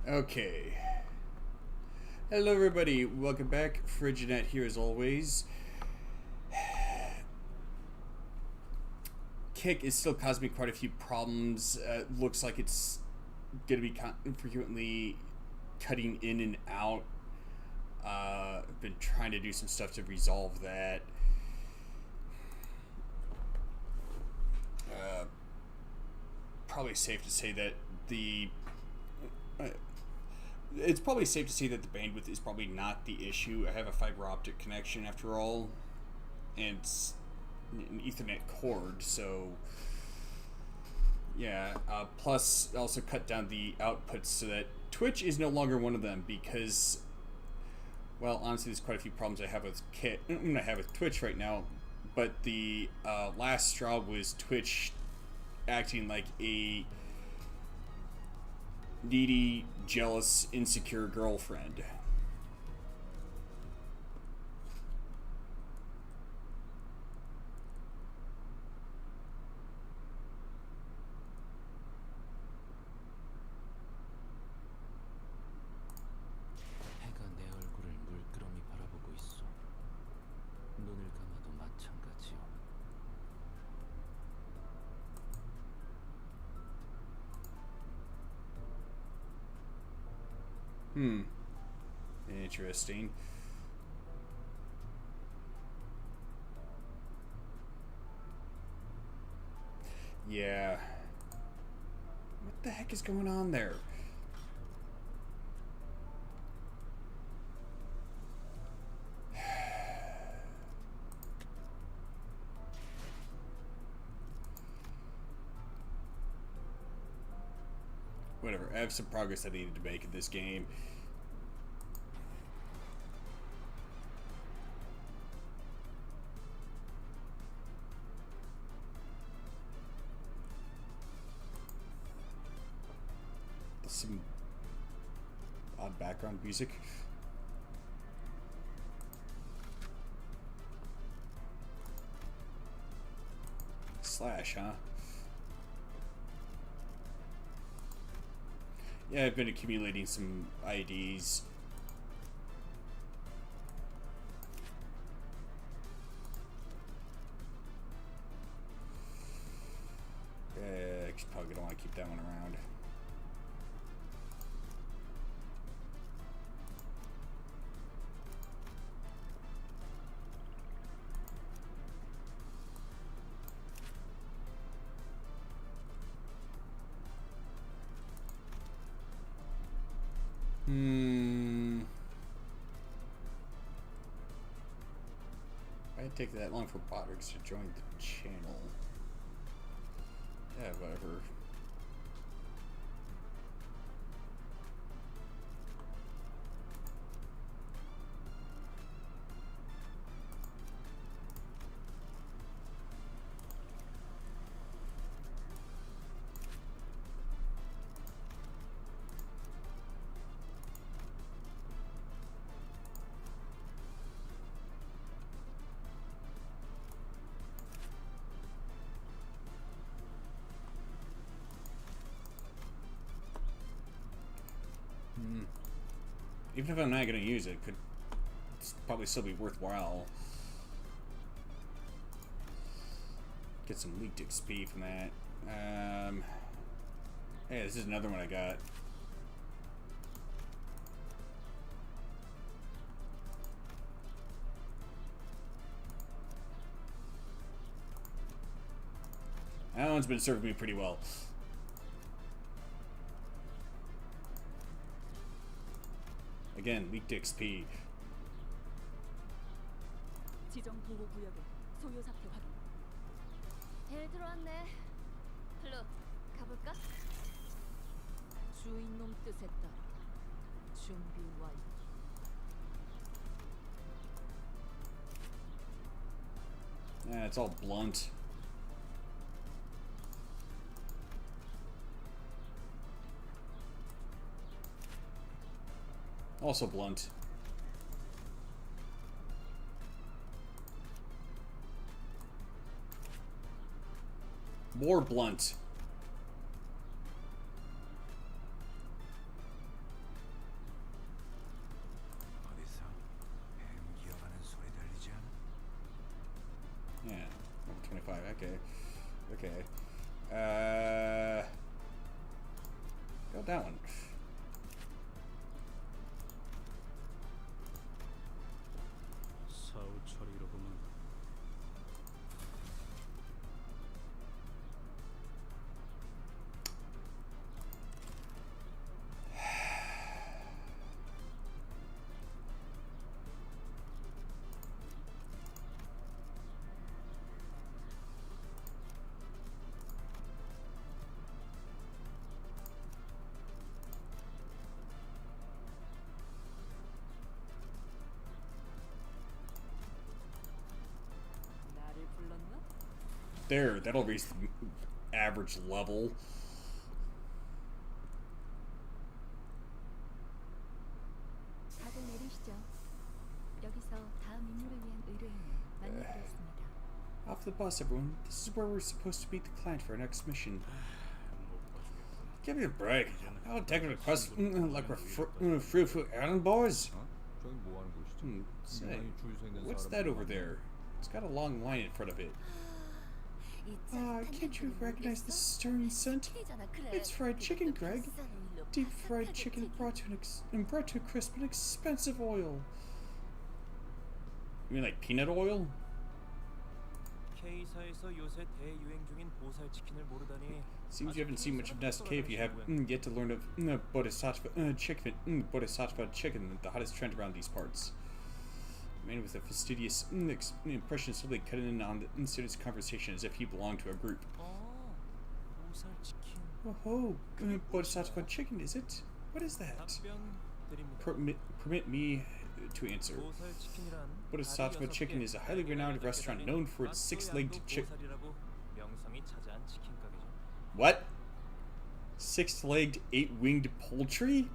Okay. Hello everybody, welcome back. Frigid here as always. Kick is still causing me quite a few problems. Looks like it's going to be frequently cutting in and out. I've been trying to do some stuff to resolve that. Probably safe to say that the it's probably safe to say that the bandwidth is probably not the issue. I have a fiber optic connection after all, and it's an Ethernet cord, so yeah. Plus, also cut down the outputs so that Twitch is no longer one of them because, well, honestly, there's quite a few problems I have with Twitch right now. But the last straw was Twitch acting like a needy, jealous, insecure girlfriend. 해가 내 얼굴을 물끄러미 바라보고 있어. 눈을 감아도 마찬가지요. Interesting. Yeah. What the heck is going on there? Whatever. I have some progress I needed to make in this game. Some odd background music. Slash, huh? Yeah, I've been accumulating some IDs. Yeah, I probably don't want to keep that one around. Why'd take that long for Botrix to join the channel? Yeah, whatever. Even if I'm not going to use it, could probably still be worthwhile. Get some leaked XP from that. Hey, this is another one I got. That one's been serving me pretty well. Again, leaked XP. 지정 보호 구역의 소요 사태 확인. 잘 들어왔네. 플루, 가볼까? 주인놈 뜻에 따라 준비 완료. Yeah, it's all blunt. Also blunt. More blunt. Okay. Okay. Go that one. 사후 처리로구만. 나를 불렀나? There, that'll raise the average level. 다들 내리시죠. 여기서 다음 임무를 위한 의뢰인을 만나드렸습니다. Off the bus, everyone. This is where we're supposed to meet the client for our next mission. Give me a break. I'll take a request like we're free for errand boys. 어? 저기 뭐 하는 곳이지? Say, 줄 서 있는 what's 사람이 that over 많네. there? It's got a long line in front of it. Can't you recognize the stern scent? It's fried chicken, Greg. Deep fried chicken brought to a crisp and expensive oil. You mean like peanut oil? K사에서 요새 대유행 중인 보살 치킨을 모르다니. Seems you haven't seen much of Nest Cave. You have yet to learn of Bodhisattva chicken, the hottest trend around these parts. A man with a fastidious impression suddenly cutting in on the student's conversation as if he belonged to a group. 보살 치킨. Oh, Bodhisattva chicken, is it? What is that? 답변 드립니다. Permit me to answer. 보살 치킨이란 Bodhisattva chicken is a highly renowned restaurant known for its six-legged chicken. 보살이라고 명성이 자자한 치킨 가게죠. What? Six-legged, eight-winged poultry?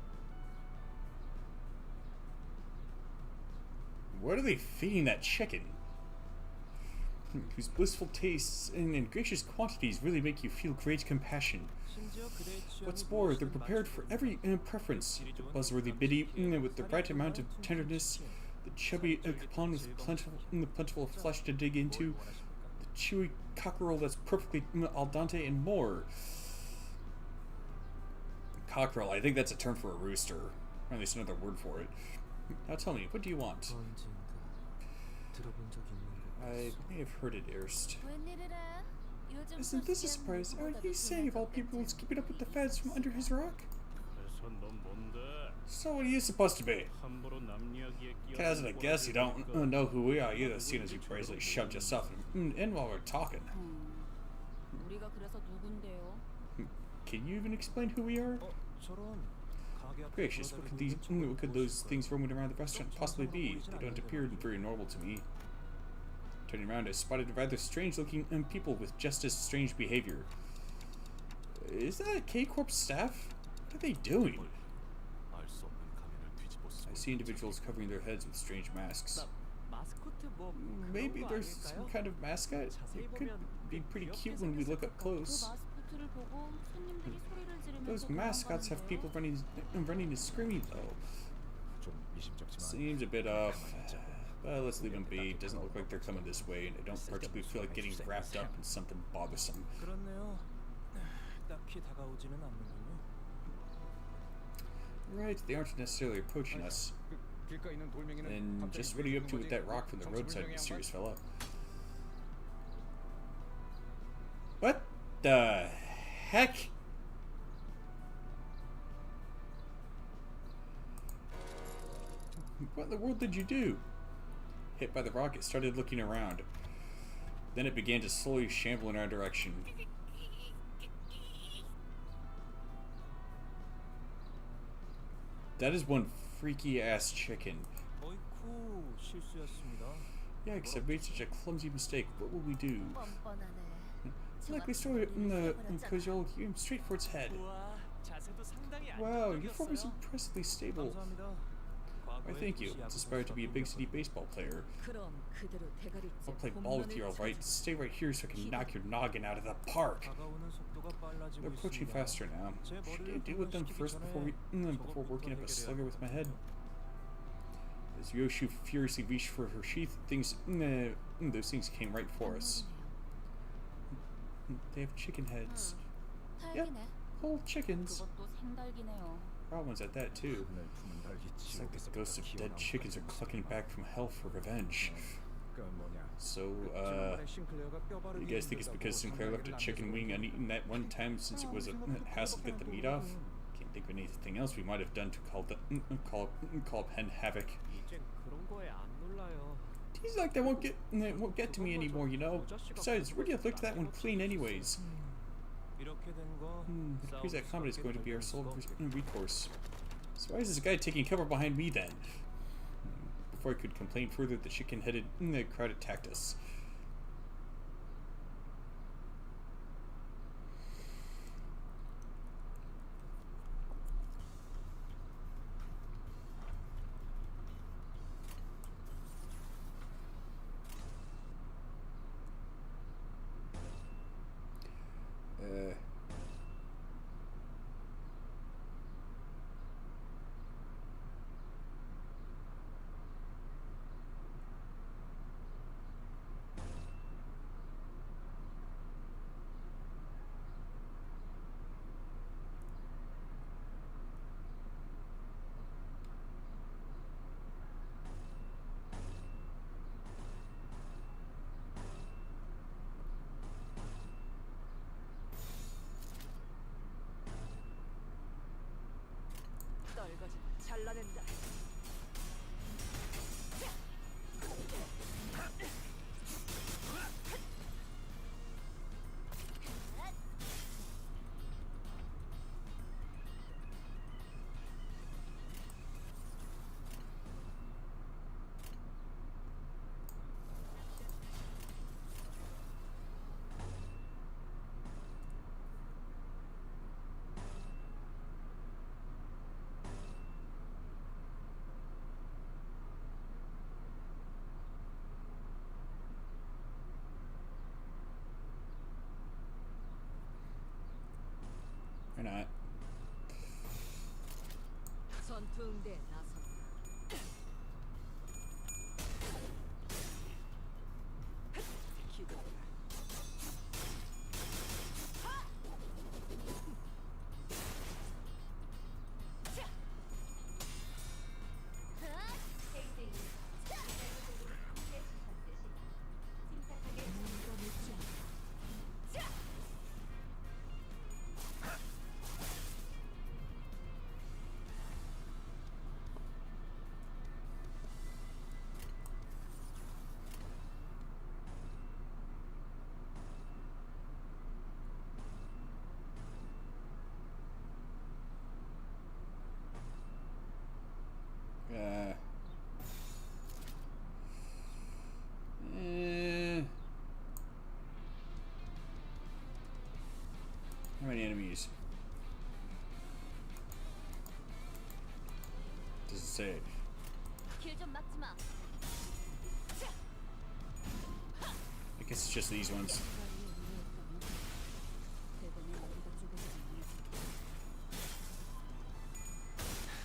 What are they feeding that chicken? Whose blissful tastes and gracious quantities really make you feel great compassion. 심지어 그대의 취향이 What's more, they're 무엇이든 prepared for 맞추고 every preference. The buzzworthy biddy with the right amount of tenderness, the chubby capon with plentiful flesh to dig into, the chewy cockerel that's perfectly al dente, and more. Cockerel, I think that's a term for a rooster. Or at least another word for it. Now tell me, what do you want? 언젠가 들어본 적 있는 것 I may have heard it erst. 웬일이래? 요즘 Isn't this a surprise? Are you saying of all people who's keeping up with the feds from under his rock? 그래서 넌 뭔데? So what are you supposed to be? 함부로 남 이야기에 Cause I guess you don't know who we are either, seeing as you brazenly shoved yourself in while we're talking. 우리가 그래서 누군데요? Can you even explain who we are? 저런 가게 앞에 Gracious, what could those things roaming around the restaurant possibly be? They don't appear very normal to me. Turning around, I spotted rather strange-looking people with just as strange behavior. Is that K-Corp staff? What are they doing? 알수 없는 가면을 뒤집어 I see individuals covering their heads with strange masks. 마스코트 뭐 Maybe 그런 거 there's some 아닐까요? kind of mascot. It could be pretty cute when we look up 그 close. 마스코트를 보고 손님들이 소리를 지르면서 Those mascots have people running and screaming though. 좀 미심쩍지만 Seems a bit off. But let's leave them be. Doesn't look like they're coming this way, and I don't particularly feel like getting wrapped up in something bothersome. 그렇네요. 딱히 다가오지는 않는군요. Right, they aren't necessarily approaching us. 길가에 있는 돌멩이는 And 갑자기 just 왜 what are you up 죽는 to with 거지? that rock from the roadside, 정신불명의 mysterious 양반? fella? What the heck? What in the world did you do? Hit by the rock, it started looking around. Then it began to slowly shamble in our direction. That is one freaky ass chicken. 어이쿠 실수였습니다. Yikes, I've made such a clumsy mistake. What will we do? 뻔뻔하네. Likely story because you'll aim straight for its head. 우와 자세도 상당히 Wow, your form is 안정적이었어요. impressively stable. 감사합니다. Why, thank you. Let's aspire to be a big city baseball player. 그럼 그대로 대가리째 I'll play ball with you, alright? Stay right here so I can knock your noggin out of the park. 다가오는 속도가 빨라지고 They're approaching 있습니다. faster now. Should I deal with them first before working up a slugger with my head? As Yoshu furiously reached for her sheath, those things came right for us. They have chicken heads. 다행이네. Whole chickens. 그것도 생달기네요. Problems at that too. 날 품은 달기 It's like the 지옥에서 ghosts of dead chickens are clucking back from hell for revenge. 그 뭐냐. So, 지난번에 싱클레어가 뼈 바르기 you guys think it's because Sinclair left a chicken wing uneaten that one time since it was a hassle to get the meat off? Can't think of anything else we might have done to call Pen havoc. 이젠 그런 거에 안 놀라요. He's like that won't get to me anymore, you know. Besides, where do you look that one clean anyways? 이렇게 된 거. It appears that comedy is going to be our sole recourse. So why is this guy taking cover behind me then? Before I could complain further, the chicken-headed crowd attacked us. 떨거지 잘라낸다. Or not. 전투응대에 나선다. 기도해라. How many enemies? Does it say? 길좀 막지 마. I guess it's just these ones.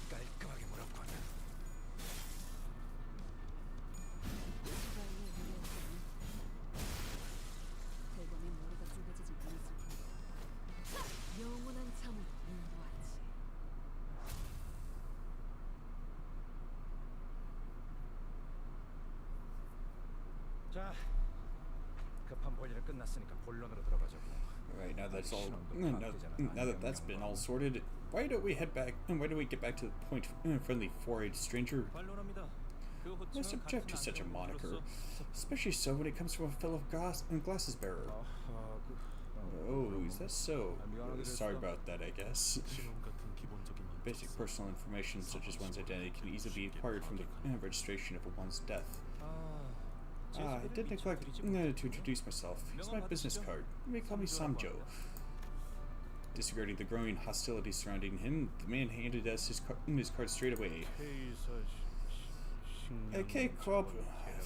깔끔하게 몰았거든. 영원한 잠을 인도하지. 자, 급한 볼일은 끝났으니까 본론으로 들어가자고. Alright, now that's all. Now that that's been all sorted, why don't we head back? Why don't we get back to the point, friendly four-eyed stranger? 반론합니다. 그 호칭은 Let's object to 같은 such a moniker, 안경으로서 especially so when it comes from a fellow glasses bearer. Oh, is that so? Sorry about that, I guess. 신원 같은 기본적인 Basic personal information, such as one's identity, can easily be acquired from the registration of one's death. I did neglect to introduce myself. Here's my business card. You may call me Samjo. Disregarding the growing hostility surrounding him, the man handed us his card straight away. AK Corp,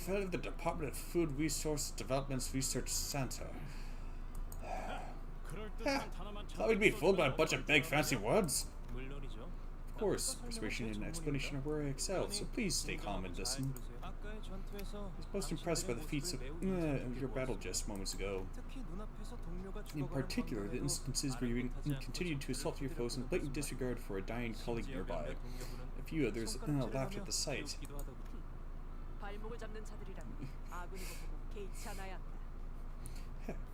head of the Department of Food Resource Development's Research Center. Thought we'd be fooled by a bunch of big fancy words. 물론이죠. Of course, persuasion and explanation are where I excel, so please stay calm and listen. 아까의 오늘의 전투에서 I was most impressed by the feats of your battle just moments ago. 특히 눈앞에서 동료가 In particular, the instances where you continued to assault your foes in blatant disregard for a dying colleague nearby. A few others laughed at the sight. 발목을 잡는 자들이라면 아군이 보고 개의치 않아야 한다.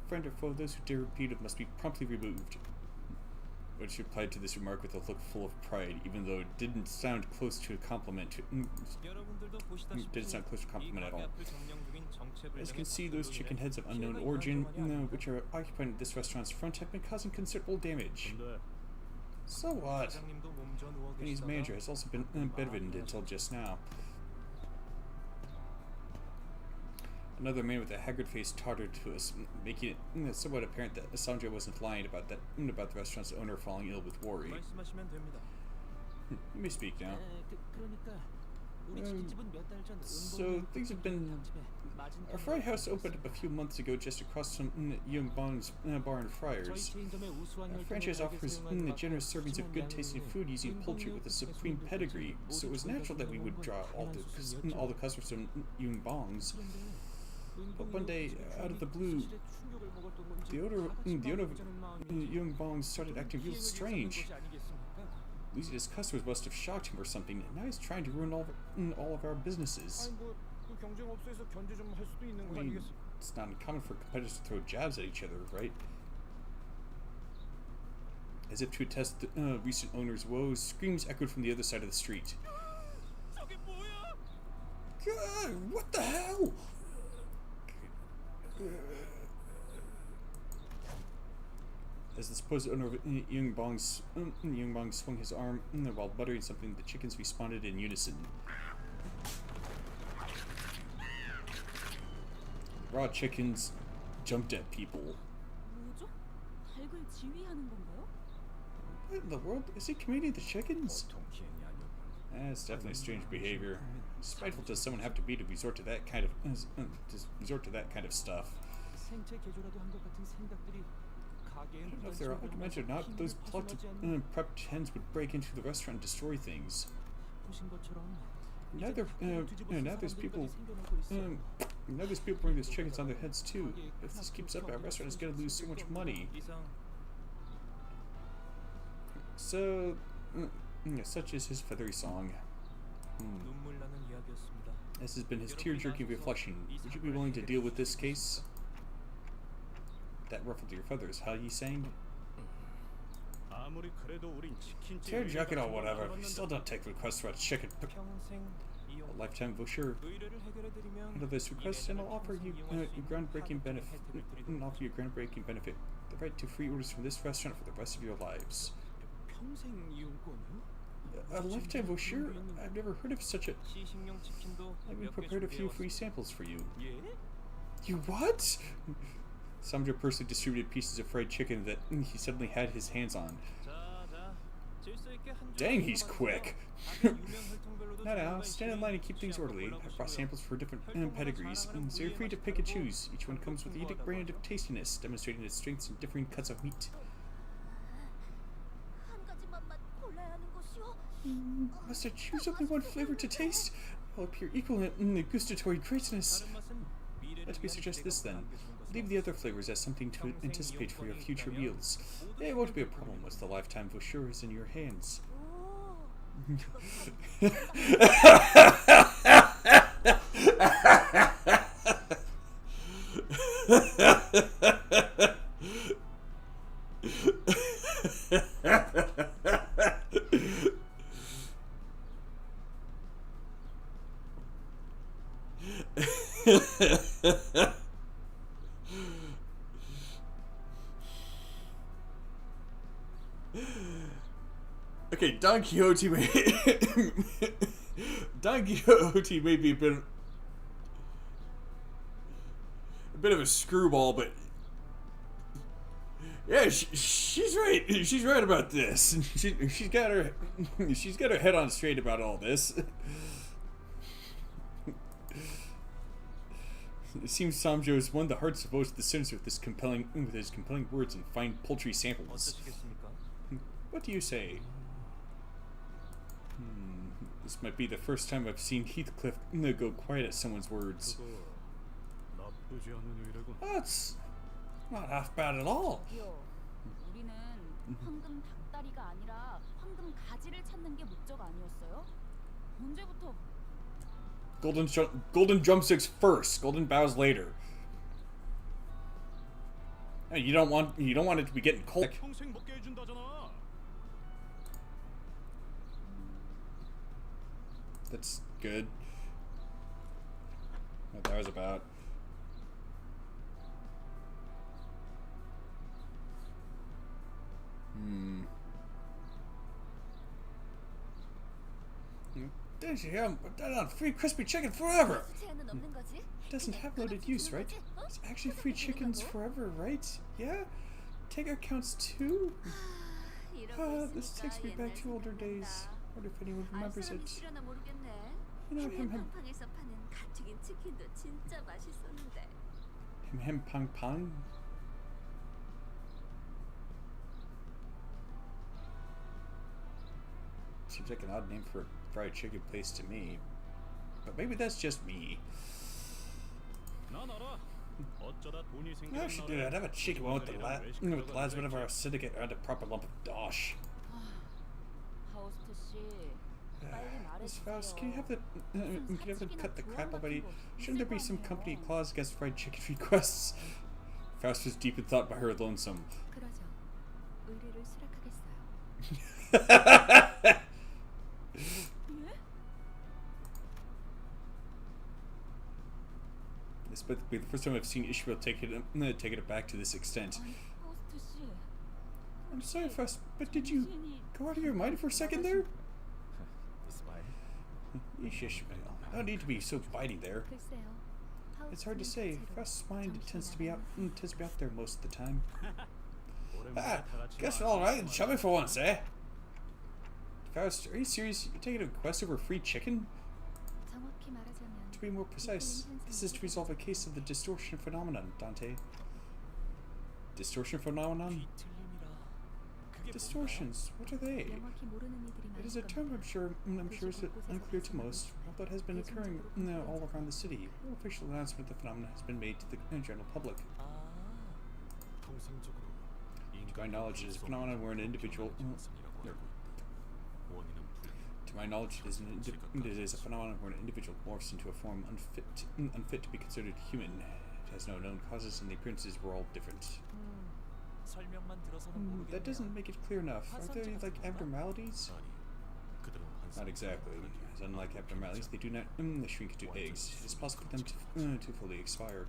Friend or foe, those who dare repeat it must be promptly removed. But she replied to this remark with a look full of pride, even though it didn't sound close to a compliment. 여러분들도 보시다시피 Didn't sound close to a compliment at all. 앞을 점령 중인 정체 As you can 불량의 see, those chicken heads of unknown 실내 origin, 이상은 which are occupying this restaurant's front, have been causing considerable damage. 근데 So what? 사장님도 몸져 누워 And his 계시다가 manager has also been bedridden until just now. Another man with a haggard face tottered to us, making it somewhat apparent that Sandra wasn't lying about the restaurant's owner falling ill with worry. 말씀하시면 됩니다. You may speak now. 그러니까 우리 Um, 치킨집은 몇 달 전 So things have been. Our fry house opened up a few months ago just across from Young Bong's bar and Friars. Our franchise offers generous servings of good tasting food using poultry with a supreme pedigree, so it was natural that we would draw all the customers from Young Bong's. But one day, out of the blue, the owner of Young Bong's started acting real strange. Losing his customers must have shocked him or something, and now he's trying to ruin all of our businesses. I mean, it's not uncommon for competitors to throw jabs at each other, right? As if to attest the recent owner's woes, screams echoed from the other side of the street. God, what the hell? As the supposed owner of Young Bong swung his arm while muttering something, the chickens responded in unison. Raw chickens jumped at people. 뭐죠? 닭을 지휘하는 건가요? What in the world? Is he commanding the chickens? 보통 기행이 아니었군. It's definitely strange behavior. Spiteful does someone have to be to resort to that kind of stuff. 생체 개조라도 한 것 같은 생각들이 가게에 I don't know if they're augmented or not, but those plucked prepped hens would break into the restaurant and destroy things. 보신 것처럼 Now there's people bring those chickens on their heads too. If this keeps up, our restaurant is going to lose so much money. So, such is his feathery song. 눈물 나는 이야기였습니다. This has been his tear-jerking reflection. Would you be willing to deal with this case? That ruffled your feathers, how you saying? 아무리 그래도 우린 치킨 Tear your jacket or whatever. You still don't take requests for a chicken. 평생 이용 A lifetime voucher. 의뢰를 해결해드리면 Handle this request, and I'll offer you a groundbreaking benefit. The right to free orders from this restaurant for the rest of your lives. 평생 이용권을? A lifetime voucher? I've never heard of such a. 시식용 치킨도 I've 몇 개 prepared a few free 준비해왔습니다. samples for you. 예? You what? Samdra personally distributed pieces of fried chicken that he suddenly had his hands on. 자, 질서 있게 한 Dang, 줄 he's 받아서 quick. 아주 유명 혈통별로도 Now, 종류가 stand in line and keep things 있으니 orderly. 취향껏 I've brought 골라보시고요. samples for different pedigrees, so you're free to pick and choose. Each one comes with a unique brand of tastiness, demonstrating its strengths in differing cuts of meat. 한 가지만만 골라야 하는 것이요? Must I choose only one flavor to taste? I'll appear equal in the gustatory greatness. 다른 맛은 미래를 Let me 위한 suggest this then. 계획을 남겨둔 것으로 Leave the other flavors as something to anticipate for your future meals. It won't be a problem once the lifetime voucher is in your hands. 오, Okay, Don Quixote may be a bit of a screwball, but yeah, she's right. She's right about this. She's got her head on straight about all this. It seems Samjo has won the hearts of most of the sinners with his compelling words and fine poultry samples. 어떠시겠습니까? What do you say? This might be the first time I've seen Heathcliff go quiet at someone's words. 그거 나쁘지 않은 의뢰군. That's not half bad at all. 저기요. 우리는 황금 닭다리가 아니라 황금 가지를 찾는 게 목적 아니었어요? 언제부터? Golden drumsticks first, golden bows later. And you don't want it to be getting cold. 평생 먹게 해준다잖아. That's good. What that was about. Free crispy chicken forever. 제한은 없는 거지? Doesn't have loaded use, right? It's actually free chickens forever, right? Yeah? Take accounts too? This takes me back to older days. Wonder if anyone remembers it. 싫어나 모르겠네. You know him 햄팡팡에서 파는 갓 튀긴 치킨도 진짜 맛있었는데. pang pang? Seems like an odd name for a fried chicken place to me. But maybe that's just me. 난 알아. 어쩌다 돈이 I 생기는 should do that. Have a cheeky one with the lads whenever our syndicate earned a proper lump of dosh. 하우스트 씨, 빨리 Miss 말해주세요. Faust, can you have them cut the crap already? Shouldn't there be some company clause against fried chicken requests? Faust was deep in thought by her lonesome. 그러죠. 의뢰를 수락하겠어요. This might be the first time I've seen Ishmael take it back to this extent. 하우스트 씨, I'm sorry, Faust, but did you go out of your mind for a second there? 스파이. Yeesh, Ishmael. No need to be so biting there. 글쎄요. It's hard to say. Faust's mind tends to be out there most of the time. Ah, guess we're all right and chummy for once, eh? Faust, are you serious? You're taking a quest over free chicken? 정확히 말하자면 To be more precise, this is to resolve a case of the distortion phenomenon, Dante. Distortion phenomenon? 뒤틀림이라. 그게 Distortions, what are they? 명확히 모르는 이들이 It 많을 is a term I'm sure is unclear to most, although it has been occurring all around the city. No official announcement of the phenomenon has been made to the general public. 아, 통상적으로 To my knowledge, it is a phenomenon where an individual. To my knowledge, it is a phenomenon where an individual morphs into a form unfit to be considered human. It has no known causes, and the appearances were all different. 설명만 들어서는 That doesn't make it clear enough. Are there like abnormalities? Not exactly. As unlike abnormalities, they do not shrink into eggs. It is possible for them to fully expire.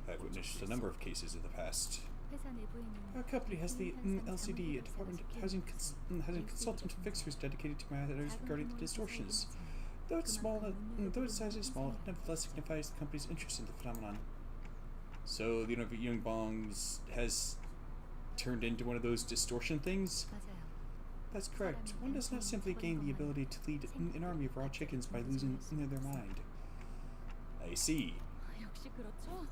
I've witnessed a number of cases in the past. 회사 내부에는 Our company has the LCD, a department of housing consultant fixers dedicated to matters regarding the distortions. Though its size is small, it nevertheless signifies the company's interest in the phenomenon. So the Young Bongs has turned into one of those distortion things? 맞아요. That's correct. One does not simply gain the ability to lead an army of raw chickens by losing their mind. I see. 역시 그렇죠.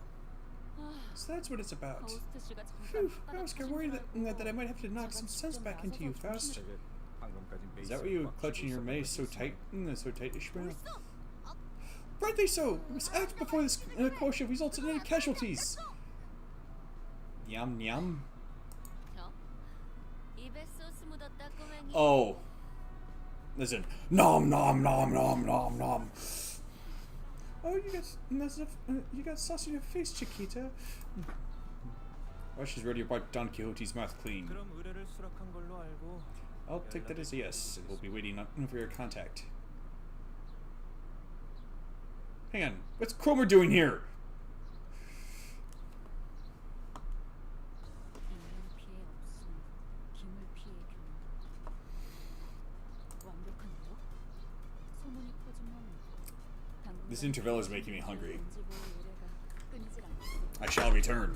So that's what it's about. 하우스트 씨가 Phew, I was worried that I might have to knock some sense back into you, Faust. Is that why you were clutching your mace so tight, Ishmael? Rightly so! We must act before this quotient results in any casualties! Yum yum. 입에 소스 묻었다 꼬맹이. Oh. Listen. Nom nom nom nom nom nom. Oh, you got sauce in your face, Chiquita. Oh, she's ready to wipe Don Quixote's mouth clean. 그럼 의뢰를 수락한 걸로 알고. I'll take that as a yes. We'll be waiting for your contact. Hang on. What's Cromer doing here? 인간 피해 없음. 기물 피해 균. 완벽한데요? 소문이 퍼지면 This interval is making me hungry. 왠지 뭐 의뢰가 끊이질 않겠어. I shall return.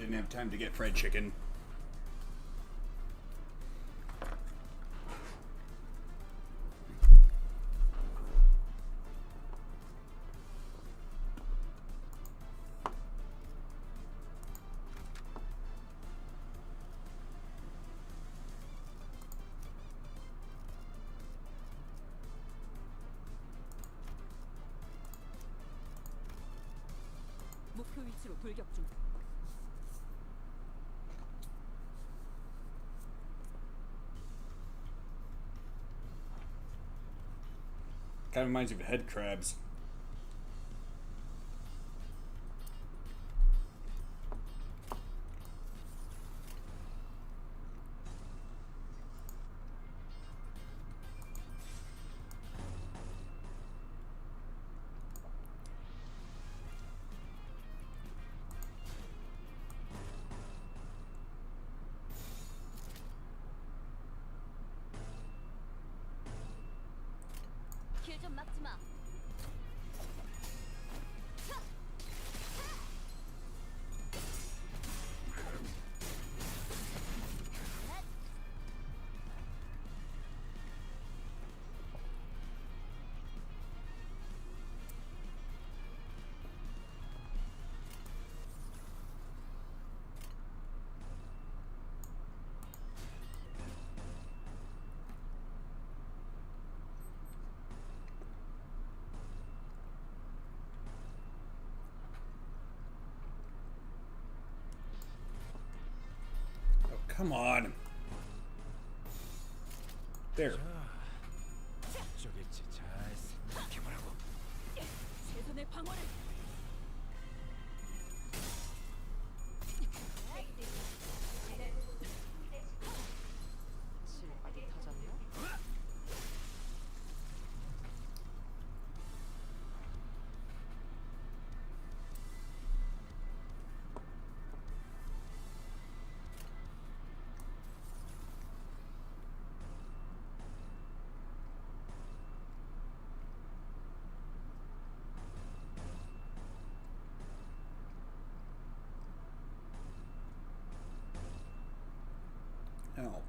didn't have time to get fried chicken. 목표 위치로 돌격 중. Kind of reminds me of head crabs. 길 좀 막지 마. Oh, come on. There. 저겠지. 잘 생각해보라고. 최선의 방어를. 실밥이 터졌나? Help.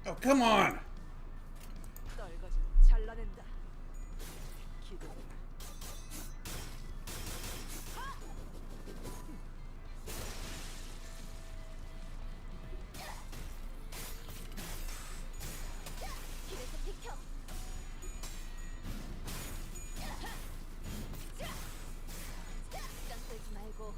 Oh, come on! 떨거지는 잘라낸다. 기도해라. 길에서 비켜. 시간 끌지 말고.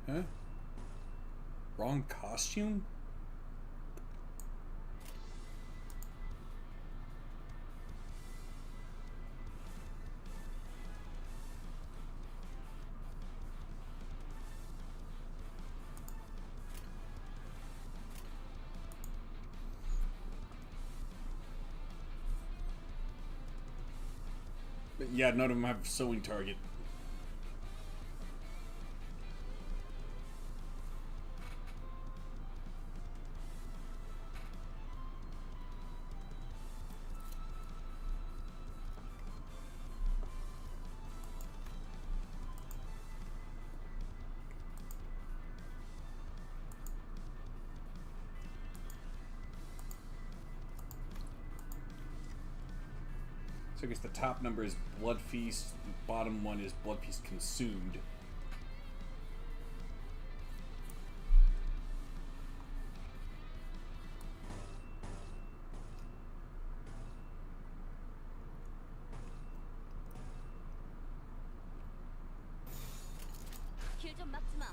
Huh? Wrong costume? But yeah, none of them have a sewing target. So I guess the top number is Blood Feast, the bottom one is Blood Feast Consumed. 길 좀 막지 마.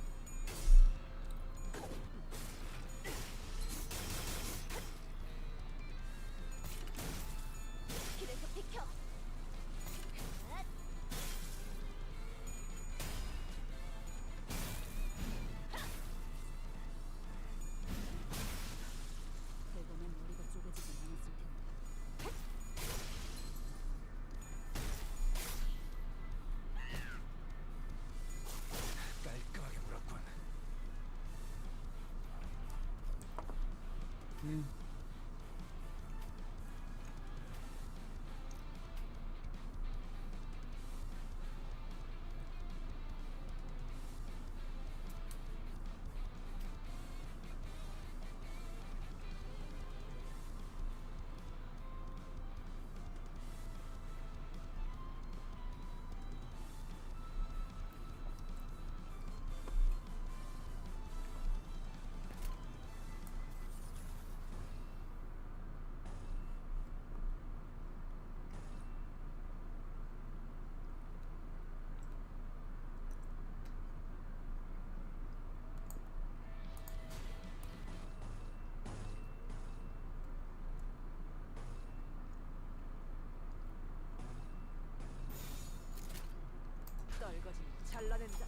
잘라낸다.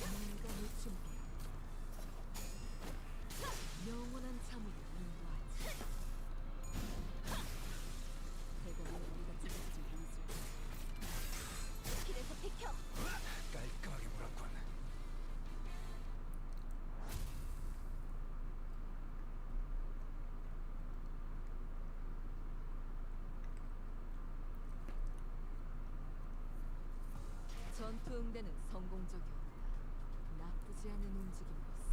인간의 준비. 영원한 잠을 인도하지. 대단히 우리가 찾아주지 않았을. 길에서 비켜. 깔끔하게 몰았군. 전투 응대는 성공적이었다. 나쁘지 않은 움직임이었어.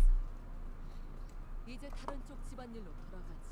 이제 다른 쪽 집안일로 돌아가지.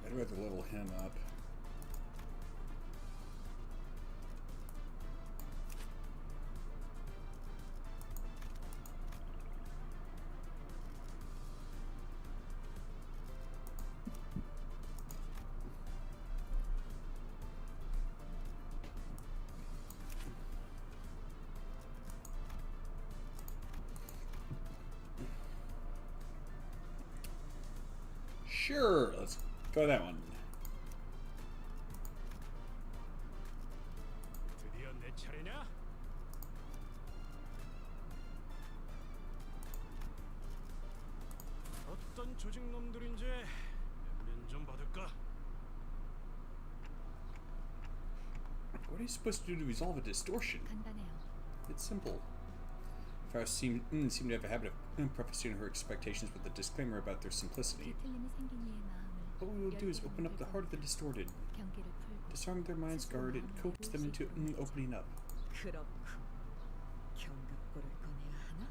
I'd rather level him up. Sure, let's go that one. 드디어 내 차례냐? 어떤 조직 놈들인지 면 좀 받을까? What are you supposed to do to resolve a distortion? 간단해요. It's simple. Faust seemed to have a habit of prefacing her expectations with a disclaimer about their simplicity. 뒤틀림이 생긴 이의 마음을 What we will do is open up the heart of the distorted, 경계를 풀고 disarm their mind's guard, and coax them into opening up. 그렇고 견갑골을 꺼내야 하나?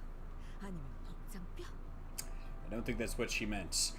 아니면 복장뼈? I don't think that's what she meant.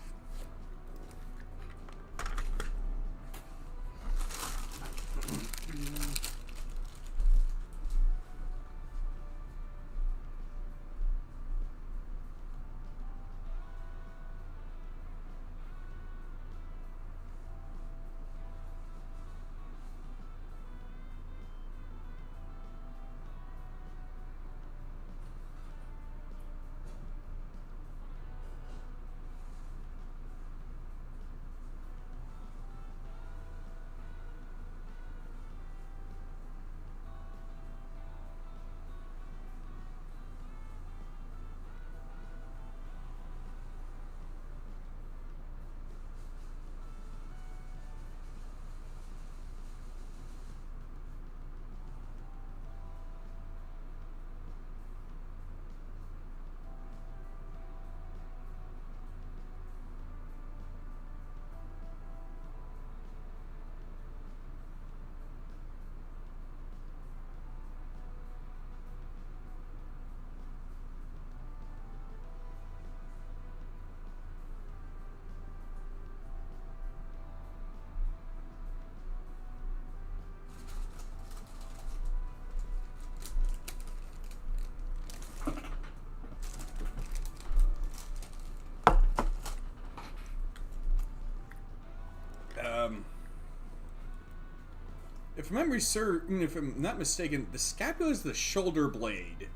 If memory serves, if I'm not mistaken, the scapula is the shoulder blade.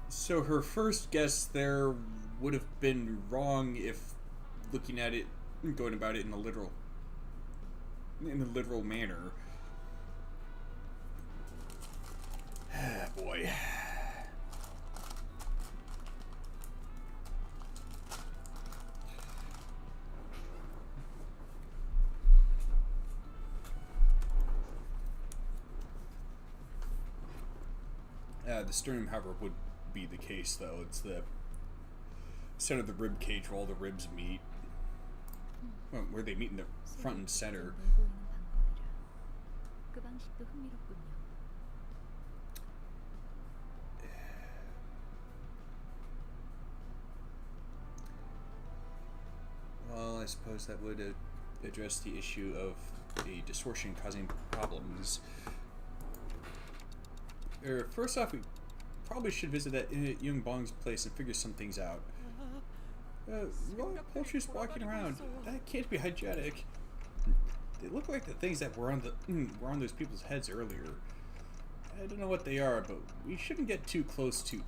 So her first guess there would have been wrong if looking at it, going about it in a literal manner. Boy. The sternum, however, would be the case, though. It's the center of the rib cage where all the ribs meet. Well, where they meet in the front and center. 그 방식도 흥미롭군요. Well, I suppose that would address the issue of the distortion causing problems. First off, we probably should visit that Young Bong's place and figure some things out. Well, poultry's walking around. That can't be hygienic. They look like the things that were on those people's heads earlier. I don't know what they are, but we shouldn't get too close to.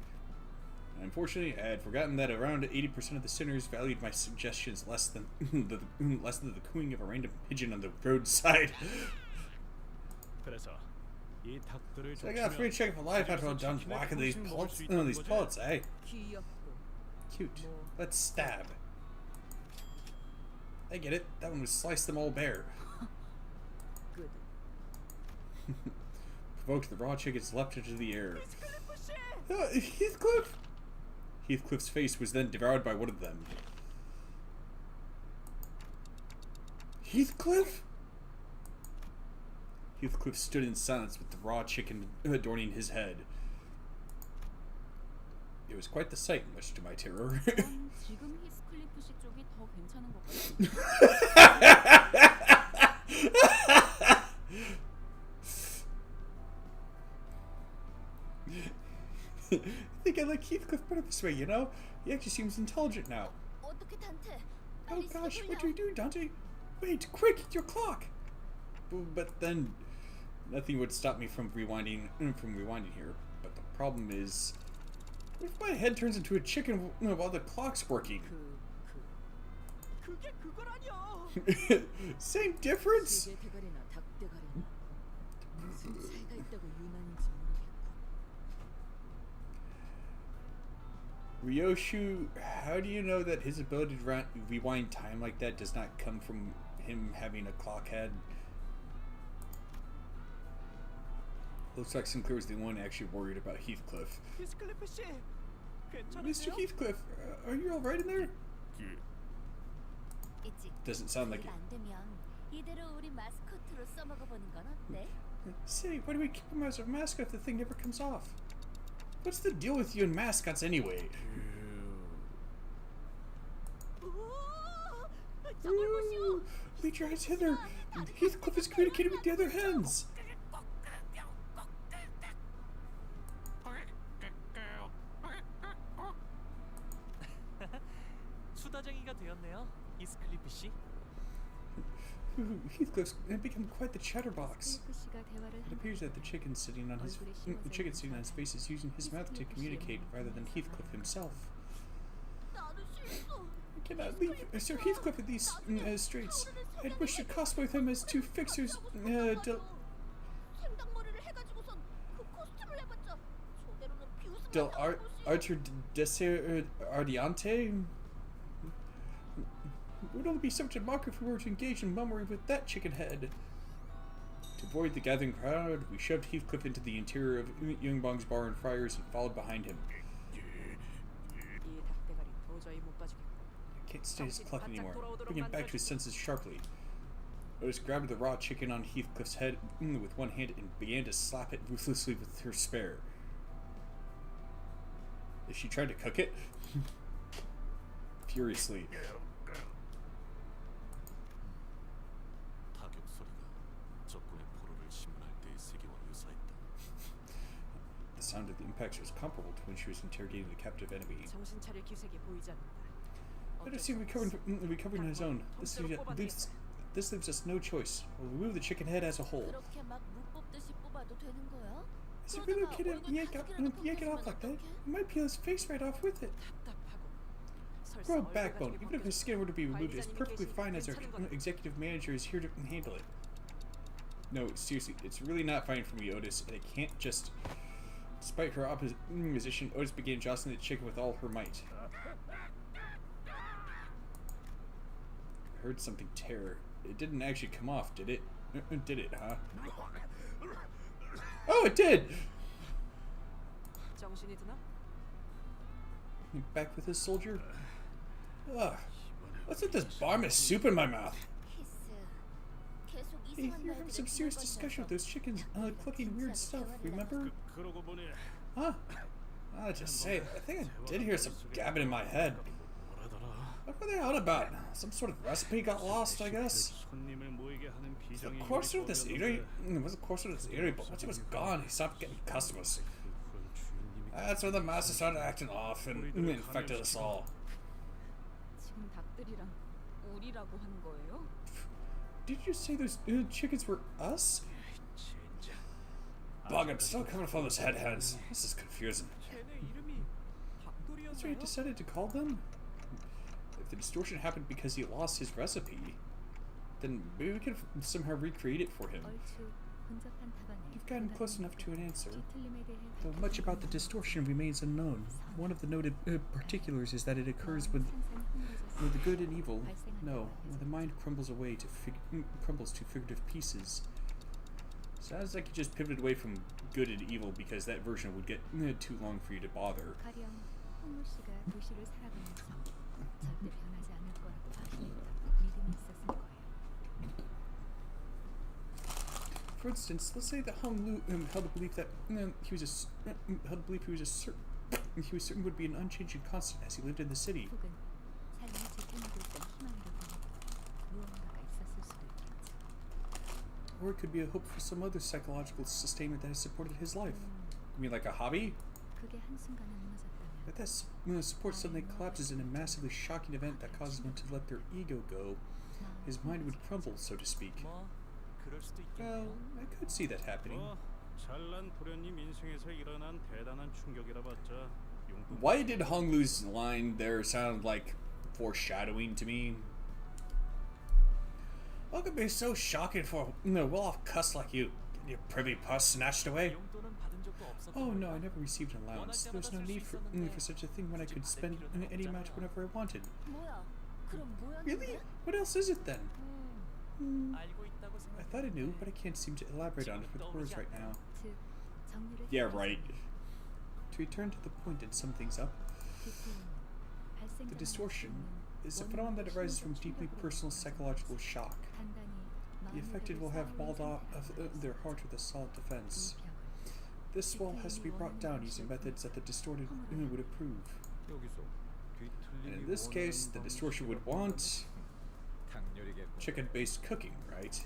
Unfortunately, I had forgotten that around 80% of the sinners valued my suggestions less than the cooing of a random pigeon on the roadside. 그래서 이 닭들을 So I got a free check of life after I'm done whacking these pellets, eh? 귀엽고 Cute. Let's stab. I get it. That one would slice them all bare. good. Provoked, the raw chickens leapt into the air. Heathcliff! Heathcliff's face was then devoured by one of them. Heathcliff? Heathcliff stood in silence with the raw chicken adorning his head. It was quite the sight, much to my terror. 난 지금 히스클리프 씨 쪽이 더 괜찮은 것 같아. I think I like Heathcliff better this way, you know? He actually seems intelligent now. 어떻게 단테? Oh gosh, what do we do, Dante? Wait, quick, your clock! But then, nothing would stop me from rewinding here. But the problem is, what if my head turns into a chicken while the clock's working? 그게 그거라뇨. Same difference? 시계 대가리나 닭 대가리나 무슨 차이가 있다고 유난인지 모르겠고. Ryoshu, how do you know that his ability to rewind time like that does not come from him having a clock head? Looks like Sinclair was the one actually worried about Heathcliff. 히스클리프 씨, Mr. 괜찮으세요? Heathcliff, are you alright in there? 있지. Doesn't sound like it. 안 되면 이대로 우리 마스코트로 써먹어 보는 건 어때? Say, why do we keep him as a mascot if the thing never comes off? What's the deal with you and mascots anyway? 저걸 보시오. Lead your eyes hither. Heathcliff is communicating with the other hens. 수다쟁이가 되었네요, 히스클리프 씨. Heathcliff's become quite the chatterbox. 스크리프 씨가 대화를 It 한 appears that the chicken sitting on his face is using his mouth to communicate rather than Heathcliff himself. 나도 싫어. I cannot leave Sir Heathcliff in these streets. I'd wish to cosplay with him as two fixers. 생닭머리를 해가지고선 그 코스튬을 해봤자 저대로는 비웃음을 Del 당하고 Archer Desir Ardiante? It would only be such a mock if we were to engage in mummery with that chicken head. To avoid the gathering crowd, we shoved Heathcliff into the interior of Youngbong's bar and friars and followed behind him. 이 닭대가리 도저히 못 봐주겠고. I can't stay his cluck anymore. Bring him back to his senses sharply. Otis grabbed the raw chicken on Heathcliff's head with one hand and began to slap it ruthlessly with her spear. Is she trying to cook it? Furiously. 타격 소리가 적군의 포로를 신문할 때의 세계와 유사했다. The sound of the impacts was comparable to when she was interrogating the captive enemy. 정신 차릴 기색이 보이지 않는다. Let us see recovering on his own. This leaves us no choice. We'll remove the chicken head as a whole. 그렇게 막 무 뽑듯이 뽑아도 되는 거야? Is it really okay to yank it off like that? You might peel his face right off with it. 답답하고. Grow a backbone. Even if his skin were to be removed, it's perfectly fine as our executive manager is here to handle it. No, seriously, it's really not fine for me, Otis, and I can't just... Despite her opposition, Otis began jostling the chicken with all her might. I heard something tear. It didn't actually come off, did it? Did it, huh? Oh, it did! 정신이 드나? Back with his soldier. Ugh. What's with this barmy soup in my mouth? 키스. 계속 Hey, 이상한 you're having some 말들을 serious discussion with those chickens, cooking weird stuff, remember? 그러고 보니 Huh? I just say, I think I did hear some gabbing in my head. 뭐라더라. What were they on about? Some sort of recipe got lost, I guess? 손님을 모이게 하는 The 비장의 courser of this eatery? 요리법이었는데 It was the courser of this eatery, but once it was gone, he stopped getting customers. 그런 주인님이 That's when the master started acting off and infected us all. 지금 닭들이랑 우리라고 하는 거예요? Did you say those chickens were us? 진짜. Bug, I'm still coming from those headheads. This is confusing. 걔네 이름이 That's what he 닭돌이었나요? decided to call them? If the distortion happened because he lost his recipe, then maybe we could somehow recreate it for him. 얼추 혼잡한 타반에 You've gotten close enough to an answer. 뒤틀림에 대해 Though much about the distortion remains unknown, one of the noted particulars is that it occurs when the good and evil, no, when the mind crumbles away to crumbles to figurative pieces. Sounds like you just pivoted away from good and evil because that version would get too long for you to bother. 가령 홍무 씨가 도시를 살아가면서 절대 변하지 않을 거라고 확신했다고 믿음이 있었을 거예요. For instance, let's say that Hong Lu held the belief that he was certain would be an unchanging constant as he lived in the city. 혹은 삶을 지켜내고 있던 희망이라고 무언가가 있었을 수도 있겠죠. Or it could be a hope for some other psychological sustainment that has supported his life. You mean like a hobby? 그게 한순간에 무너졌다면 If that support suddenly collapses in a massively shocking event that causes one to let their ego go, his mind would crumble, so to speak. 뭐 그럴 수도 Well, 있겠네요. I could see that happening. 잘난 도련님 인생에서 일어난 대단한 충격이라 봤자 용돈. Why did Hong Lu's line there sound like foreshadowing to me? What could be so shocking for a well-off cuss like you? Getting your privy purse snatched away? 용돈은 받은 적도 없었던 Oh no, I 걸까? never received an allowance. There's no need for such a thing when I could spend any amount whenever I wanted. 뭐야? 그럼 뭐였는데? Really? What else is it then? 알고 있다고 I thought I knew, 생각했는데 but I can't seem to elaborate on it with words right now. 즉 정리를 Yeah, 시키자면 right. To return to the point and sum things up, the distortion is a phenomenon that arises from deeply personal psychological shock. The affected will have walled off their heart with a solid defense. This wall has to be brought down using methods that the distorted would approve. 여기서 And in this case, the distortion would want chicken-based cooking, right?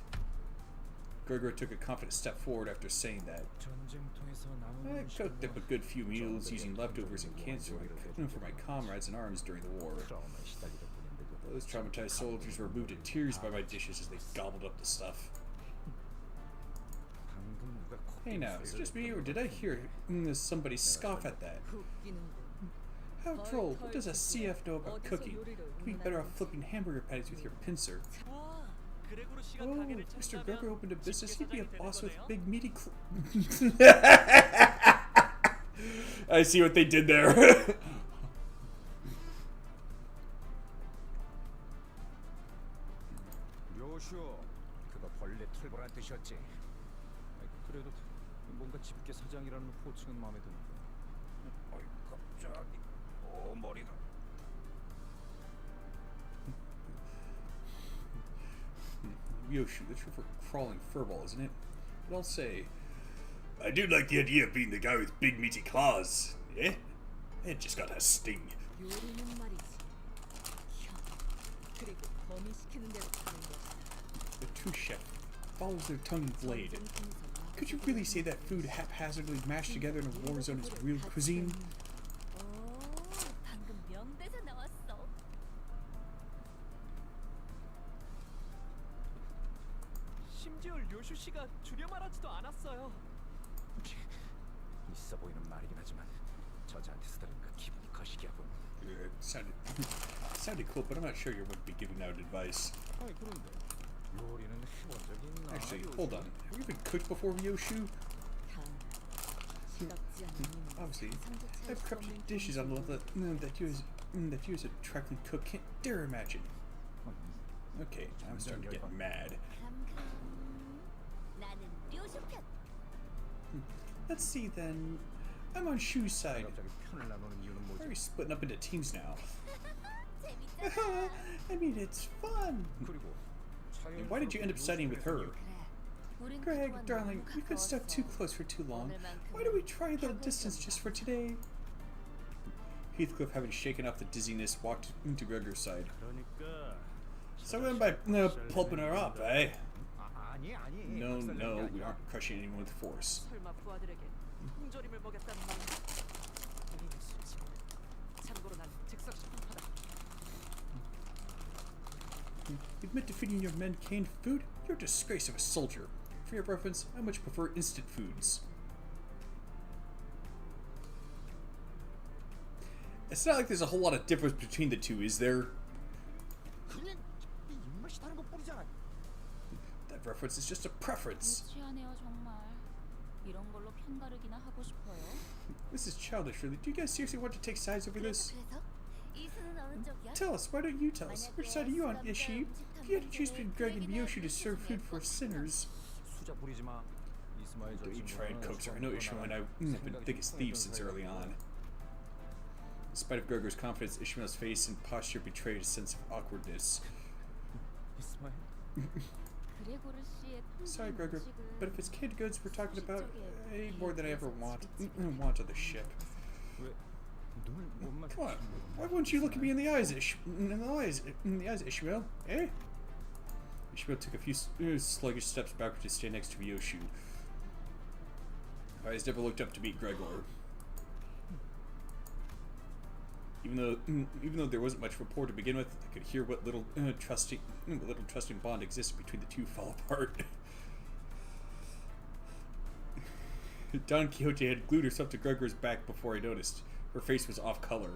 Gregor took a confident step forward after saying that. 전쟁통에서 남은 I cooked up a good few meals using leftovers and cans for my comrades in arms during the war. Those traumatized soldiers were moved to tears by my dishes as they gobbled up the stuff. Hey now, is it just me or did I hear somebody scoff at that? How droll, what does a CF know about cooking? You'd be better off flipping hamburger patties with your pincer. 와, 그레고르 씨가 Oh, 가게를 if Mr. 차린다면 Gregor opened a business, he'd be a 역시 boss with 대단하대요. big meaty I see what they did there. 요슈, 그거 벌레 털보란 뜻이었지. 그래도 뭔가 집게 사장이라는 호칭은 마음에 드는데. 어이 갑자기, 오 머리가. Yoshu, the true for crawling furball, isn't it? But I'll say, I do like the idea of being the guy with big meaty claws. Yeah? It just got a sting. 요리는 말이지. 형. 그리고 범위시키는 대로 하는 것이다. The true chef follows their tongue and blade. Could you really say that food haphazardly mashed together in a war zone is real cuisine? 오, 방금 명대사 나왔어. 심지어 요슈 씨가 줄여 말하지도 않았어요. 있어 보이는 말이긴 하지만 저자한테서 들으니까 기분이 거시기하군. Sounded cool, but I'm not sure you would be giving out advice. 아니 그런데 요리는 해본 적이 있나? Actually, hold on. Have you been cooked before, Yoshu? 시덥지 않은 Obviously, 상도 I've 찰수 crept 없는 dishes on the level that you as a tracking cook can't dare imagine. Okay, I'm starting to get mad. 나는 료슈 편. Let's see then. I'm on Shu's side. 갑자기 편을 나누는 이유는 Why are 뭐지? we splitting up into teams now? 재밌잖아. I mean, it's fun. 그리고 And why did you end up siding with her? 그래. 우린 Greg, 그동안 darling, 너무 we got stuck too 가까웠어. close for too long. 오늘만큼은 Why don't we try a little 각오했던 distance just for 거야. today? Heathcliff, having shaken off the dizziness, walked into Gregor's side. 그러니까 So then by pulping her up, eh? 아니. No, 박살내는 게 no, we 아니야. aren't crushing anyone with force. 설마 부하들에게 통조림을 먹였단 말인가? 본인의 수치고. 참고로 난 즉석 식품파다. You admit to feeding your men canned food? You're a disgrace of a soldier. For your preference, I much prefer instant foods. It's not like there's a whole lot of difference between the two, is there? 그냥 네 입맛이 다른 것뿐이잖아. That reference is just a preference. 유치하네요 정말. 이런 걸로 편가르기나 하고 싶어요. This is childish, really. Do you guys seriously want to take sides over this? 그래서 이수는 어느 쪽이야? Tell us, why don't you tell us? Which side are you on, Ishi? If you had to choose between Greg and Yoshu to serve food for sinners, 수작 부리지 마. 이스마일 저 don't you 친구는 try and coax her. I know Ishmael and I have been 생각이 thick as thieves 통했던 since early 사이라고. on. In spite of Gregor's confidence, Ishmael's face and posture betrayed a sense of awkwardness. 이스마일? 그레고르 씨의 Sorry, 평균 Gregor, 음식은 but if it's canned goods we're talking about, I ate more than I ever want on the ship. 왜 눈을 못 맞추? Come on, why won't you look at me in the eyes, Ishmael? Eh? Ishmael took a few sluggish steps backward to stand next to Yoshu. His eyes never looked up to meet Gregor. Even though there wasn't much rapport to begin with, I could hear what little trusting bond existed between the two fell apart. Don Quixote had glued herself to Gregor's back before I noticed. Her face was off color.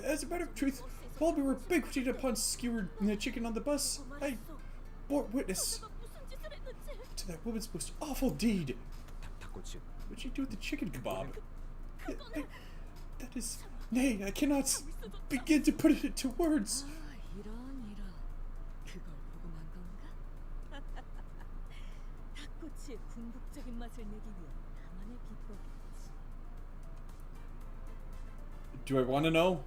As a matter of truth, while we were banqueting upon skewered chicken on the bus, I bore witness 내가 무슨 짓을 했는지. to that woman's most awful deed. 닭꼬치. What'd she do with the chicken kebab? That is... Nay, I cannot begin to put it into words. 아, 이런. 그걸 보고만 건가? 닭꼬치의 궁극적인 맛을 내기 위한 나만의 비법이지. Do I want to know?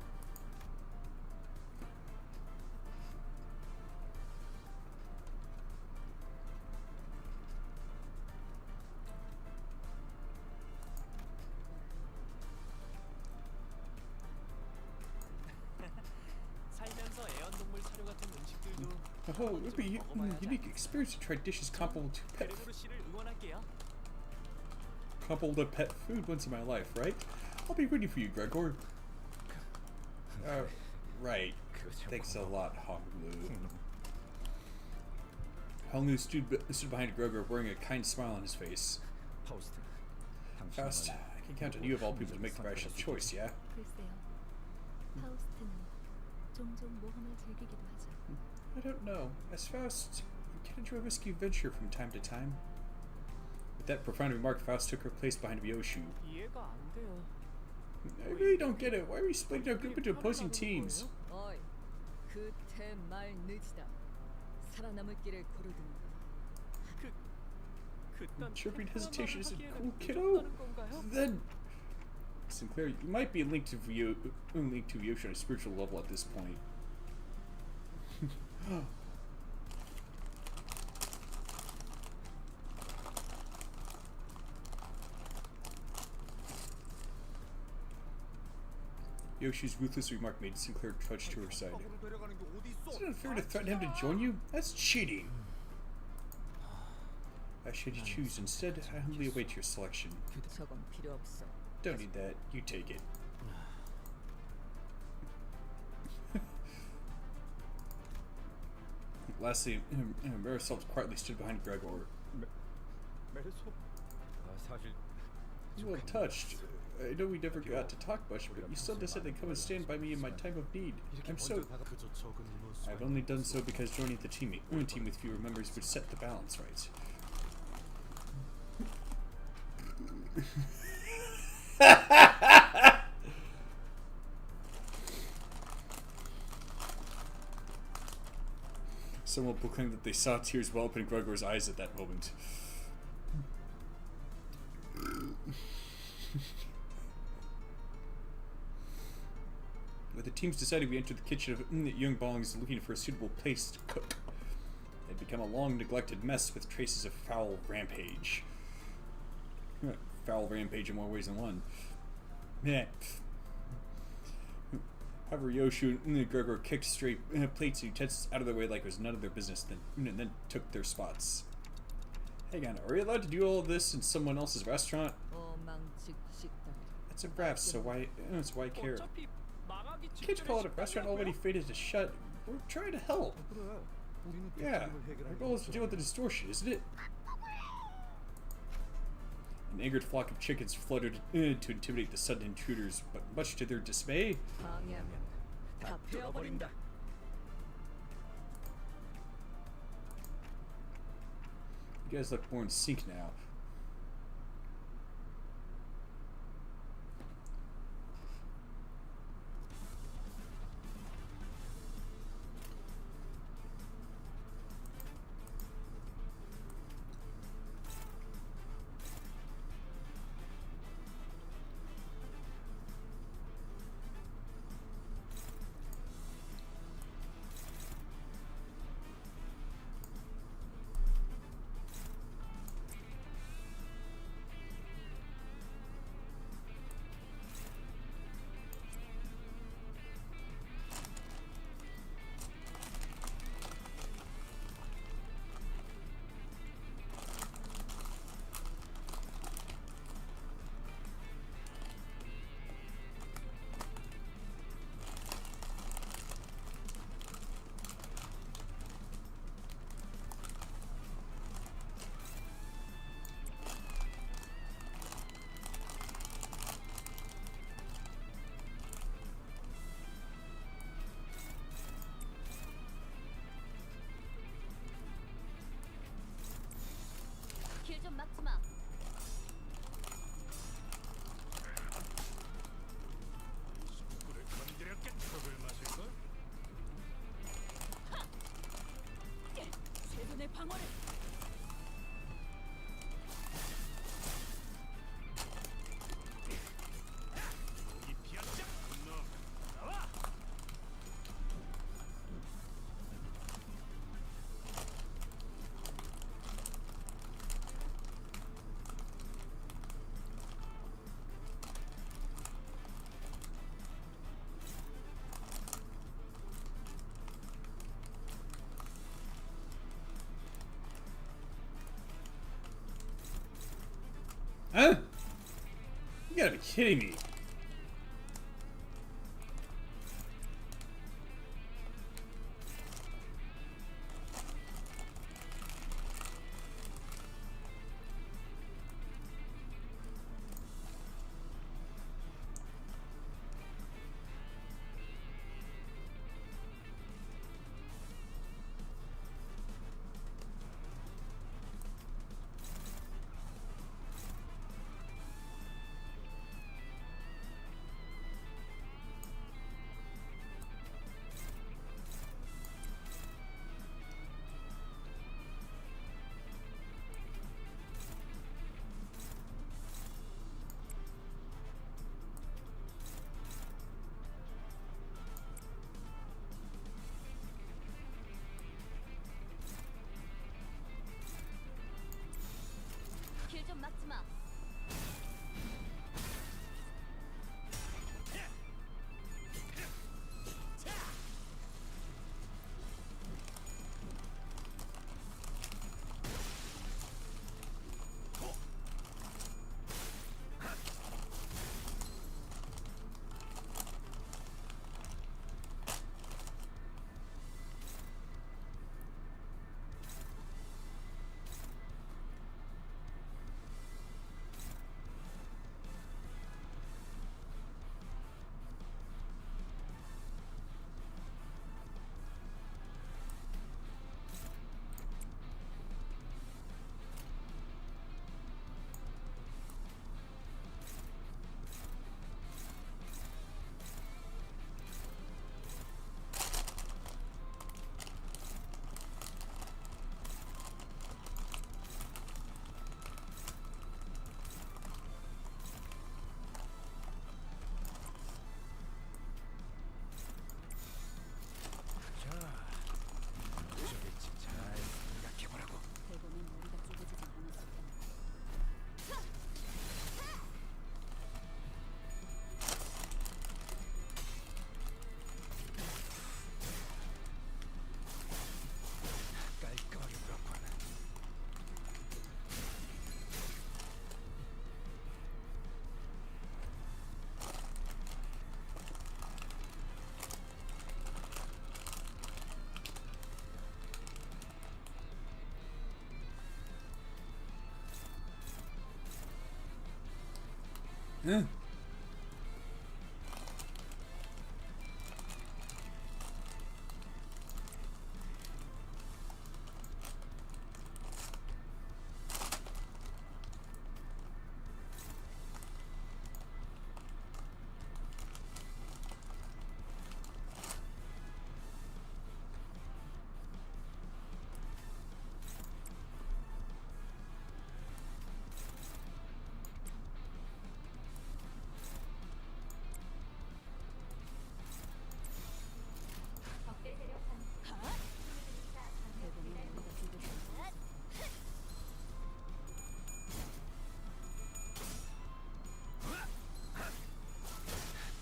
살면서 애완동물 사료 같은 음식들도 Oh, it would be a unique experience to try dishes comparable 그레고르 씨를 응원할게요. to pet food once in my life, right? I'll be rooting for you, Gregor. Right. Thanks a lot, Honglu. Honglu stood behind Gregor, wearing a kind smile on his face. 파우스트. Faust, I can count on you of all people to make the rational choice, yeah? 글쎄요. 파우스트는 종종 모험을 즐기기도 하죠. I don't know. As Faust, get into a risky venture from time to time. With that profound remark, Faust took her place behind Yoshu. 이해가 안 돼요. I really don't get it. Why are we splitting our group into opposing teams? 어이, 그때 말 늦다. 살아남을 길을 고르든가. 그딴 Interpreting hesitation isn't 하기에는 cool, kiddo. 늦었다는 건가요? Then, Sinclair, you might be linked to Yoshu on a spiritual level at this point. Yoshi's ruthless remark made Sinclair trudge to her side. Is it unfair to threaten him to join you? That's cheating. I should choose. Instead, I humbly await your selection. 저건 필요 없어. Don't need that. You take it. Lastly, Marisol quietly stood behind Gregor. 메르소? 사실 A little touched. I know we never got to talk much, but you still decided to come and stand by me in my time of need. I'm so... I've only done so because joining the team with fewer members would set the balance right. Someone proclaimed that they saw tears well up in Gregor's eyes at that moment. With the teams deciding, we entered the kitchen of Yongbong's looking for a suitable place to cook. It had become a long-neglected mess with traces of foul rampage. Foul rampage in more ways than one. Meh. However, Yoshu and Gregor kicked straight plates and utensils out of their way like it was none of their business, then took their spots. Hang on, are we allowed to do all of this in someone else's restaurant? 어망측 식당. It's a ref, so why care? 어차피 망하기 Can't you call it a restaurant already fated to shut? We're trying to help. 그래. 우리는 Yeah, 대통령을 our 해결하는 goal is to deal with the distortion, isn't it? An angered flock of chickens fluttered to intimidate the sudden intruders, but much to their dismay, 방해하면 다 베어버린다. you guys look more in sync now. 길 좀 막지 마. 그래 건드렸겠 컵을 마실걸? 쇠손의 방어를. 이 피한자 놈 나와! Huh? You gotta be kidding me. 길 좀 막지 마.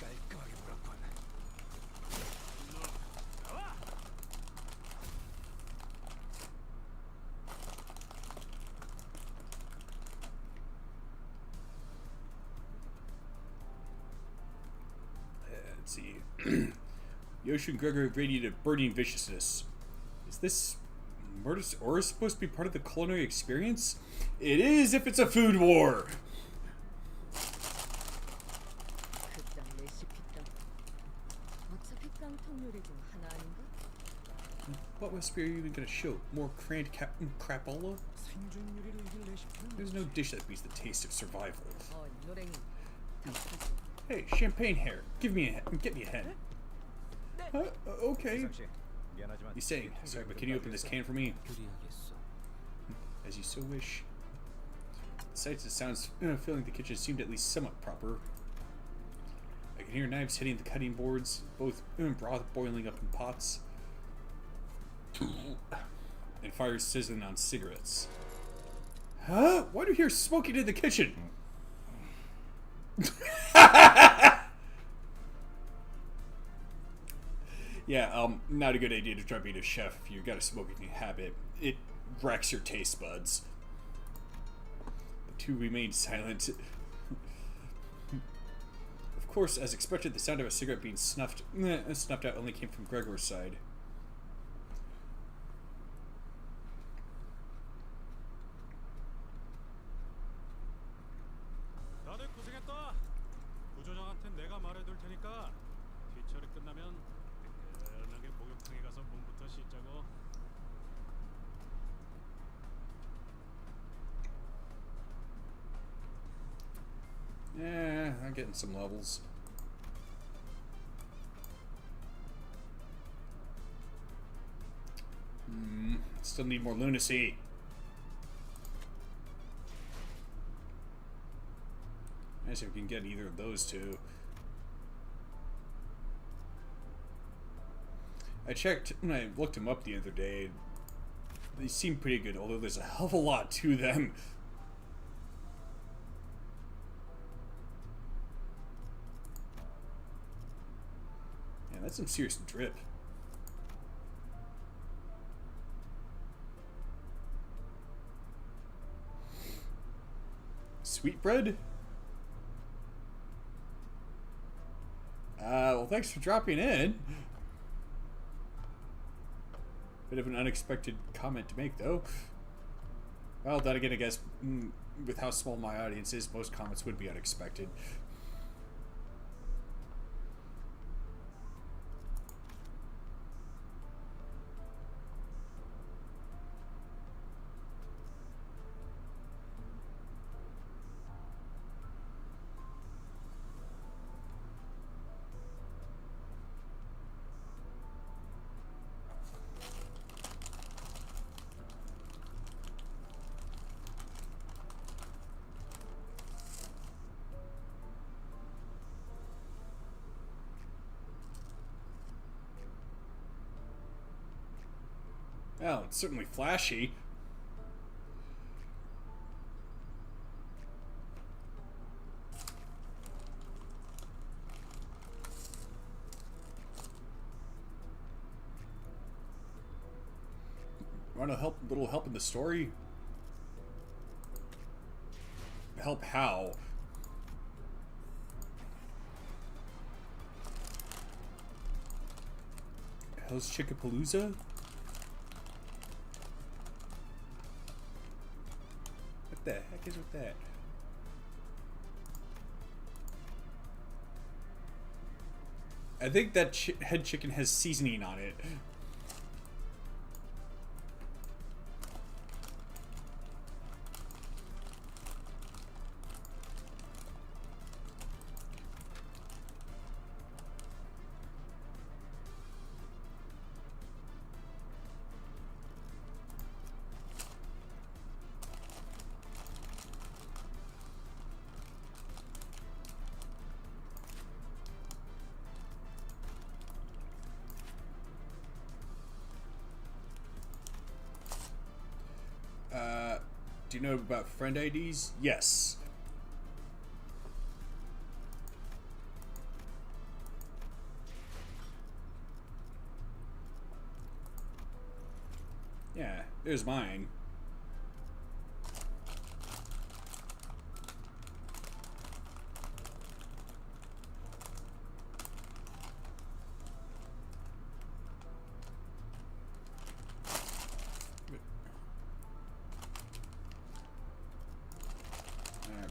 깔끔하게 물었군. Let's see. Yoshi and Gregor radiated burning viciousness. Is this Murder's Aura supposed to be part of the culinary experience? It is if it's a food war! 그딴 레시피 따. 어차피 깡통 요리 중 하나 아닌가? What recipe are you even gonna show? More crapola? 생존 요리를 이길 레시피는 There's no dish that beats the taste of survival. 노랭이. 답하지. Hey, champagne hair, get me a hen. Okay. 상씨, 미안하지만 He's saying, sorry, but can you open this can for me? 그리하겠어. As you so wish. The sights and sounds filling the kitchen seemed at least somewhat proper. I can hear knives hitting the cutting boards, both broth boiling up in pots, and fire sizzling on cigarettes. Huh? Why do you hear smoking in the kitchen? Yeah, not a good idea to try being a chef if you got a smoking habit. It wrecks your taste buds. The two remained silent. Of course, as expected, the sound of a cigarette being snuffed out only came from Gregor's side. 다들 고생했다. 부조장한텐 내가 말해둘 테니까 뒤처리 끝나면 뜨끈하게 목욕탕에 가서 몸부터 씻자고. Yeah, I'm getting some levels. Still need more lunacy. Nice if we can get either of those two. I checked when I looked them up the other day. They seem pretty good, although there's a hell of a lot to them. Yeah, that's some serious drip. Sweetbread? Well, thanks for dropping in. Bit of an unexpected comment to make, though. Well, then again, I guess with how small my audience is, most comments would be unexpected. Well, it's certainly flashy. Want to help? Little help in the story? Help how? Hell's Chickapalooza? What the heck is with that? I think that head chicken has seasoning on it. Do you know about friend IDs? Yes. Yeah, there's mine.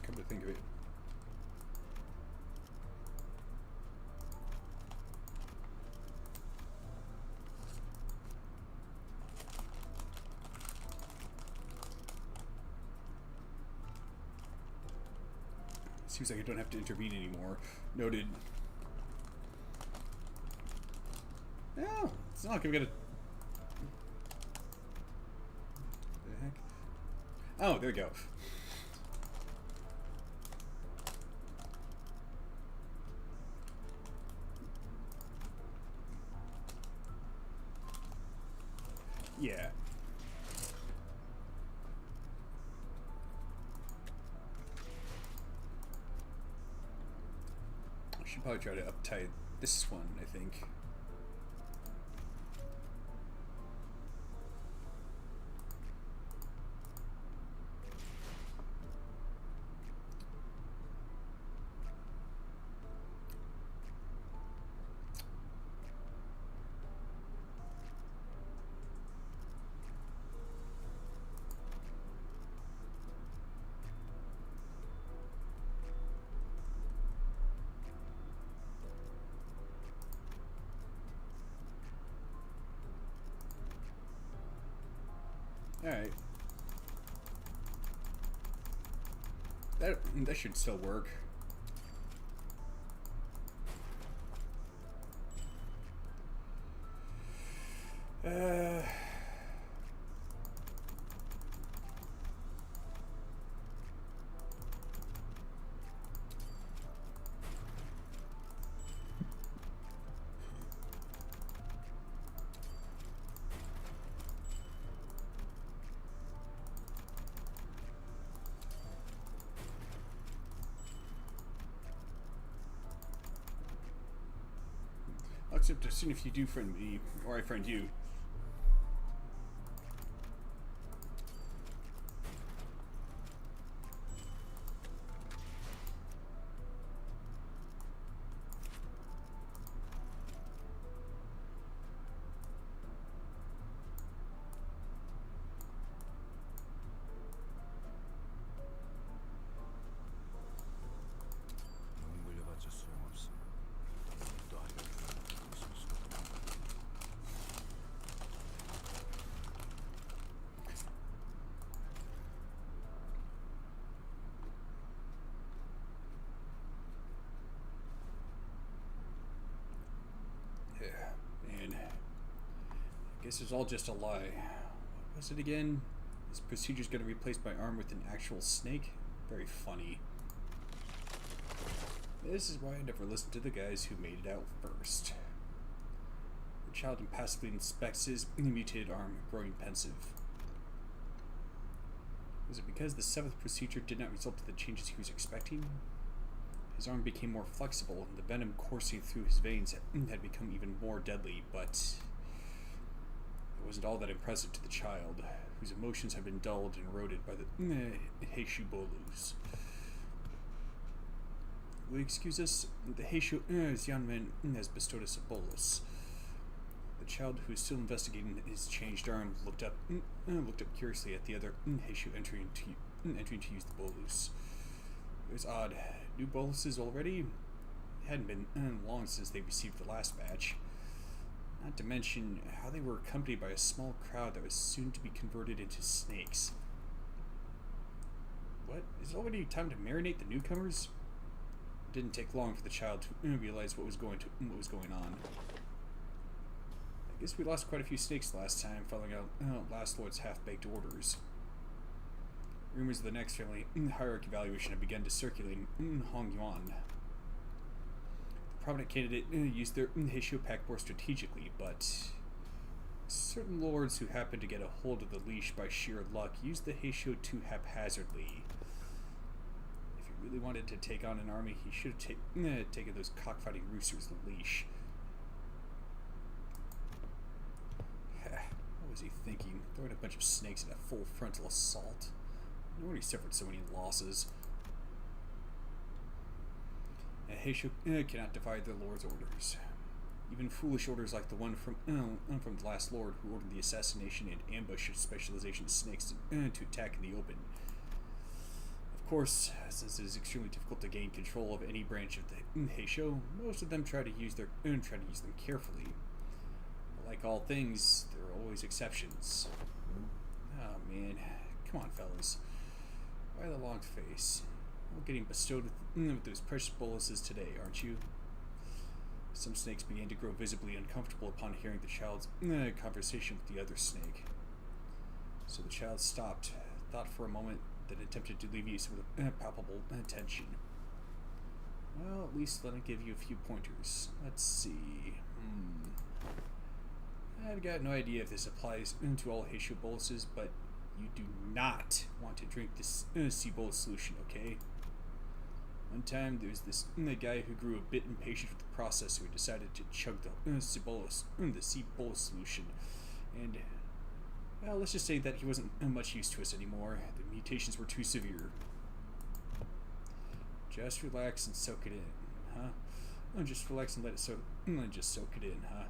Come to think of it. Seems like I don't have to intervene anymore. Noted. No, it's not like I've got a... The heck? Oh, there we go. Yeah. I should probably try to uptie this one, I think. Alright. That should still work. Except as soon if you do friend me, or I friend you. 문 굴려봤자 소용없어. 또 알려주는 선수가 Yeah, and I guess it's all just a lie. What was it again? This procedure's gonna replace my arm with an actual snake? Very funny. This is why I never listened to the guys who made it out first. The child impassively inspects his mutated arm, growing pensive. Was it because the seventh procedure did not result in the changes he was expecting? His arm became more flexible, and the venom coursing through his veins had become even more deadly, but it wasn't all that impressive to the child, whose emotions had been dulled and eroded by the Heishu Bolus. Will you excuse us? The Heishu Xianmen has bestowed us a bolus. The child, who is still investigating his changed arm, looked up curiously at the other Heishu entering to use the bolus. It was odd. New boluses already? hadn't been long since they received the last batch. Not to mention how they were accompanied by a small crowd that was soon to be converted into snakes. What? Is it already time to marinate the newcomers? It didn't take long for the child to realize what was going on. I guess we lost quite a few snakes last time, following out last Lord's half-baked orders. Rumors of the next family hierarchy evaluation had begun to circulate in Hong Yuan. The prominent candidate used their Heisho pack more strategically, but certain lords who happened to get a hold of the leash by sheer luck used the Heisho too haphazardly. If he really wanted to take on an army, he should have taken those cockfighting roosters the leash. What was he thinking? Throwing a bunch of snakes in a full frontal assault. No one suffered so many losses. A Heisho cannot defy their lord's orders. Even foolish orders like the one from the last lord who ordered the assassination and ambush of specialization snakes to attack in the open. Of course, since it is extremely difficult to gain control of any branch of the Heisho, most of them try to use them carefully. But like all things, there are always exceptions. Oh man, come on, fellas. Why the long face? You're getting bestowed with those precious boluses today, aren't you? Some snakes began to grow visibly uncomfortable upon hearing the child's conversation with the other snake. So the child stopped, thought for a moment, then attempted to alleviate some of the palpable tension. Well, at least let me give you a few pointers. Let's see. I've got no idea if this applies to all Heisho boluses, but you do not want to drink this sea bolus solution, okay? One time, there was this guy who grew a bit impatient with the process, so he decided to chug the sea bolus solution. And, well, let's just say that he wasn't much use to us anymore. The mutations were too severe. Just relax and soak it in, huh? Just relax and let it soak it in, huh?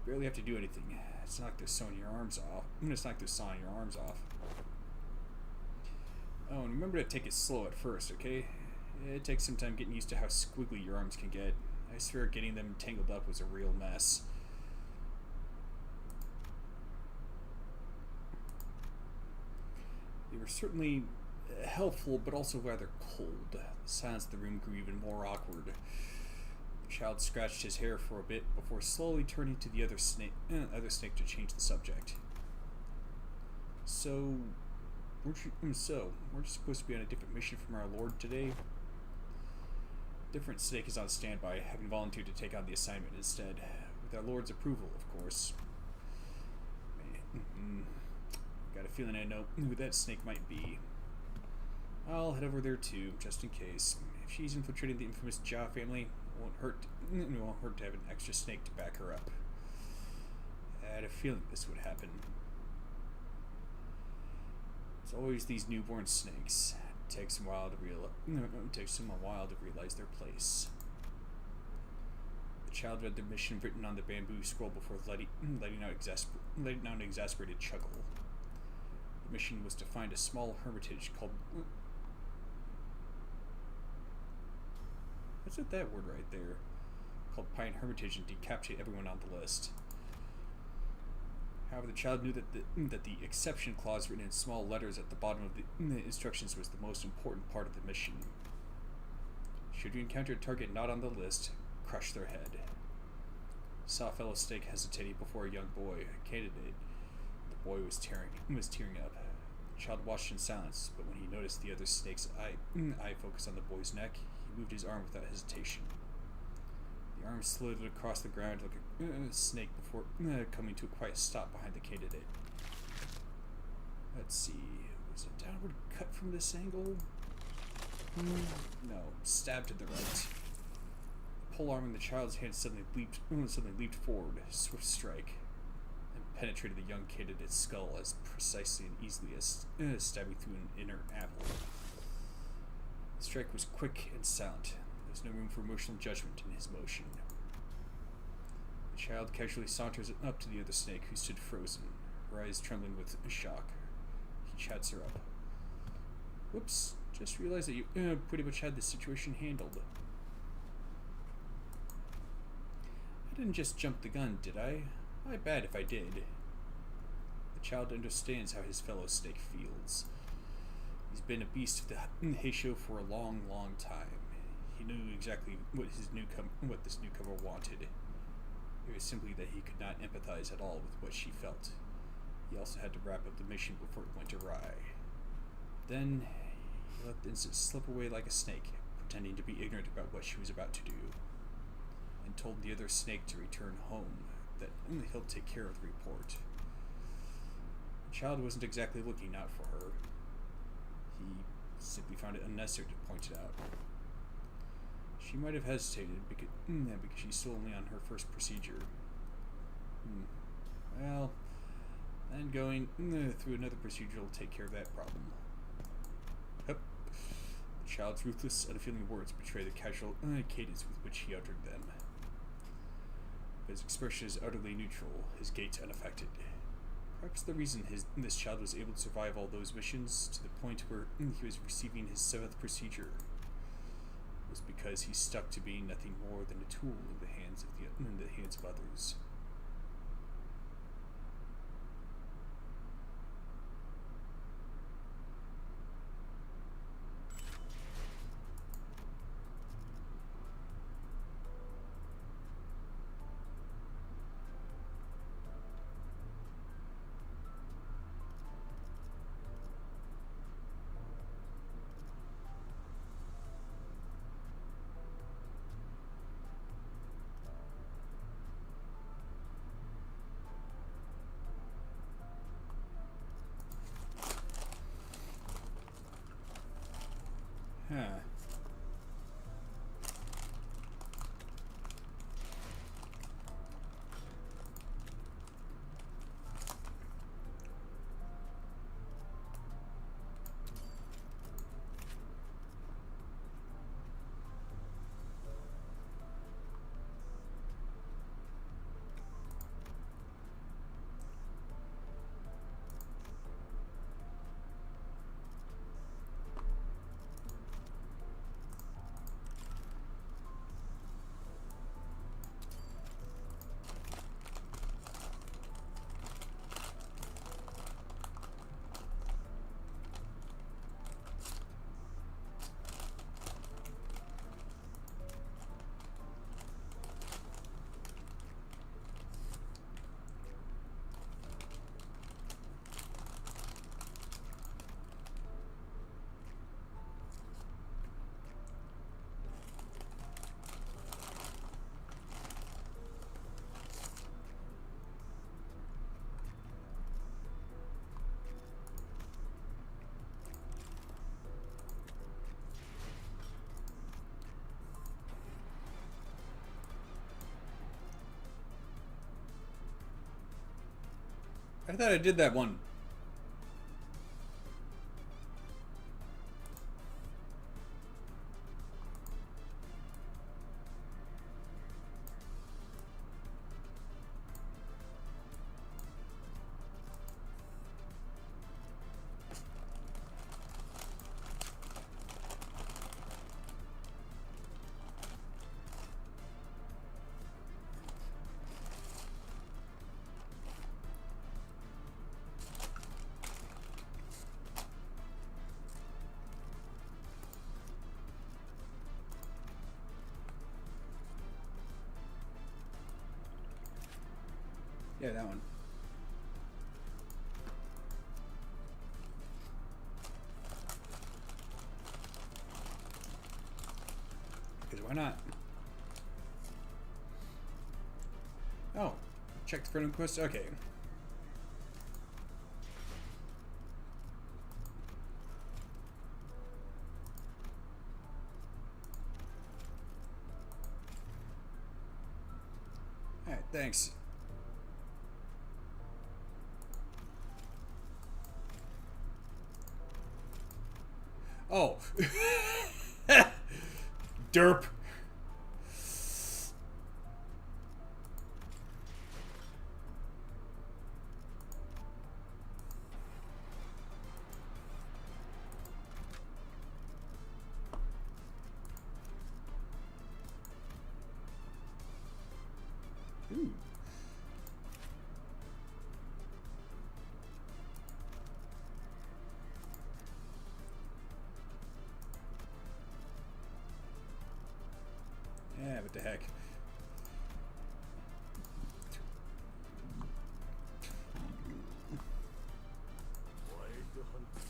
Barely have to do anything. It's not like they're sawing your arms off. It's not like they're sawing your arms off. Oh, and remember to take it slow at first, okay? It takes some time getting used to how squiggly your arms can get. I swear getting them tangled up was a real mess. They were certainly helpful, but also rather cold. The silence of the room grew even more awkward. The child scratched his hair for a bit before slowly turning to the other snake to change the subject. So, weren't you supposed to be on a different mission from our Lord today? Different snake is on standby, having volunteered to take on the assignment instead, with our Lord's approval, of course. Got a feeling I know who that snake might be. I'll head over there too, just in case. If she's infiltrating the infamous Jia family, it won't hurt to have an extra snake to back her up. I had a feeling this would happen. It's always these newborn snakes. It takes them a while to realize their place. The child read the mission written on the bamboo scroll before letting out an exasperated chuckle. The mission was to find a small hermitage called... What's with that word right there? Called Pine Hermitage, and decapitate everyone on the list. However, the child knew that the exception clause written in small letters at the bottom of the instructions was the most important part of the mission. Should you encounter a target not on the list, crush their head. Saw a fellow snake hesitating before a young boy, a candidate. The boy was tearing up. The child watched in silence, but when he noticed the other snake's eye focus on the boy's neck, he moved his arm without hesitation. The arm slid across the ground like a snake before coming to a quiet stop behind the candidate. Let's see, was it downward cut from this angle? No, stabbed to the right. The pole arm in the child's hand suddenly leaped forward, swift strike, and penetrated the young candidate's skull as precisely and easily as stabbing through an inner apple. The strike was quick and silent. There was no room for emotional judgment in his motion. The child casually saunters up to the other snake, who stood frozen, her eyes trembling with shock. He chats her up. Whoops, just realized that you pretty much had this situation handled. didn't just jump the gun, did I? My bad if I did. The child understands how his fellow snake feels. He's been a beast of the Heisho for a long, long time. He knew exactly what this newcomer wanted. It was simply that he could not empathize at all with what she felt. He also had to wrap up the mission before it went awry. Then, he let the instant slip away like a snake, pretending to be ignorant about what she was about to do, and told the other snake to return home, that he'll take care of the report. The child wasn't exactly looking out for her. He simply found it unnecessary to point it out. She might have hesitated because she's still only on her first procedure. Well, then going through another procedure will take care of that problem. Yep. The child's ruthless, unfeeling words betray the casual cadence with which he uttered them. But his expression is utterly neutral, his gait unaffected. Perhaps the reason this child was able to survive all those missions to the point where he was receiving his 7th procedure was because he stuck to being nothing more than a tool in the hands of others. Huh. I thought I did that one. Yeah, that one. Because why not? Oh, check the friend quest. Okay. Alright, thanks. Oh. Derp. Ooh. Yeah, what the heck. 와일드 헌트.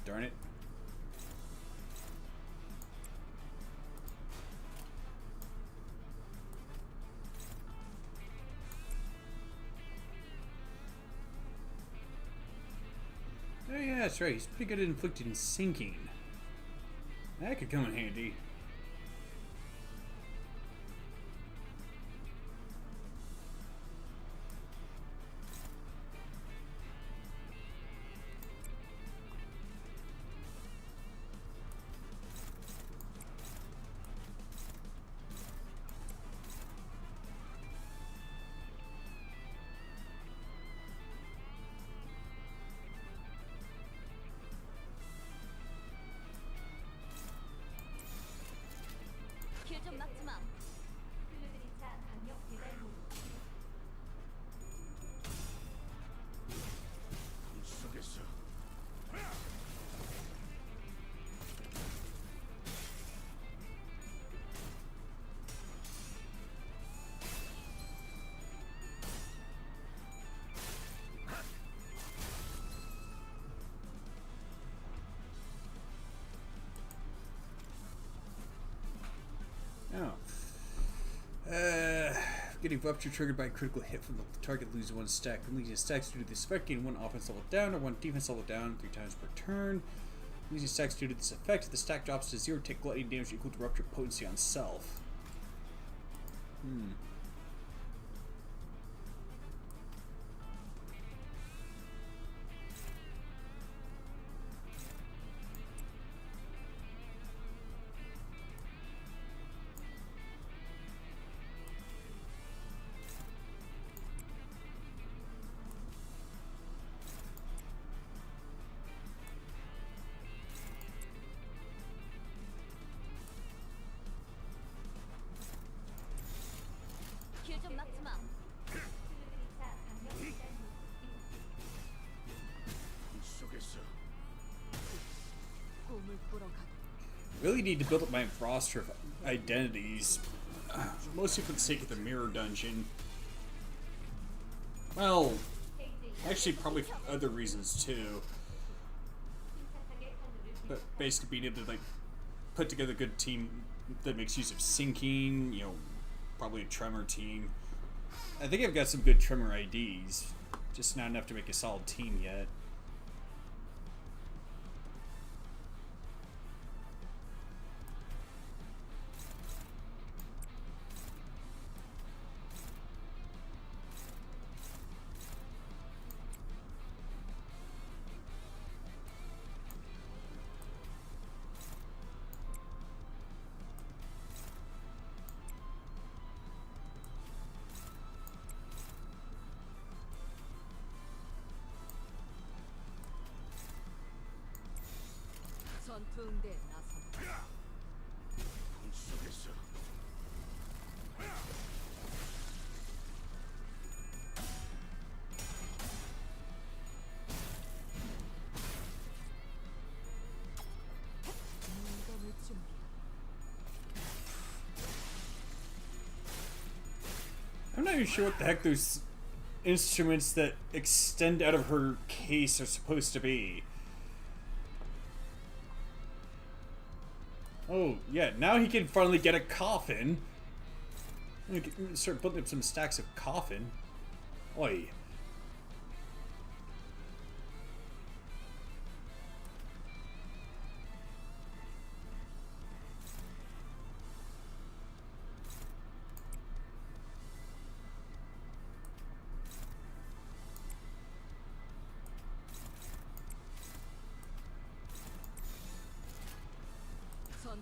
Darn it. Oh yeah, that's right. He's pretty good at inflicting sinking. That could come in handy. 길 좀 막지 마. 불 속에서. Oh. Getting rupture triggered by a critical hit from the target, losing one stack. Losing stacks due to this effect, getting one offense level down or one defense level down 3 times per turn. Losing stacks due to this effect, the stack drops to 0, take lightning damage equal to rupture potency on self. 길 좀 막지 마. 불 속에서. 꿈을 꾸러 가. Really need to build up my roster of identities. Mostly for the sake of the mirror dungeon. Well, actually probably for other reasons too. But basically being able to like put together a good team that makes use of syncing, you know, probably a tremor team. I think I've got some good tremor IDs, just not enough to make a solid team yet. 전투 응대에 나선다. 불 속에서. 민감을 준비하라. I'm not even sure what the heck those instruments that extend out of her case are supposed to be. Oh, yeah, now he can finally get a coffin. We can start building up some stacks of coffin. Oi.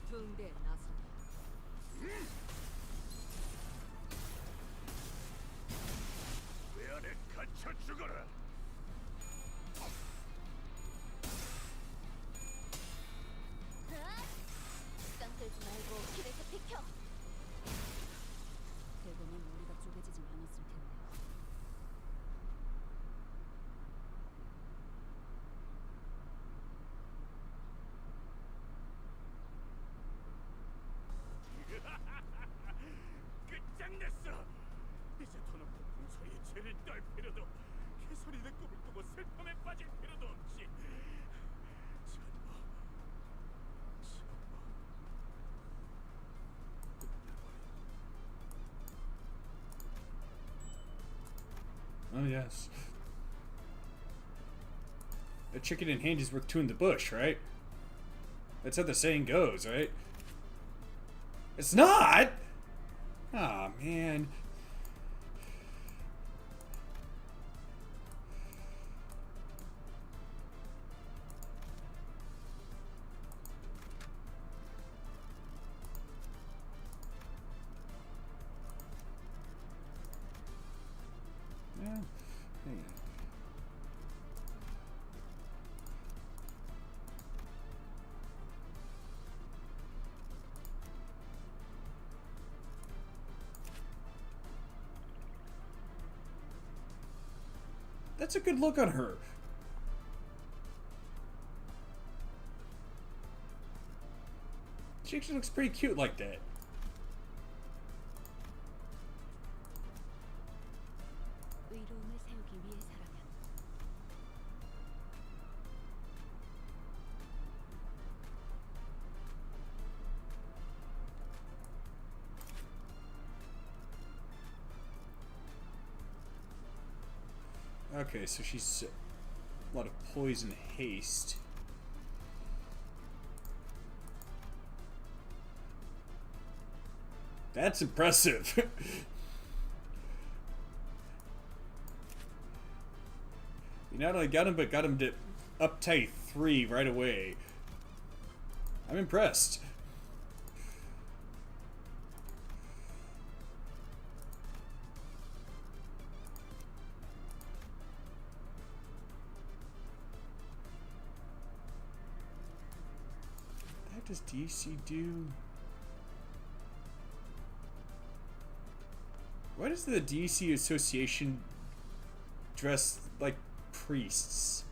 전투응대에 나선다. 내 안에 갇혀 죽어라. 시간 끌지 말고 길에서 비켜. 대범한 머리가 쪼개지진 않았을 텐데. 끝장냈어. 이제 더는 폭풍 소리에 죄를 떨 필요도, 개소리는 꿈을 꾸고 슬픔에 빠질 필요도 없지. Oh, yes. A chicken in hand is worth two in the bush, right? That's how the saying goes, right? It's not! Aw, man. Yeah, hang on. That's a good look on her. She actually looks pretty cute like that. 의로움을 세우기 위해서라면. Okay, so she's a lot of poise and haste. That's impressive. You not only got him, but got him to uptight 3 right away. I'm impressed. What does DC do? Why does the DC Association dress like priests?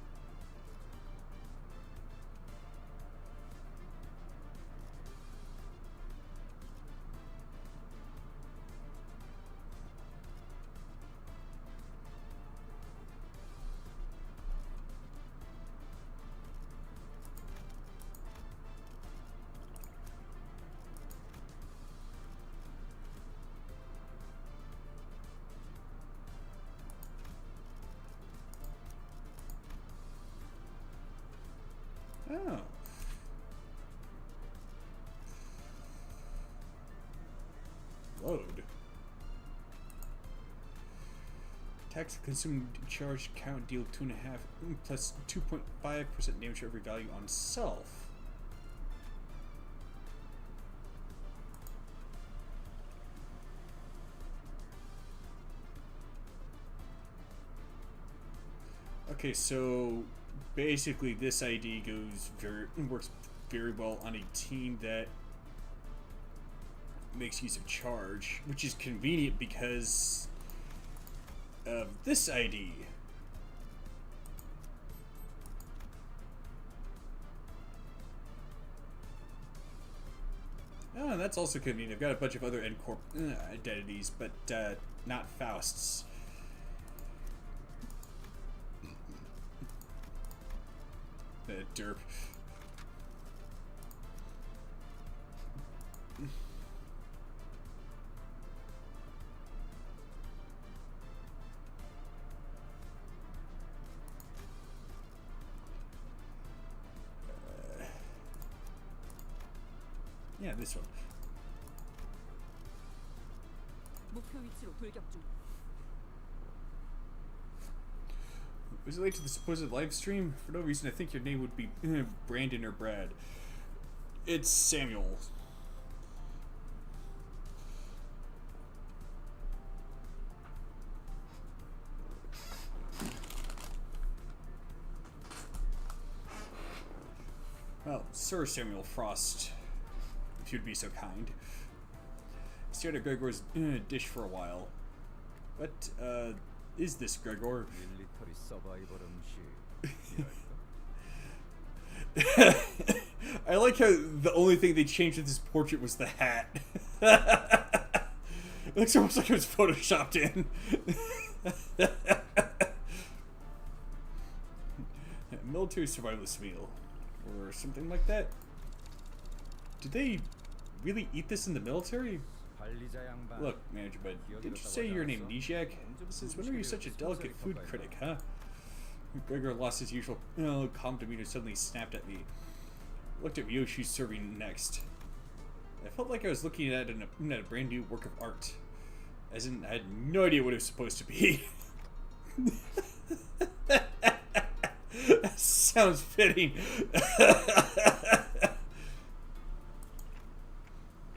Oh. Load. Tax consumed charge count deal 2.5 plus 2.5% damage every value on self. Okay, so basically this ID works very well on a team that makes use of charge, which is convenient because of this ID. Oh, and that's also convenient. I've got a bunch of other N-Corp identities, but not Faust's. Derp. Yeah, this one. 목표 위치로 돌격 중. Was it late to the supposed live stream? For no reason, I think your name would be Brandon or Brad. It's Samuel. Well, Sir Samuel Frost, if you'd be so kind. Stared at Gregor's dish for a while. What, is this, Gregor? 밀리터리 서바이벌 음식. I like how the only thing they changed with this portrait was the hat. It looks almost like it was photoshopped in. Military survivalist meal. Or something like that. Do they really eat this in the military? 관리자 양반. Look, Manager Bud, didn't you say you're named Nijak? Since when are you such a delicate food critic, huh? Gregor lost his usual calm demeanor, suddenly snapped at me. Looked at Yoshu serving next. I felt like I was looking at a brand new work of art. As in, I had no idea what it was supposed to be. That sounds fitting.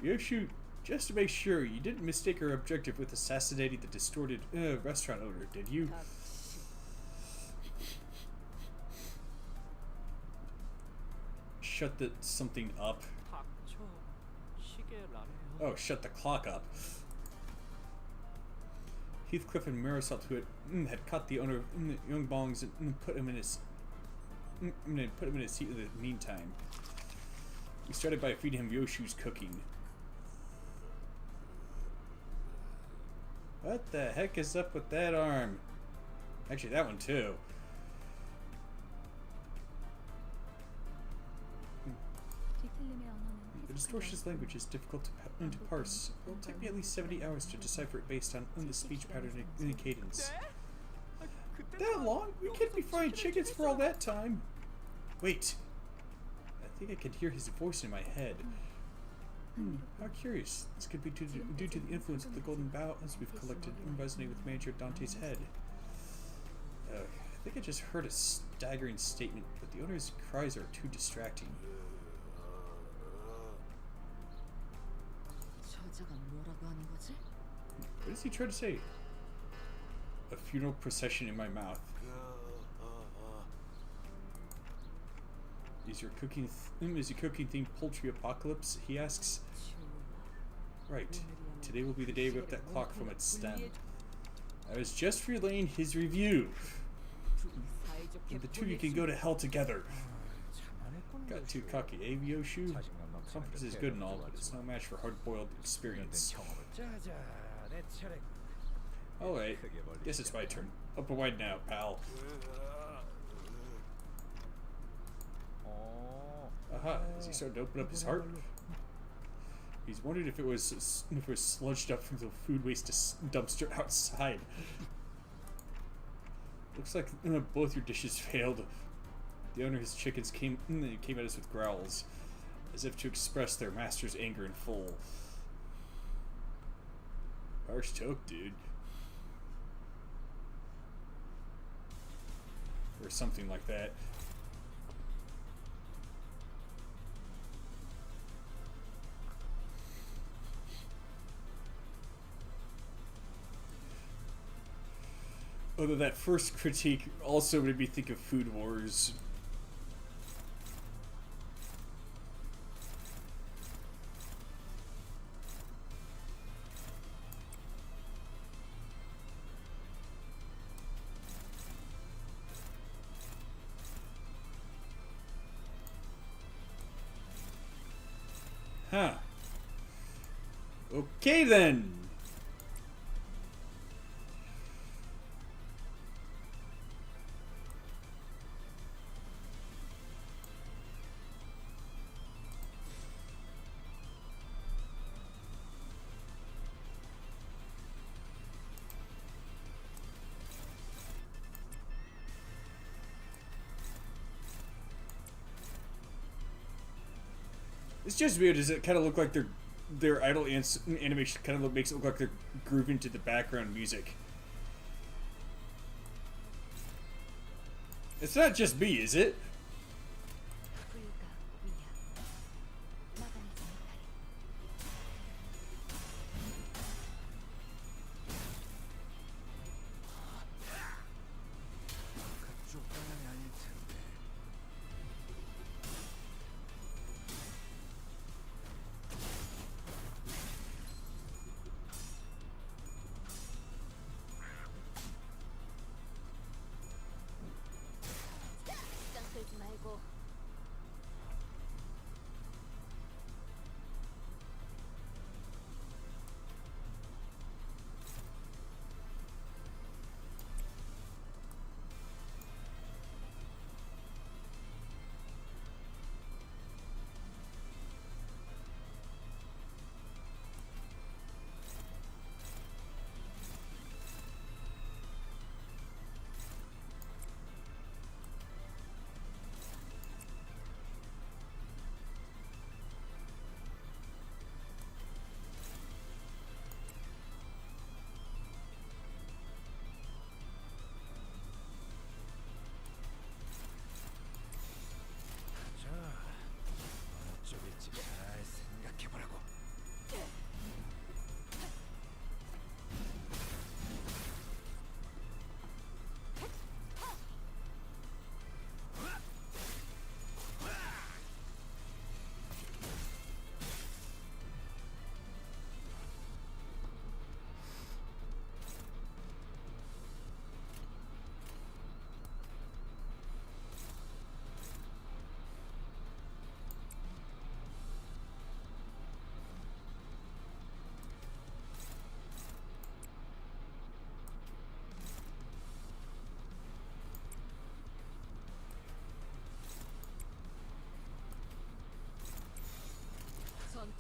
Yoshu, just to make sure, you didn't mistake our objective with assassinating the distorted restaurant owner, did you? Shut the something up. 닥쳐. 시계라네요. Oh, shut the clock up. Heathcliff and Marisol, who had caught the owner of Young Bongs and put him in his seat in the meantime. We started by feeding him Yoshu's cooking. What the heck is up with that arm? Actually, that one too. The distortionist language is difficult to parse. It will take me at least 70 hours to decipher it based on the speech pattern and cadence. That long? We can't be frying chickens for all that time. Wait. I think I can hear his voice in my head. How curious. This could be due to the influence of the golden bough as we've collected and resonate with Manager Dante's head. I think I just heard a staggering statement, but the owner's cries are too distracting. 저자가 뭐라고 하는 거지? What is he trying to say? A funeral procession in my mouth. Is your cooking themed poultry apocalypse? He asks. Right. Today will be the day we rip that clock from its stem. I was just relaying his review. And the two of you can go to hell together. Got too cocky, eh, Yoshu? Confidence is good and all, but it's no match for hard-boiled experience. 자자, 내 차례. Alright, guess it's my turn. Open wide now, pal. Aha, is he starting to open up his heart? He's wondered if it was sludged up from the food waste dumpster outside. Looks like both your dishes failed. The owner of his chickens came at us with growls, as if to express their master's anger in full. Harsh toke, dude. Or something like that. Although that first critique also made me think of Food Wars. Huh. Okay then. It's just weird. Does it kind of look like their idle animation kind of makes it look like they're grooving to the background music? It's not just me, is it?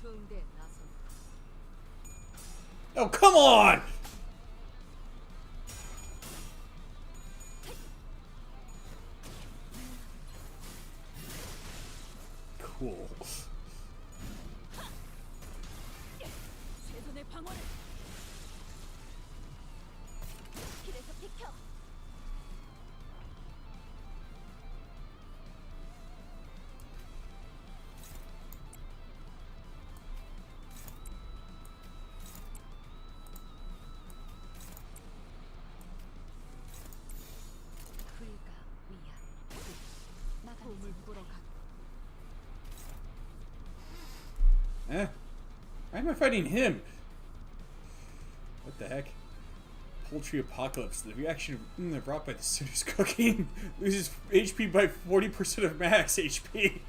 중대 나선. Oh, come on! Cool. 최선의 방어를. 길에서 비켜. 불가 위야. 봄을 보러 가. Eh? Why am I fighting him? What the heck? Poultry apocalypse. The reaction brought by the Sudo's cooking loses HP by 40% of max HP.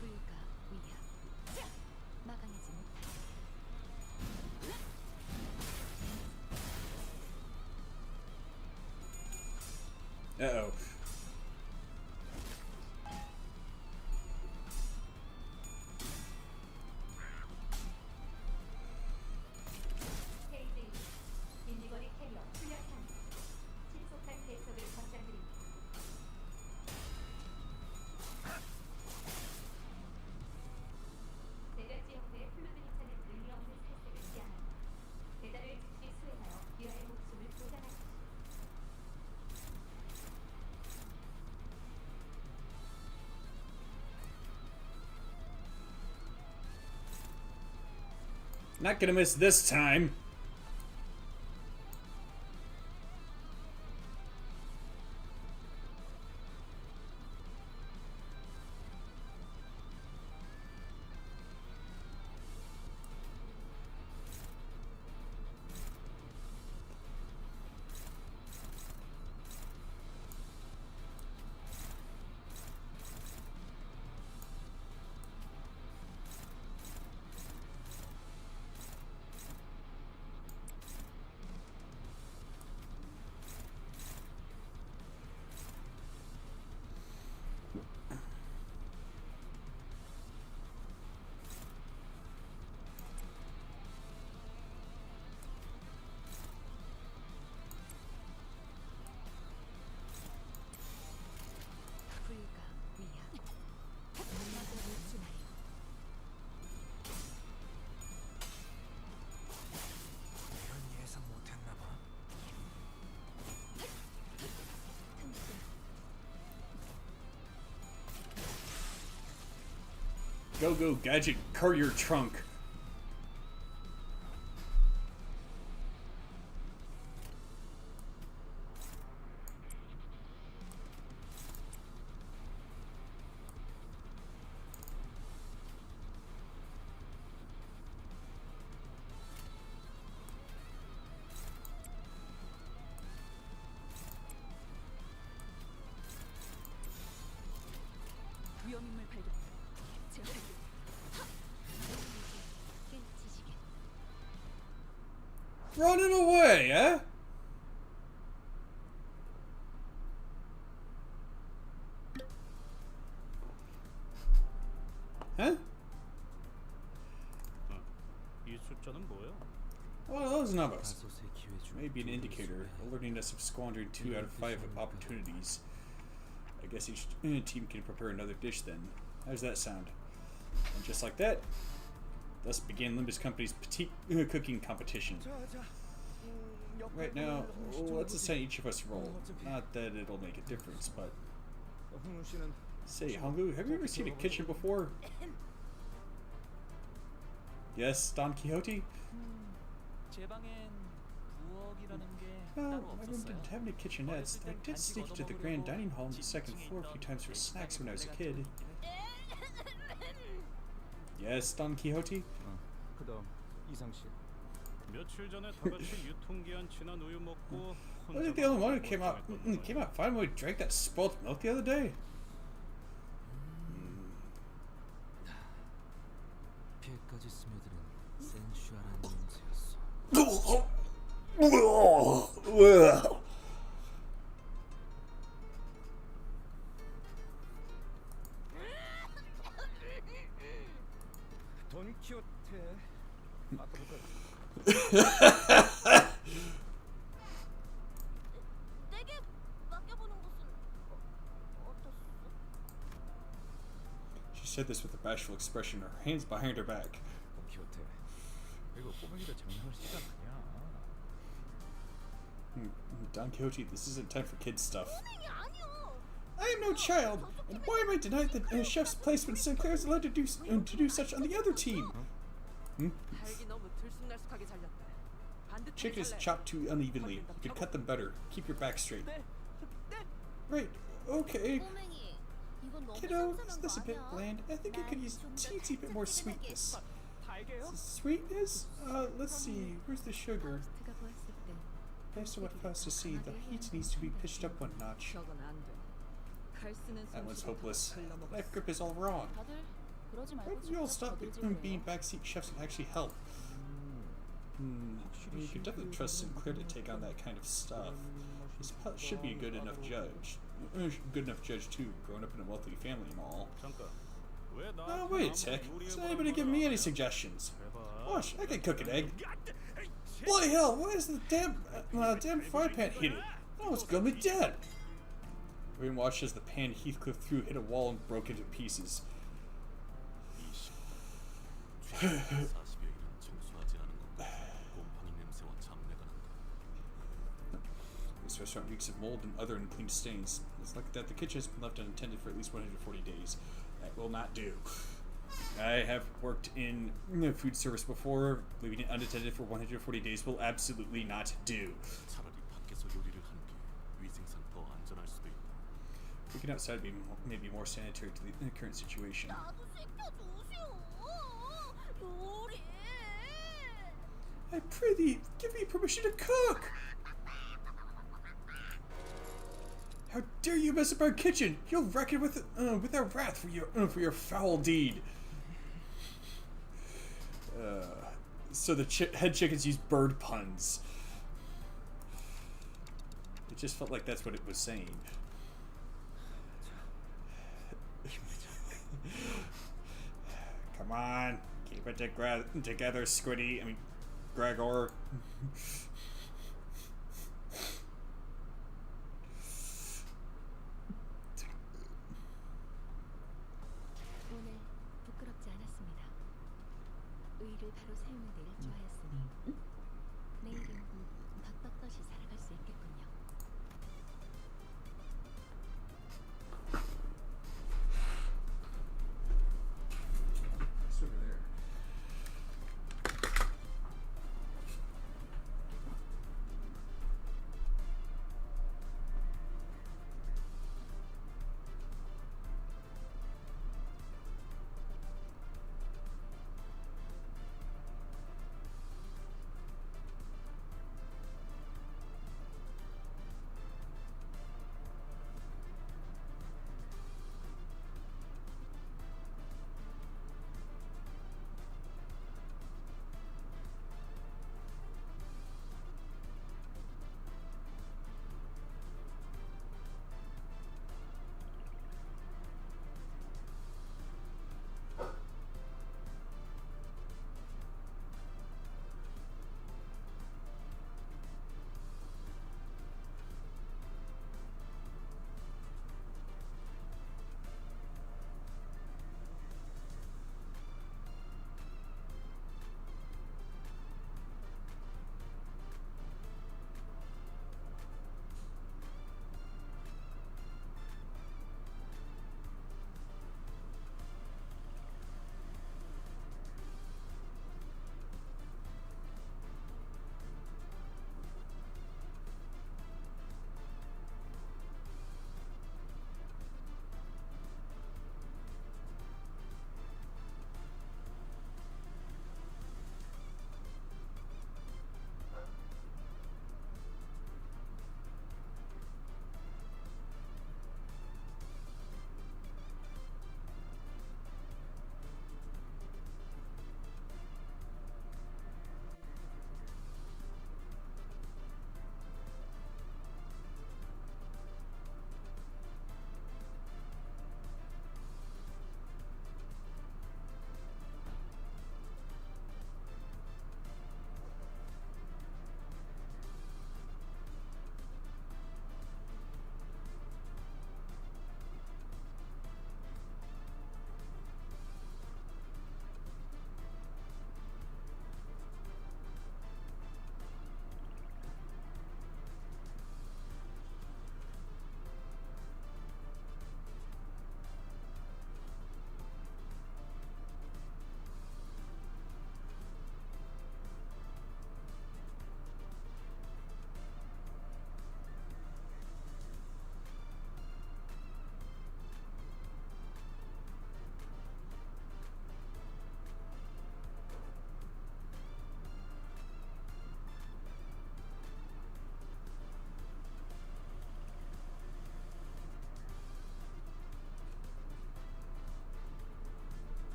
불가 위야. 막아내지 못해. Uh-oh. 인디거리 캐리어 출력합니다. 신속한 대책을 권장드립니다. 대각 지역 내 플루드니차는 의미 없는 탈색을 지향합니다. 배달을 즉시 수행하여 기아의 목숨을 보장하십시오. Not gonna miss this time. 불가 위야. 막아내지 주나요. 이런 예상 못했나 봐. Go, go, gadget, courier trunk. 위험인물 발견. 제압할게요. 깨치시게. Running away, eh? Huh? 이 숫자는 뭐야? Well, those numbers. 다섯의 기회 중 Maybe an 두 indicator 개를 alerting us of squandering 2 out of 5 opportunities. I guess each team can prepare another dish then. How does that sound? And just like that, thus began Limbus Company's petite cooking competition. Right now, let's assign each of us a role. Not that it'll make a difference, but... 홍윤 씨는 Say, Honggu, have you ever seen a kitchen before? Yes, Don Quixote? 제 방엔 부엌이라는 게 No, 따로 my room 없었어요. didn't have any kitchenettes. I did sneak to the grand dining hall on the second floor a few times for snacks when I was a kid. Yes, Don Quixote? 그다음 이상실. 며칠 전에 다 같이 유통기한 지난 우유 먹고 I think the only one who came out fine when we drank that spoiled milk the other day. 폐까지 스며드는 센슈얼한 냄새였어. 돈키호테. 아까부터 내게 맡겨보는 것은 어떻소? She said this with a bashful expression, her hands behind her back. 돈키호테. 이거 꼬맹이들 장난할 시간 아니야. Don Quixote, this isn't time for kids stuff. 꼬맹이 아니요. I am no child, and why am I denied the chef's place when Sinclair is allowed to do such on the other team? 달기 너무 들쑥날쑥하게 잘렸다. 반듯하게 Chicken is 잘라야 chopped too unevenly. You could cut them better. Keep your back straight. 네. Right, okay. 꼬맹이, 이건 너무 Kiddo, 상상한 is 거 this a bit 아니야? bland? I think it could use a teensy bit more sweetness. 달게요? Sweetness? Let's see. Where's the sugar? 파우스트가 보았을 때 Based on what Faust to see, the heat needs to be pitched up one notch. 저건 안 돼. 칼 쓰는 That one's 솜씨를 hopeless. 다 글러먹었어. Life grip is all wrong. 다들 그러지 Why 말고 don't you all 직접 stop 거들지 being 그래요. backseat chefs and actually help? You could definitely trust Sinclair to take on that kind of stuff. Should be a good enough judge. Good enough judge too, growing up in a wealthy family and all. 잠깐. 왜 Oh, 나한테 wait a 아무리 sec. 요리해 Is anybody 보라는 giving me 거야? any suggestions? 해봐. Watch, I can cook an egg. Bloody hell, why is the damn fry pan heated? I almost got me dead. Everyone watched as the pan Heathcliff threw hit a wall and broke into pieces. This restaurant reeks of mold and other unclean stains. It's like that the kitchen has been left unattended for at least 140 days. That will not do. I have worked in food service before. Leaving it unattended for 140 days will absolutely not do. 차라리 밖에서 요리를 하는 게 위생상 더 안전할 수도 있다. Cooking outside may be more sanitary to the current situation. 나도 시켜주세요. 요리. I prithee, give me permission to cook! How dare you mess up our kitchen! You'll reckon with our wrath for your foul deed. So the head chickens use bird puns. It just felt like that's what it was saying. Come on, keep it together, Squiddy. I mean, Gregor. 오늘 부끄럽지 않았습니다. 의의를 바로 세우는 데를 좋아했으니 내일은 더 떳떳이 살아갈 수 있겠군요. It's over there.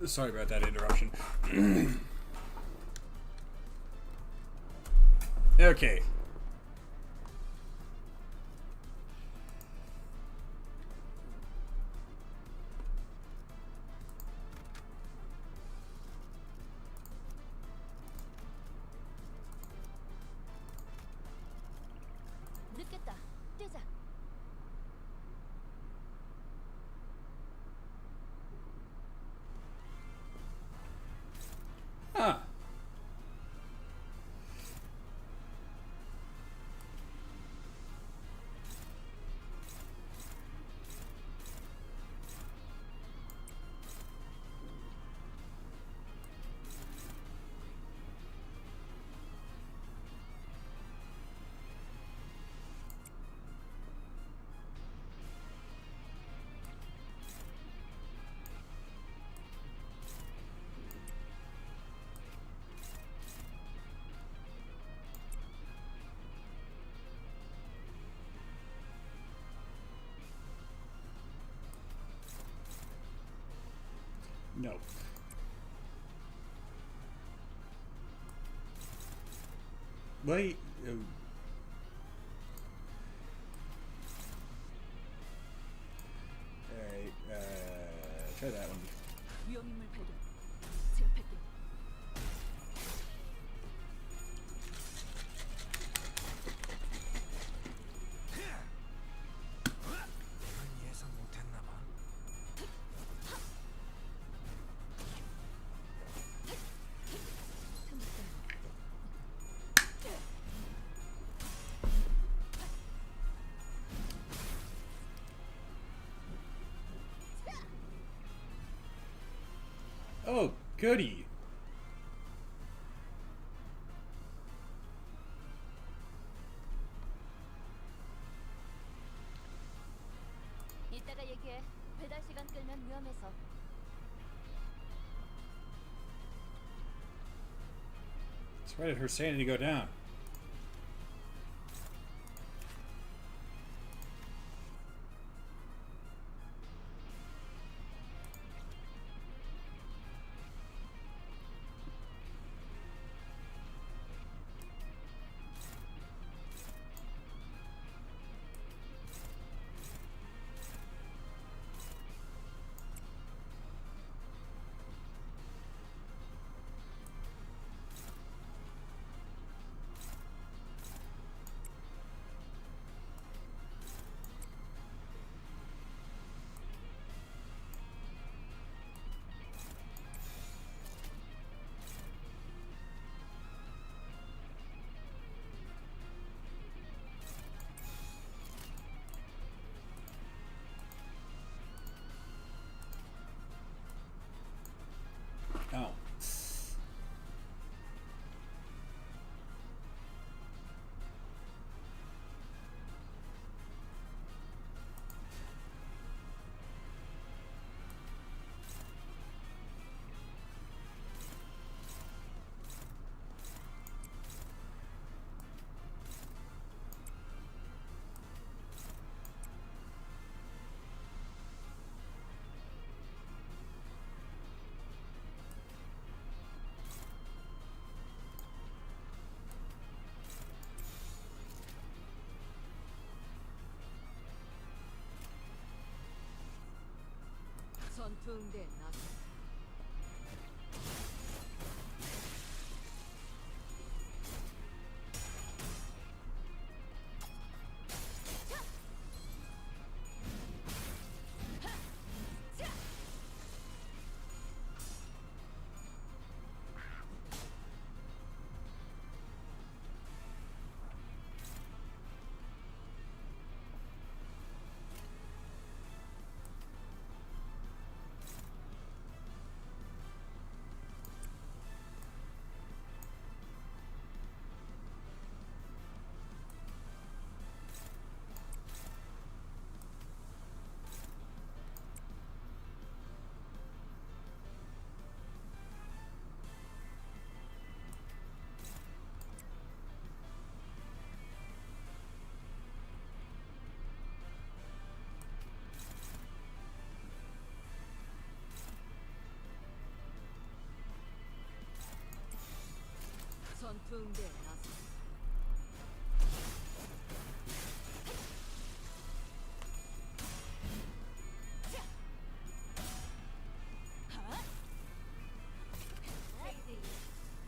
Sorry about that interruption. Okay. 늦겠다. 뛰자. Huh. No. Wait. Alright, try that one. 위험인물 발견. 제압할게. 예상 못했나 봐. Oh, goody. 이따가 얘기해. 배달 시간 끌면 위험해서. It's right at her sanity go down. Oh. 전투응대 나서. 전투응대에 나서 프리즈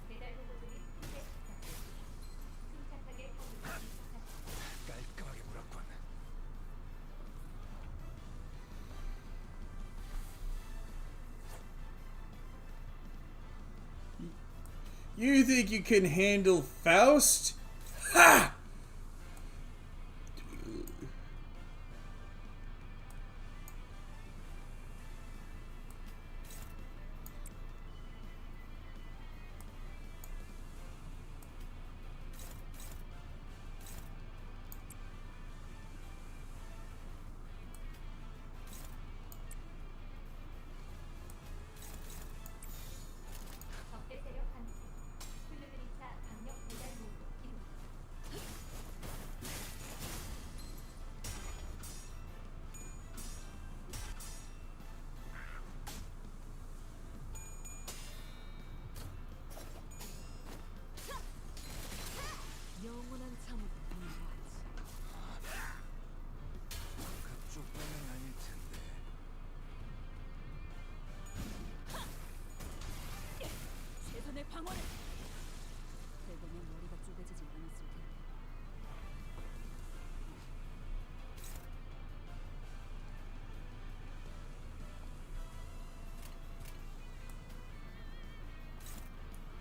배달 로봇들이 팀에 침착하게 거부를 깔끔하게 물었군. You think you can handle Faust? Ha! 적대 세력 감지 훌르그리차 강력 배달 로봇 기동 영원한 참으로 인도하지. 그쪽만은 아닐 텐데. 최선의 방어를. 대범한 머리가 쪼개지지 않았을 텐데.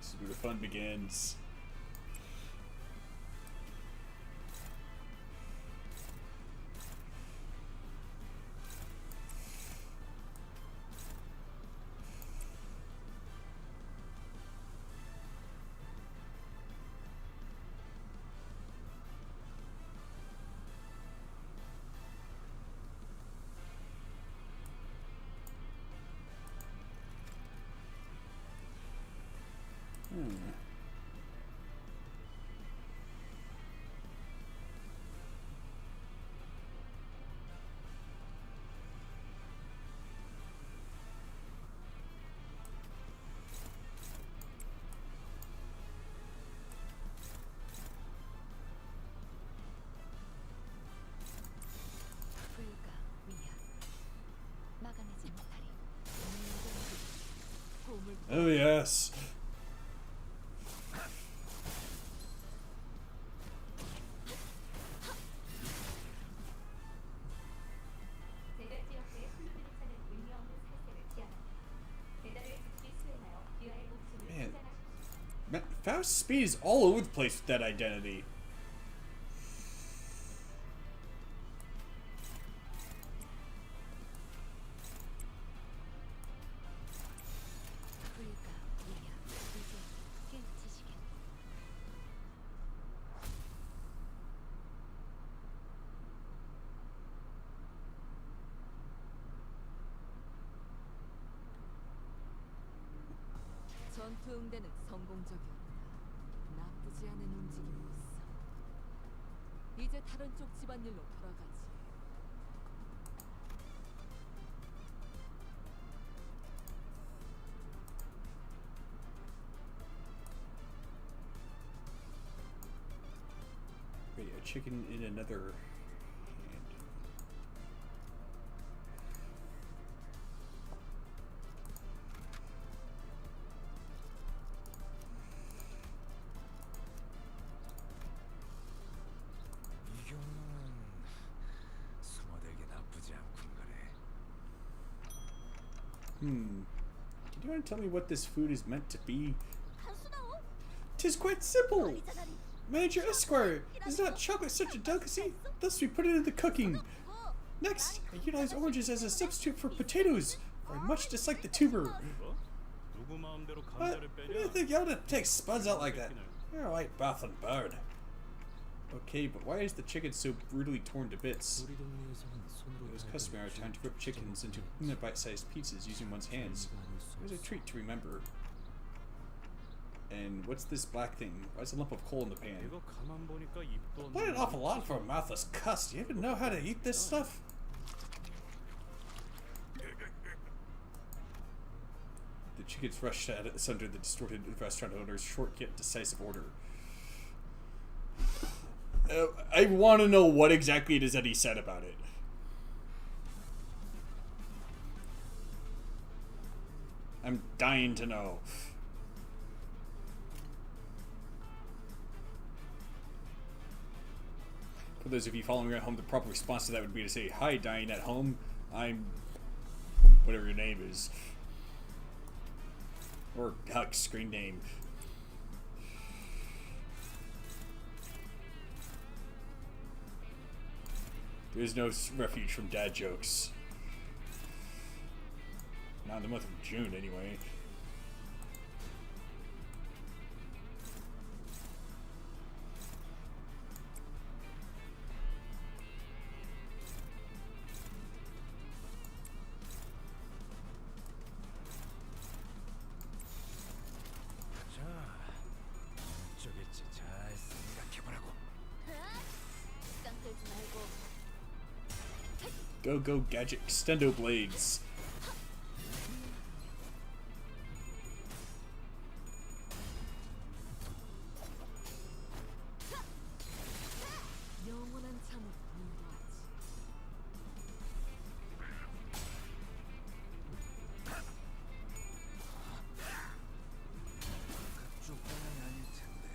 This is where the fun begins. 불가 위야 막아내지 못하리. 고물 Oh yes. 제작지 옆에 훌르그리차는 의미 없는 살색을 피합니다. 배달을 즉시 수행하여 귀하의 목숨을 Man. 보장하십시오. Faust's speed is all over the place with that identity. 불가 위야 이제 깨우치시겠. 전투응대는 성공적이었다. 나쁘지 않은 움직임이었어. 이제 다른 쪽 집안일로 돌아가지. Wait, a chicken in another hand. 이 경우는 숨어들기 나쁘지 않군 거래. Do you want to tell me what this food is meant to be? 한수나오. 'Tis quite simple! Manager Esquire, is not chocolate such a delicacy? Thus we put it into cooking. Next, I utilize oranges as a substitute for potatoes, for I much dislike the tuber. 뭐? 누구 마음대로 What? 감자를 What do 빼냐? you think? Y'all didn't take spuds out like that. You're a white baffling bird. Okay, but why is the chicken so brutally torn to bits? 우리 동네에서는 손으로 It was 달고 customary time to rip chickens into bite-sized pieces using one's hands. It was a treat to remember. And what's this black thing? Why is a lump of coal in the pan? 이거 가만 보니까 입도 What an awful lot for a mouthless cuss. Do you even know how to eat this stuff? The chickens rushed at us under the distorted restaurant owner's short yet decisive order. I want to know what exactly it is that he said about it. I'm dying to know. For those of you following at home, the proper response to that would be to say, "Hi, dying at home. I'm whatever your name is." Or heck, screen name. There's no refuge from dad jokes. Not in the month of June, anyway. 자, 어쩌겠지. 잘 생각해보라고. 시간 끌지 말고. Go Go Gadget Extendo Blades. 영원한 잠을 인도하지. 그쪽 방향이 아닐 텐데.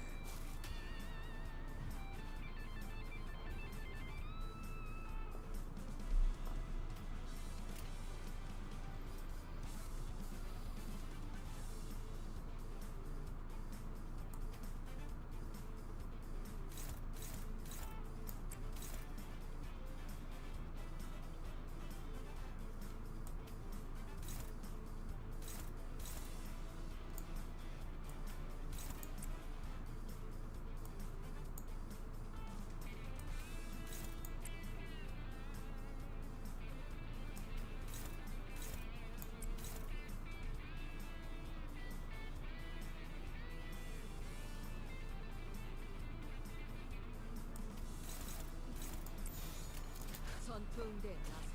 전투응대에 나선.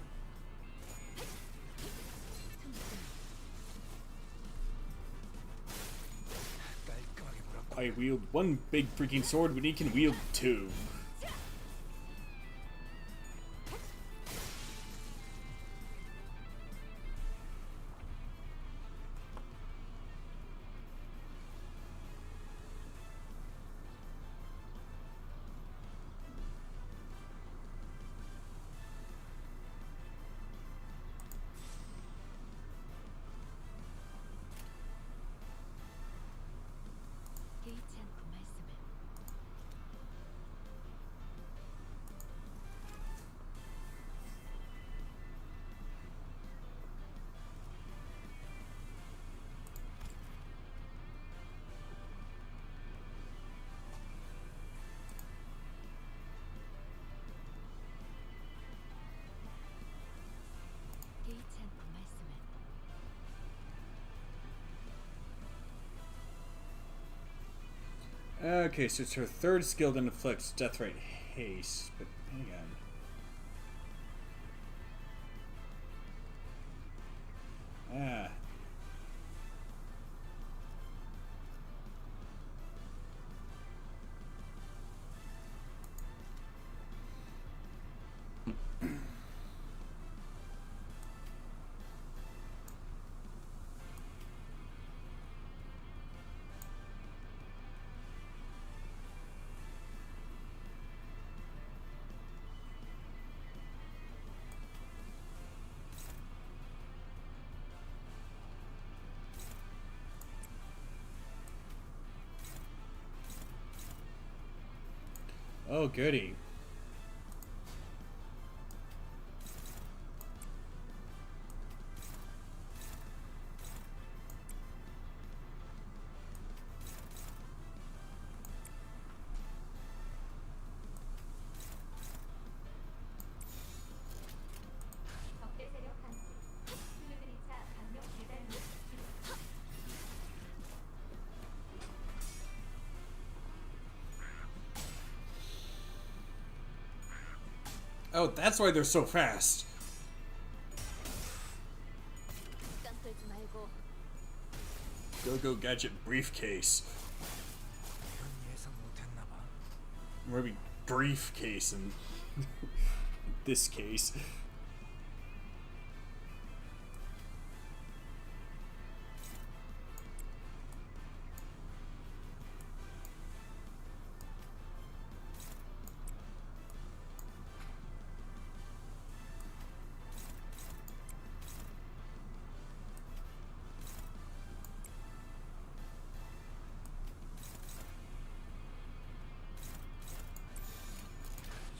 깔끔하게 몰았고. I wield one big freaking sword when he can wield two. 개의치 않고 말씀을. 개의치 않고 말씀을. Okay, so it's her third skill that inflicts death rate haste. But hang on. Ah. Oh, goody. 적대 세력 감지. 플루그리차 강력 계단 및 Oh, that's why they're so fast. 시간 끌지 말고. Go Go Gadget Briefcase. 이건 예상 못했나 봐. maybe briefcase in this case.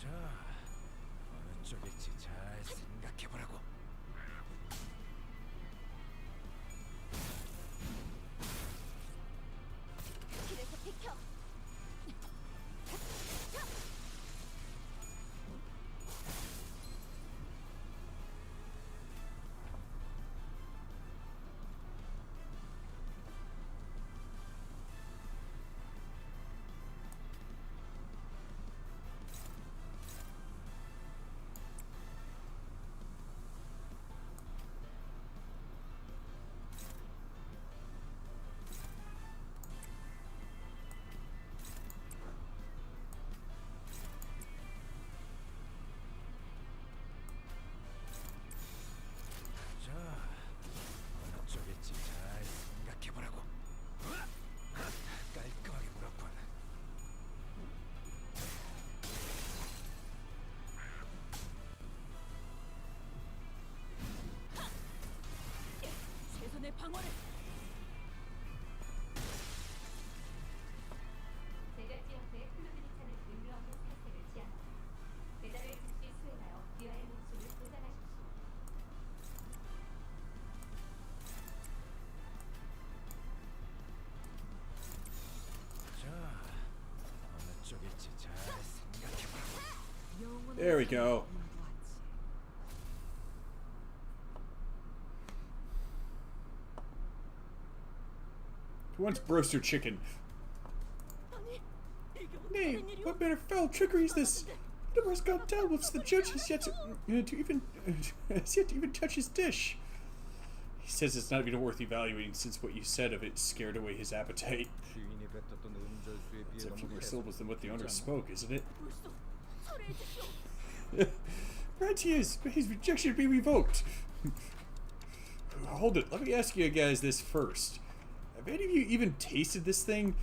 자, 어느 쪽일지 잘 생각해보라고. 길에서 비켜. 자, 어느 쪽일지 잘 생각해보라고. 깔끔하게 물었군. 최선의 방어를. 제작지 옆에 흘러들이지 않은 의미 없는 살색을 지향합니다. 배달을 즉시 수행하여 기아의 목숨을 보장하십시오. 자, 어느 쪽일지 잘 생각해보라고. There we go. Who wants roaster chicken? Nay, what manner of foul trickery is this? Never has gone down whilst the judge has yet to even touch his dish. He says it's not even worth evaluating since what you said of it scared away his appetite. 주인이 뱉었던 음절수에 It's 비해 a few 너무 more syllables than what the owner 괜찮아. spoke, isn't it? 불소. 철회해주시오. Right he is, but his rejection be revoked. Hold it, let me ask you guys this first. Have any of you even tasted this thing?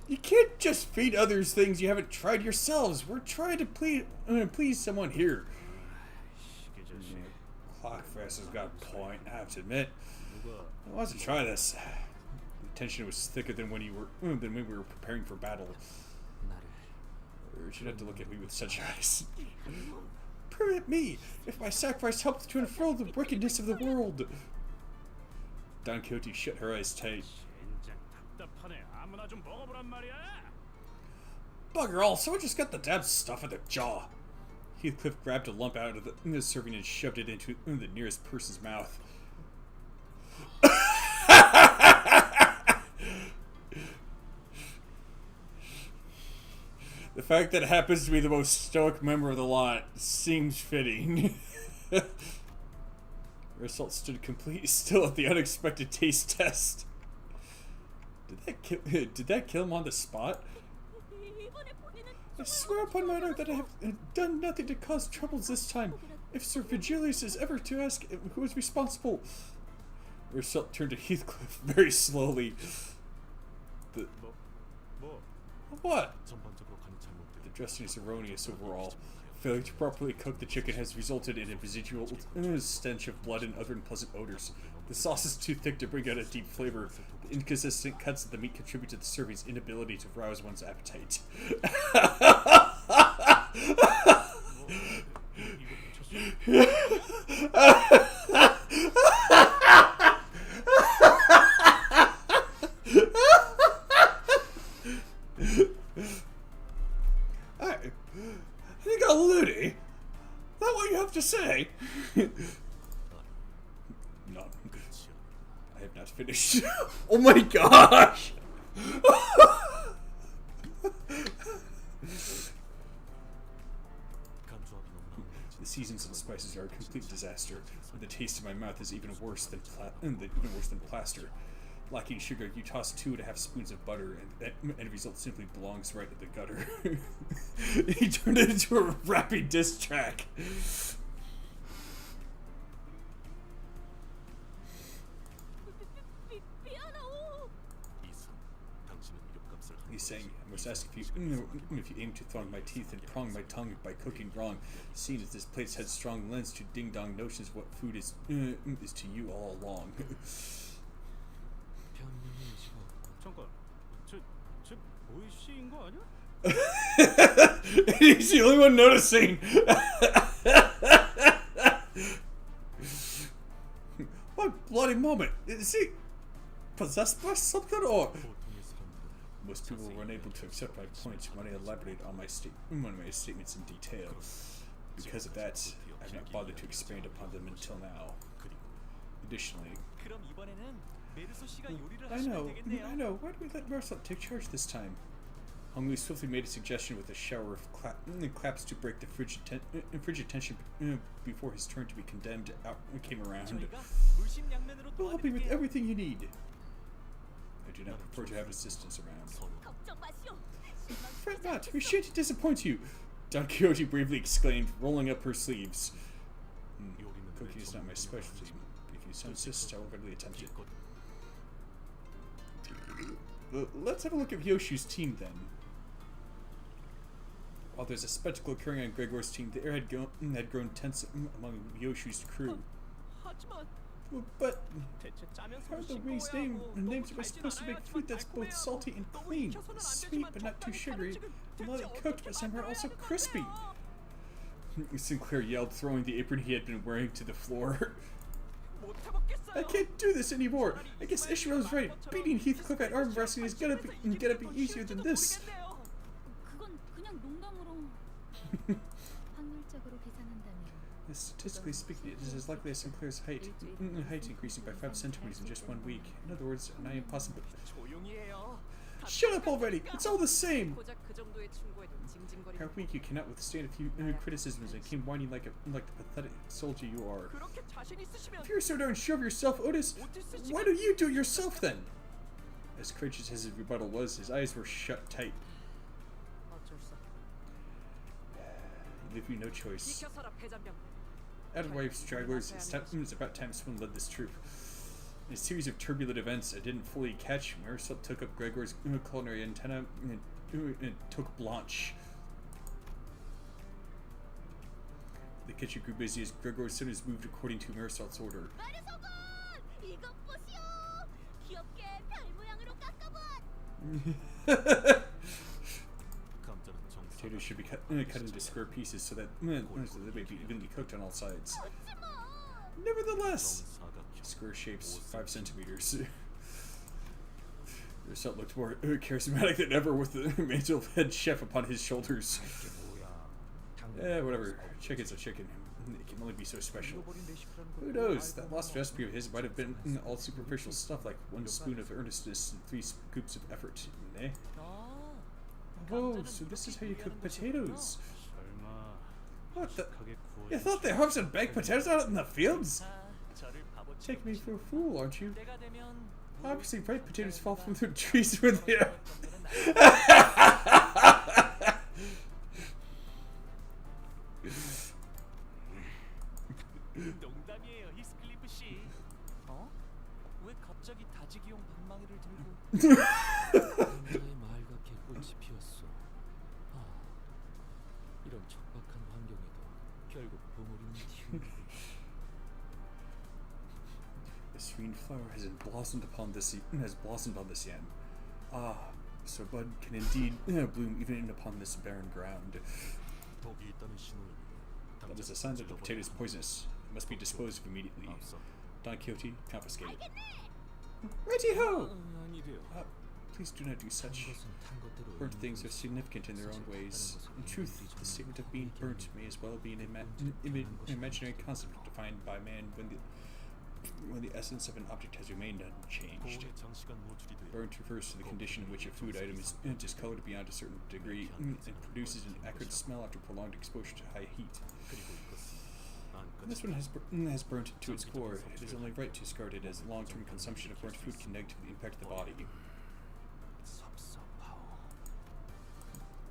You can't just feed others things you haven't tried yourselves. We're trying to please someone here. Clockfest has got a point, I have to admit. I wanted to try this. The tension was thicker than when we were preparing for battle. You should have to look at me with such eyes. Permit me, if my sacrifice helps to unfurl the wickedness of the world. Don Quixote shut her eyes tight. 젠장 답답하네. 아무나 좀 먹어보란 말이야. Bugger all, someone just got the damn stuff in their jaw. Heathcliff grabbed a lump out of the serving and shoved it into the nearest person's mouth. The fact that it happens to be the most stoic member of the lot seems fitting. Result stood completely still at the unexpected taste test. Did that kill him on the spot? 이번에 본인은 I swear upon my honor that I have done nothing to cause troubles this time. If Sir Vigilius is ever to ask who is responsible... Result turned to Heathcliff very slowly. 뭐 What? 전반적으로 간이 잘못돼. The dressing is erroneous overall. Failure to properly cook the chicken has resulted in a residual stench of blood and other unpleasant odors. The sauce is too thick to bring out a deep flavor. The inconsistent cuts of the meat contribute to the serving's inability to rouse one's appetite. You got Looney? That what you have to say? No. I have not finished. Oh my gosh! The seasons and spices are a complete disaster, and the taste in my mouth is even worse than plaster. Lacking sugar, you toss 2.5 spoons of butter, and the result simply belongs right in the gutter. He turned it into a rapping diss track. He's saying, I must ask if you aim to thong my teeth and prong my tongue by cooking wrong, seeing as this plate's had strong lens to ding-dong notions what food is to you all along. 잠깐, 쟤 보이시인 거 아니야? He's the only one noticing. What bloody moment? Is he possessed by something, or? Most people were unable to accept my points when I elaborate on my statements in detail. Because of that, I have not bothered to expand upon them until now. Additionally, I know. Why do we let Marcel take charge this time? Honglu swiftly made a suggestion with a shower of claps to break the frigid tension before his turn to be condemned came around. We'll help you with everything you need. I do not prefer to have assistants around. Fret not, we shan't disappoint you, Don Quixote bravely exclaimed, rolling up her sleeves. Cooking is not my specialty. If you so insist, I will readily attempt it. Let's have a look at Yoshu's team then. While there's a spectacle occurring on Gregor's team, the air had grown tense among Yoshu's crew. But how are the wings names are supposed to make food that's both salty and clean, sweet but not too sugary, and lightly cooked but somehow also crispy? Sinclair yelled, throwing the apron he had been wearing to the floor. I can't do this anymore. I guess Ishiro's right. Beating Heathcliff at arm wrestling is gonna be easier than this. Statistically speaking, it is as likely as Sinclair's height increasing by 5 centimeters in just 1 week. In other words, an nigh impossible. Shut up already! It's all the same! How weak you cannot withstand a few criticisms and came whining like the pathetic soldier you are. If you're so darn sure of yourself, Otis, why don't you do it yourself then? As courageous as his rebuttal was, his eyes were shut tight. You leave me no choice. Adwife stragglers, it's about time someone led this troop. In a series of turbulent events I didn't fully catch, Marisol took up Gregor's culinary antenna and took Blanche. The kitchen grew busy as Gregor's sinners moved according to Marisol's order. Potatoes should be cut into square pieces so that they may be evenly cooked on all sides. Nevertheless, square shapes, 5 centimeters. Marisol looked more charismatic than ever with the mantle of head chef upon his shoulders. Whatever. Chicken's a chicken. It can only be so special. Who knows? That lost recipe of his might have been all superficial stuff like 1 spoon of earnestness and 3 scoops of effort. Eh? Oh, so this is how you cook potatoes. What the? You thought they harvested baked potatoes out in the fields? Take me for a fool, aren't you? Obviously, ripe potatoes fall from the trees when they are. 농담이에요, 히스클리프 씨. 어? 왜 갑자기 다지기용 방망이를 들고? 남자의 말갛게 꽃이 피었어. 아, 이런 척박한 환경에도 결국 봉우리는 튀는. The serene flower has blossomed upon this end. Ah, so bud can indeed bloom even upon this barren ground. That is a sign that the potato is poisonous. It must be disposed of immediately. Don Quixote, confiscate. Righty-ho! Please do not do such. Burnt things are significant in their own ways. In truth, the statement of being burnt may as well be an imaginary concept defined by man when the essence of an object has remained unchanged. Burnt refers to the condition in which a food item is discolored beyond a certain degree and produces an acrid smell after prolonged exposure to high heat. 안까지. This one has burnt to its core. It is only right to discard it, as long-term consumption of burnt food can negatively impact the body. 섭섭하오.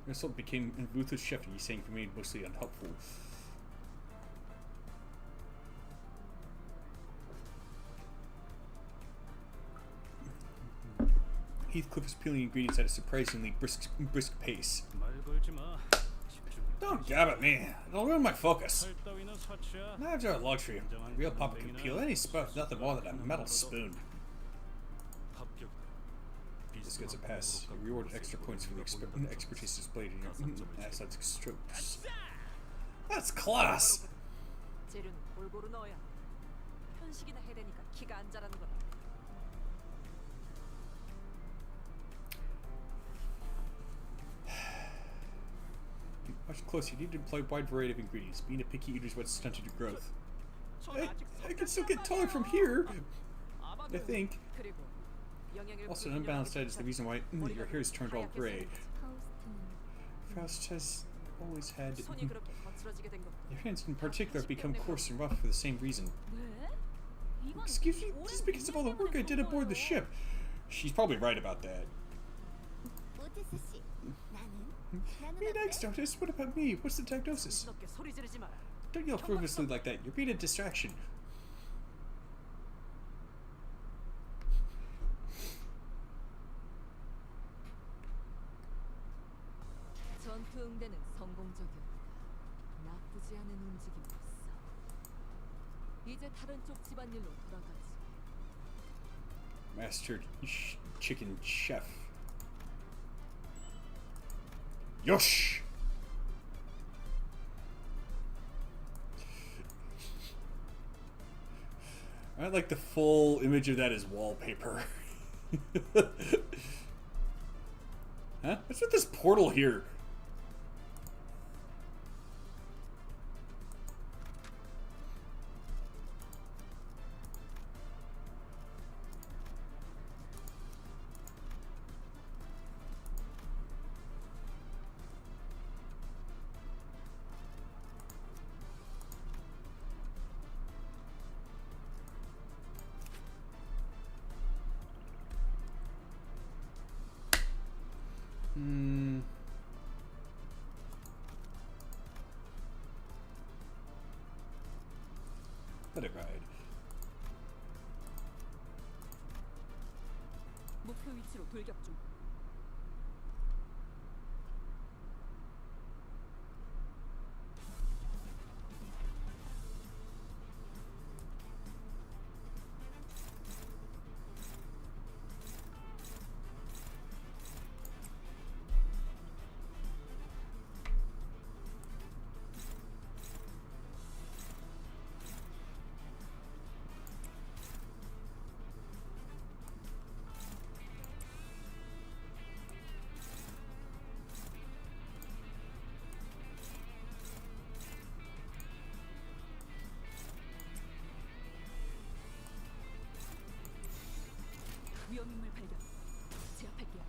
Insult became a ruthless chef, and he's saying remained mostly unhelpful. Heathcliff is peeling ingredients at a surprisingly brisk pace. 말 걸지 마. 집중. Don't gab at me. It'll ruin my focus. 칼 따위는 사치야. Knives are a luxury. A real puppet can peel any spot with nothing more than a metal spoon. 합격이다. This gets a pass. You rewarded extra points for the expertise displayed in your athletic strokes. That's class! 재료는 골고루 넣어야 해. 편식이나 해대니까 키가 안 자라는 거다. Watch close. You need to employ a wide variety of ingredients. Being a picky eater is what stunted your growth. I can still get taller from here, I think. 그리고 영양을 Also, an unbalanced diet is the reason why your hair is turned all gray. Faust has always had... 손이 그렇게 거칠어지게 된 것도 Your hands in particular have become coarse and rough for the same reason. 왜? 이건 Excuse me? 오랜 Just because of all the work I did aboard the ship. She's probably right about that. 오티스 씨, 나는 Me next, Otis. What about me? What's the diagnosis? 스럽게 소리 지르지 마라. Don't yell frivolously like that. You're being a distraction. 전투 응대는 성공적이었다. 나쁘지 않은 움직임이었어. 이제 다른 쪽 집안일로 돌아가지. Master Chicken Chef. Yosh! I like the full image of that as wallpaper. Huh? What's with this portal here? Let it ride. 목표 위치로 돌격 중. 위험인물 발견. 제압할게요.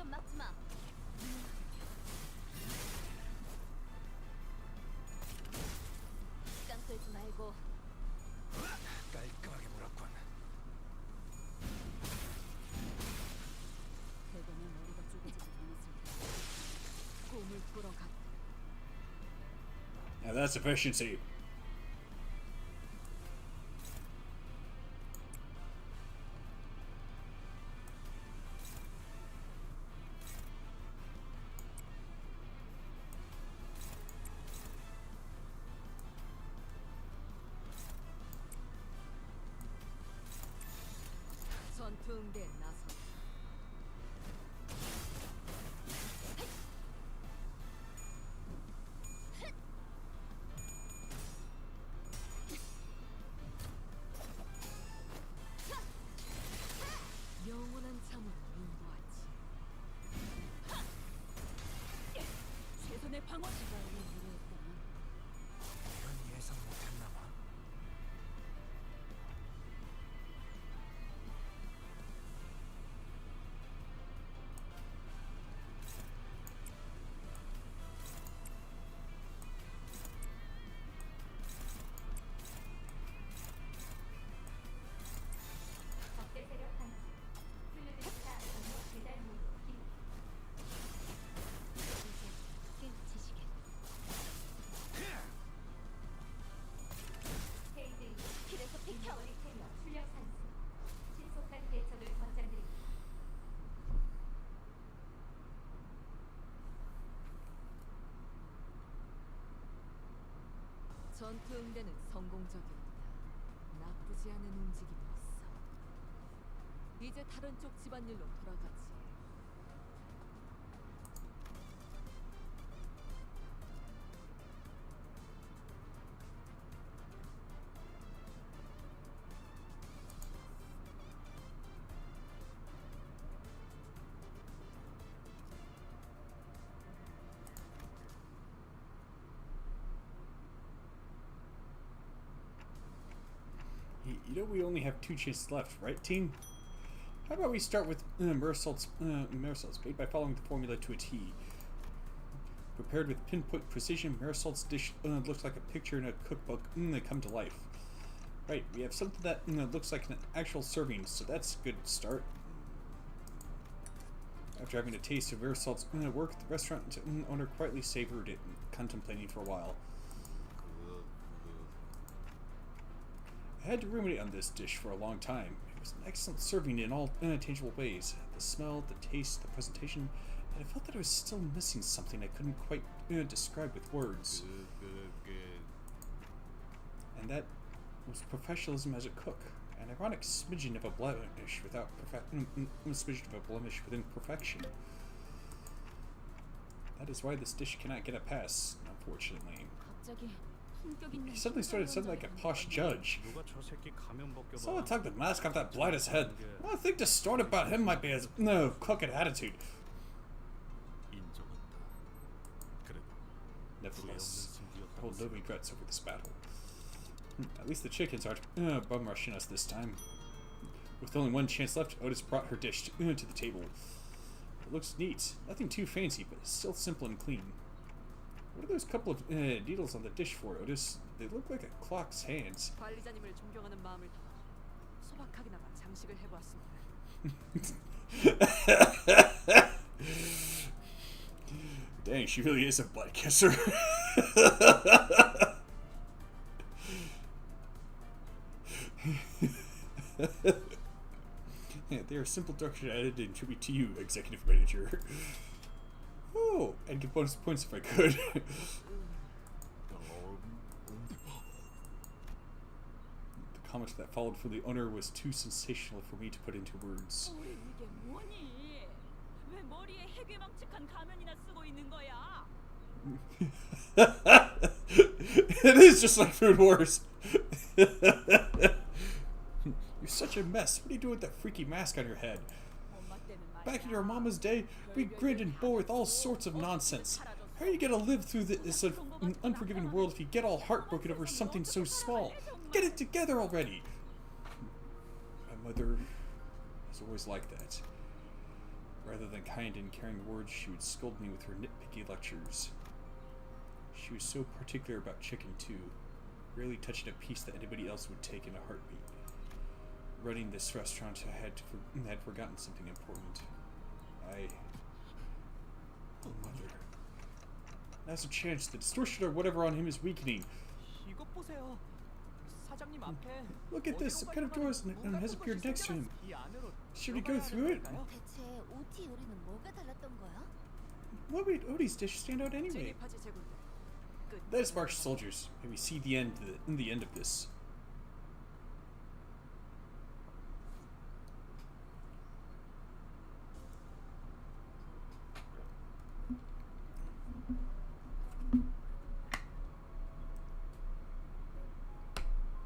좀 막지 마. 시간 끌지 말고. 깔끔하게 물었군. 대검의 머리가 쪼개지지 않았을 때 꿈을 꾸러 갔다. Now that's efficiency. 전투 응대에 나서 영원한 잠으로 인도하지. 최선의 방어. 시간이 무료했다면 이건 예상 못했나봐. 적대 세력 감지. 플루드스타 전력 배달 모드 기능. 이제 깨우치시게. 헤이드 길에서 비켜. 인머리 캐리어 출력 상승. 신속한 대처를 권장드립니다. 전투 응대는 성공적이었다. 나쁘지 않은 움직임이었어. 이제 다른 쪽 집안일로 돌아가지. You know we only have 2 chances left, right, team? How about we start with Marisol's bait by following the formula to a T. Prepared with pinpoint precision, Marisol's dish looks like a picture in a cookbook that come to life. Right, we have something that looks like an actual serving, so that's a good start. After having a taste of Marisol's work, the restaurant owner quietly savored it, contemplating for a while. I had to ruminate on this dish for a long time. It was an excellent serving in all tangible ways. The smell, the taste, the presentation, and I felt that I was still missing something I couldn't quite describe with words. And that was professionalism as a cook. An ironic smidgen of a blemish within perfection. That is why this dish cannot get a pass, unfortunately. He suddenly started sounding like a posh judge. Someone took the mask off that blighter's head. I think distorted about him might be his crooked attitude. Nevertheless, I hold no regrets over this battle. At least the chickens aren't bum rushing us this time. With only 1 chance left, Otis brought her dish to the table. It looks neat. Nothing too fancy, but still simple and clean. What are those couple of needles on the dish for, Otis? They look like a clock's hands. 관리자님을 존경하는 마음을 담아 소박하게나마 장식을 해보았습니다. Dang, she really is a butt kisser. Yeah, they are simple direction added in tribute to you, executive manager. Oh, I'd get bonus points if I could. The comment that followed from the owner was too sensational for me to put into words. 이게 뭐니? 왜 머리에 해괴망측한 가면이나 쓰고 있는 거야? It is just like Food Wars. You're such a mess. What are you doing with that freaky mask on your head? Back in your mama's day, we grinned and bore with all sorts of nonsense. How are you gonna live through this unforgiving world if you get all heartbroken over something so small? Get it together already! My mother is always like that. Rather than kind and caring words, she would scold me with her nitpicky lectures. She was so particular about chicken, too, rarely touching a piece that anybody else would take in a heartbeat. Running this restaurant, I had forgotten something important. Oh, mother. Now's a chance. The distortion or whatever on him is weakening. 이것 보세요. 사장님 앞에 Look at this. Some kind of door has appeared next to him. 이 안으로 Should we go through it? 대체 OT 요리는 뭐가 달랐던 거야? What would Odie's dish stand out anyway? 진입하지 제군들. 끝. Let us march, soldiers. May we see the end of this.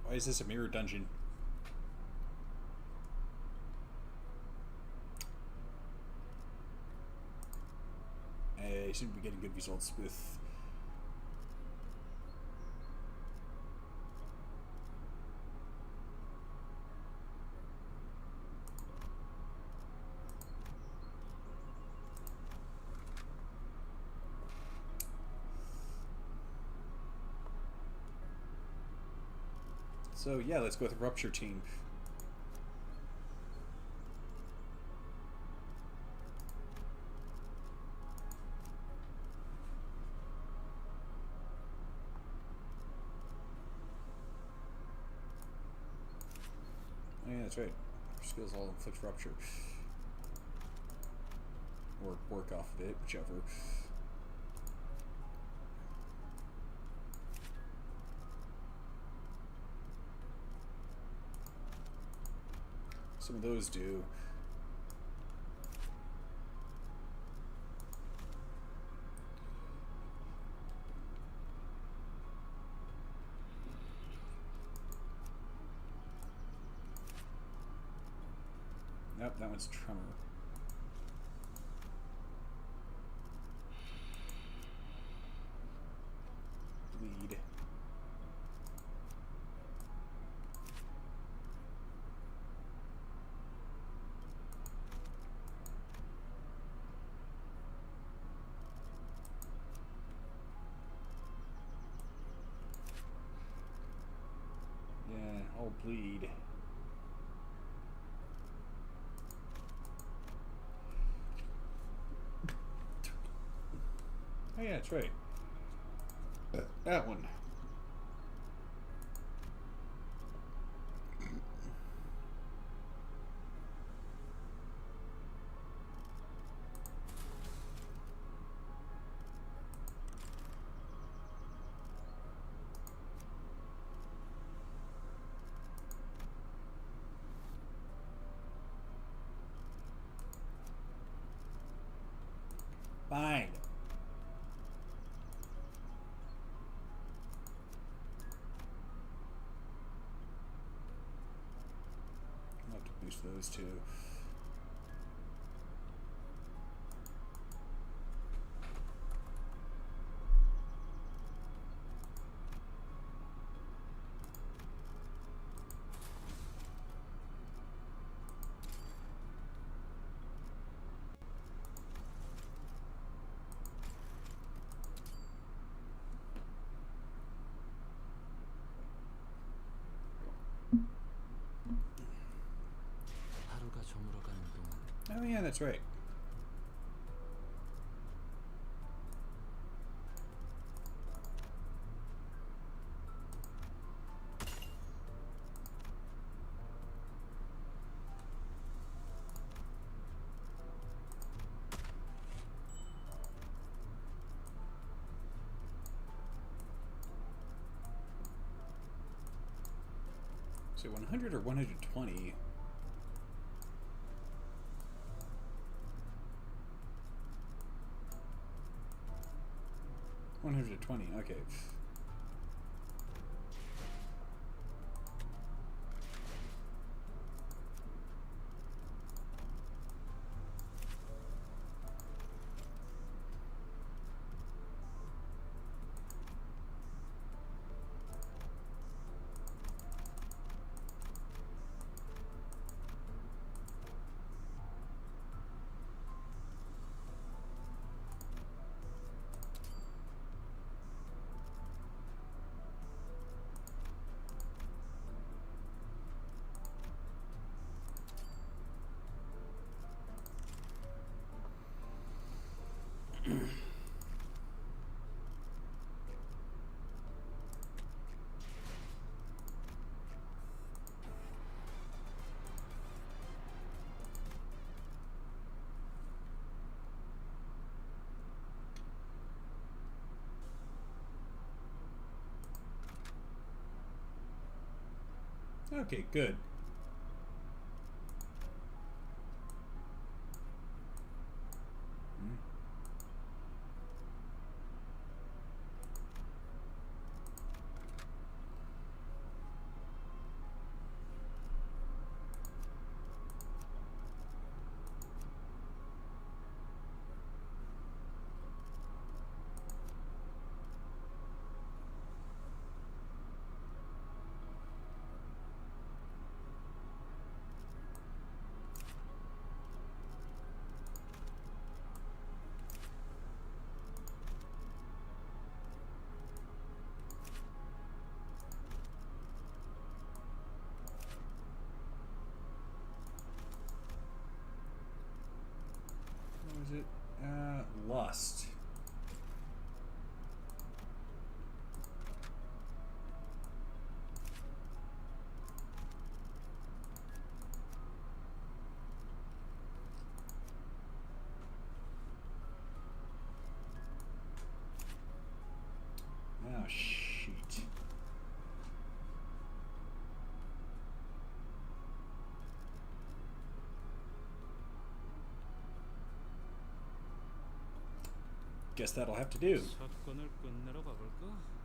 Why is this a mirror dungeon? I seem to be getting good results with... So yeah, let's go with the Rupture team. Oh yeah, that's right. Skills all inflict rupture. Or work off of it, whichever. Some of those do. Nope, that one's tremor. Bleed. Yeah, I'll bleed. Oh yeah, that's right. That one. Fine. I'll have to boost those two. 하루가 저물어가는 동안 Oh yeah, that's right. So 100 or 120? $120, okay. Okay, good. What was it? Lust. Oh, shit. Guess that'll have to do. 사건을 끝내러 가볼까?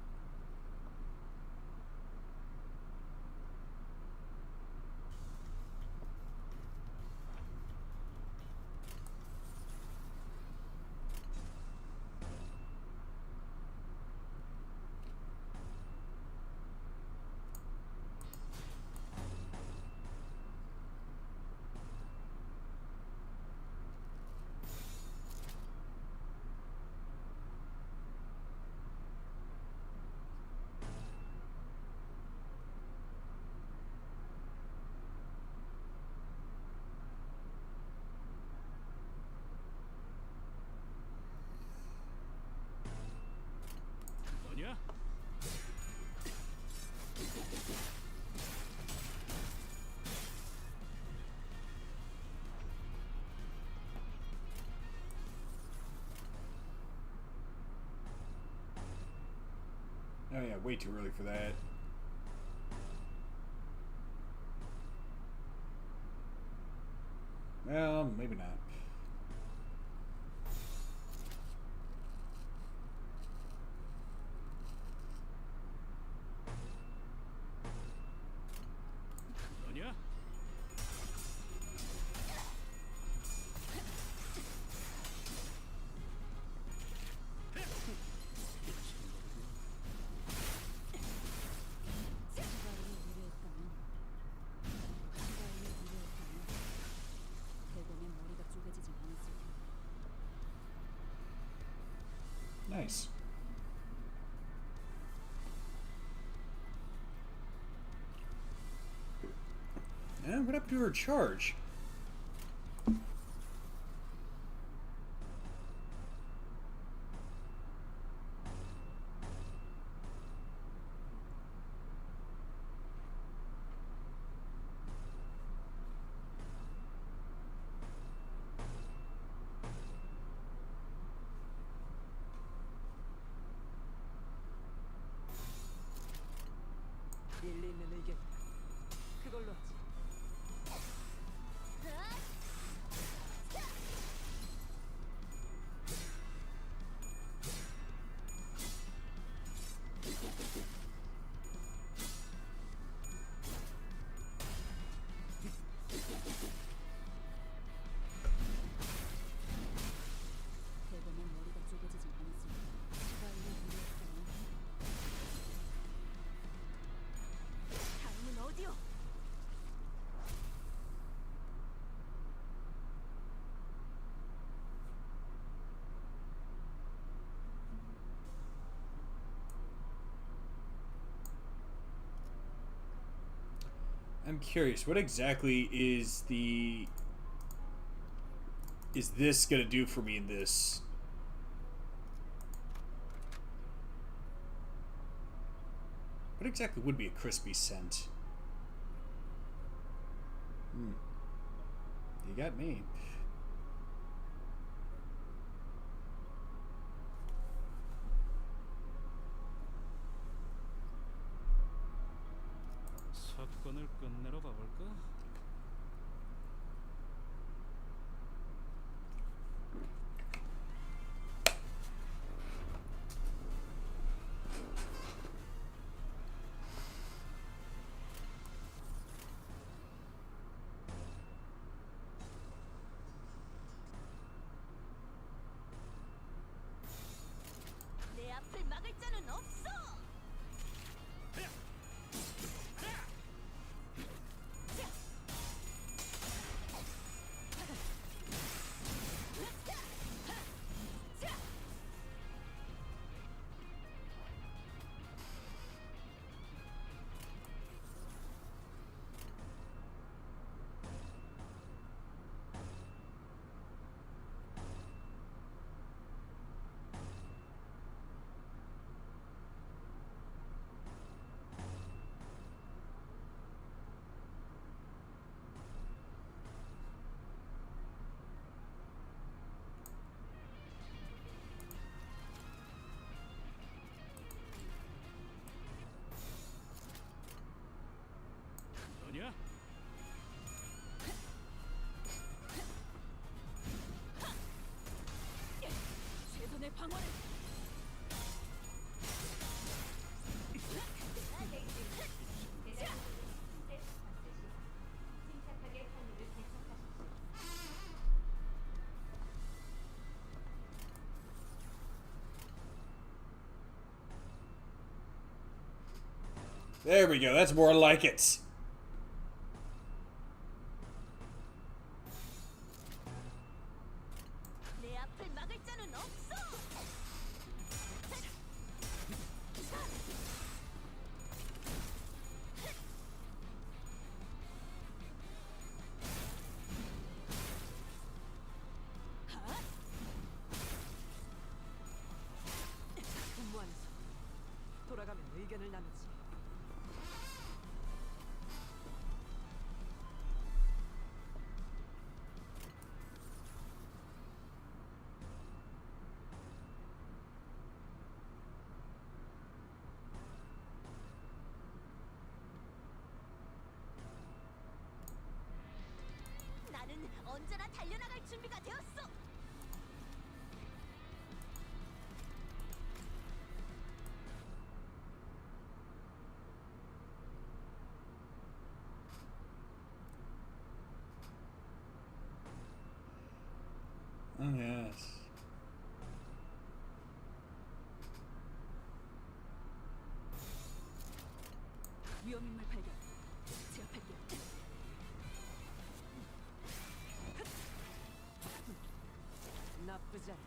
너냐? Oh yeah, way too early for that. Well, maybe not. 너냐? 시바일을 위로했다면 대검의 머리가 쪼개지진 않았을 텐데. Nice. And what happened to her charge? 일리 있는 의견. 그걸로 하지. 대검의 머리가 쪼개지진 않았을 텐데. 시바일을 위로했다면 다음은 어디요? I'm curious, what exactly is this gonna do for me in this? What exactly would be a crispy scent? You got me. 사건을 미션을 끝내러 가볼까? 내 앞을 막을 자는 없어. 너냐? 최선의 방어를. 침착하게 판로를 개척하십시오. There we go. That's more like it. 내 앞을 막을 자는 없어. 근무하면서 돌아가면 의견을 나누지. 나는 언제나 달려나갈 준비가 되었어. Oh, yes. 위험인물 발견. 제압할게. 나쁘지 않아.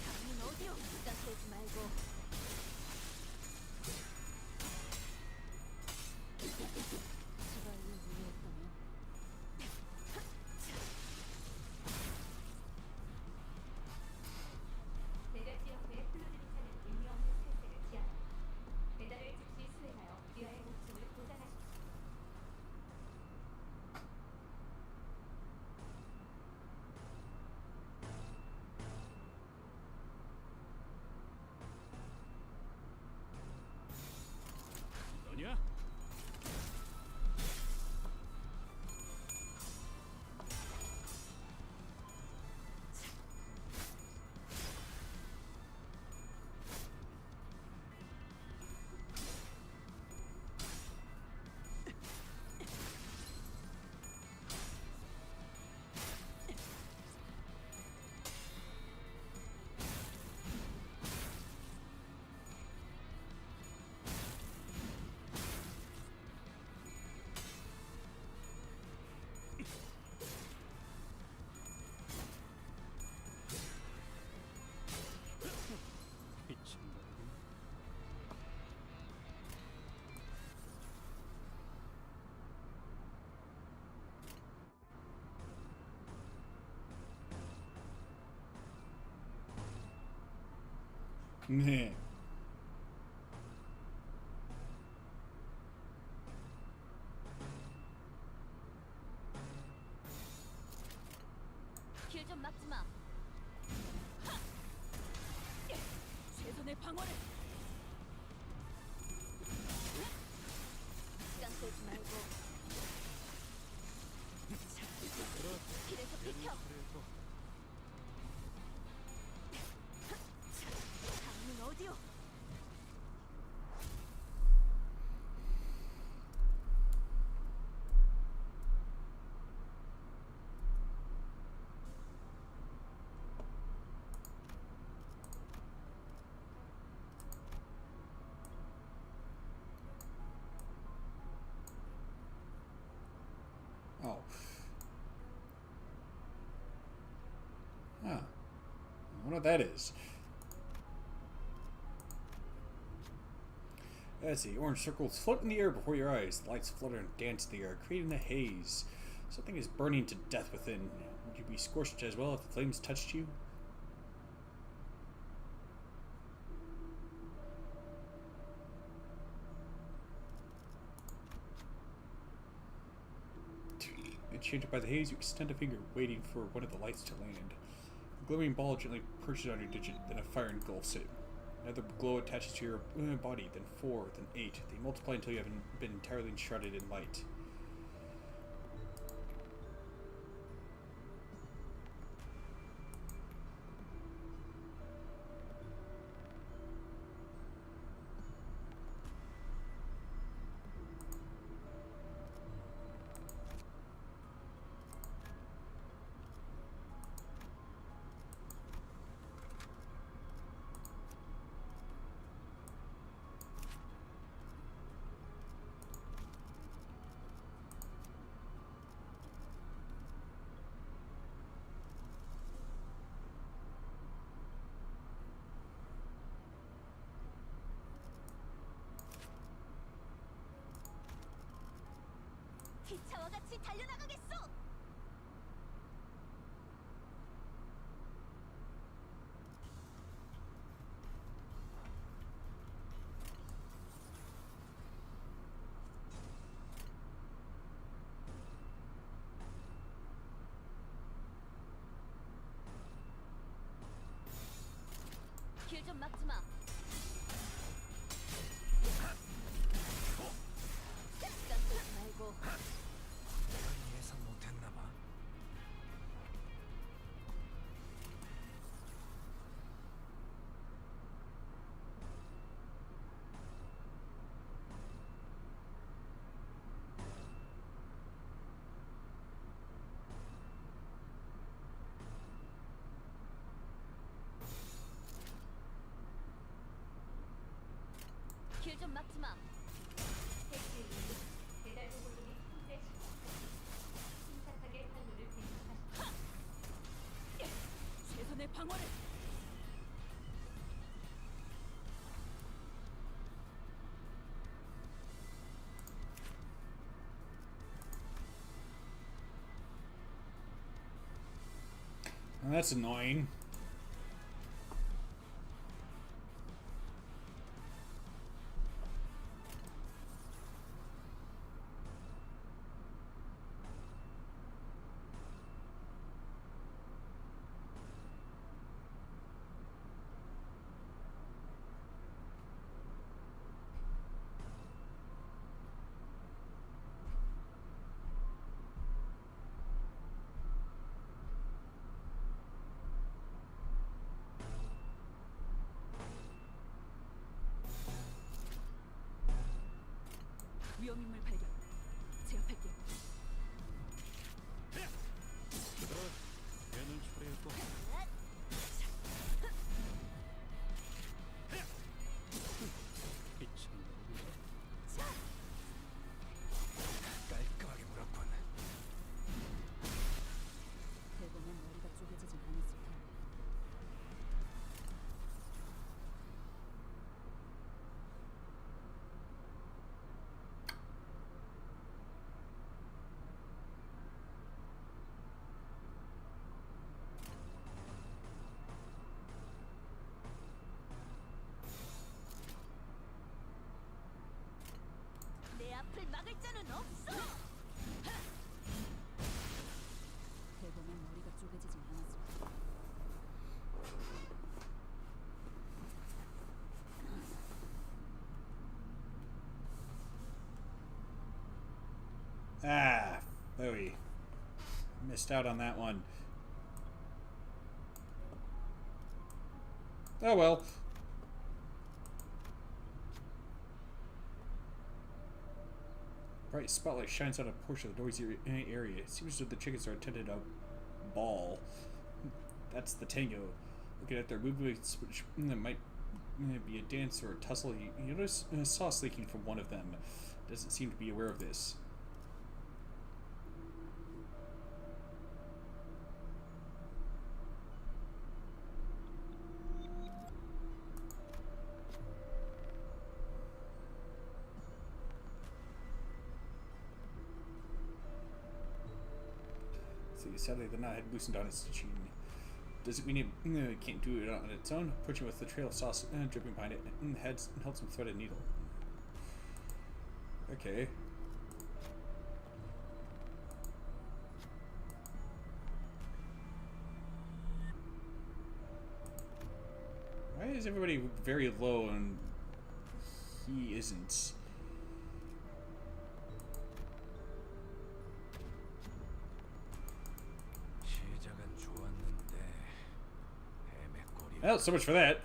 감은 어디요? 부자 세지 말고. 지발을 위해했다면. 배달 지역에 플루즈를 차는 의미 없는 탈세를 지향합니다. 배달을 즉시 수행하여 귀하의 목숨을 보장하십시오. 너냐? 미친다. 네. 길 좀 막지 마. 최선의 방어를. what that is. Let's see. Orange circles float in the air before your eyes. The lights flutter and dance in the air, creating a haze. Something is burning to death within. Would you be scorched as well if the flames touched you? Enchanted by the haze, you extend a finger, waiting for one of the lights to land. A glowing ball gently perches on your digit, then a fire engulfs it. Another glow attaches to your body, then 4, then 8. They multiply until you have been entirely enshrouded in light. 기차와 같이 달려나가겠어! 길 좀 막지 마. 깜빡 말고. 이건 예상 못했나 봐. 길 좀 막지 마. 택시 배달 보급이 통제 중. 침착하게 판로를 배정하십시오. 최선의 방어를. Well, that's annoying. 위험인물 발견. 제압할게요. 얘는 처리했고. 깔끔하게 물었군. 대범한 머리가 쪼개지진 않았을 텐데. 내 앞을 막을 자는 없어. 대범한 머리가 쪼개지진 않았을 텐데. Ah, Bowie. Missed out on that one. Oh well. Bright spotlight shines on a portion of the noisy area. It seems that the chickens are attending a ball. That's the tango. Looking at their movements, which might be a dance or a tussle, you notice sauce leaking from one of them. Doesn't seem to be aware of this. 시작은 좋았는데 헤매거리. Well, so much for that.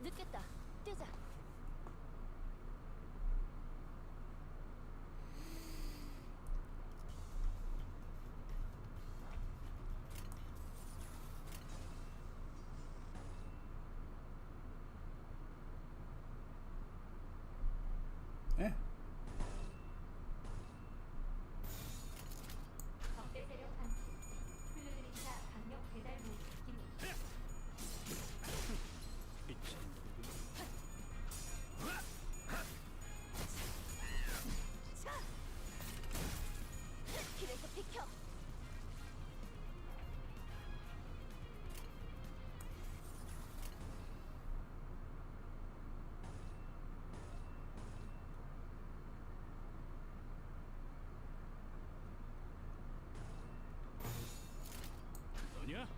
늦겠다. 뛰자. Eh. 적대 세력 감지. 훈련드립니다. 강력 배달 무 기능. 길에서 비켜. 너냐?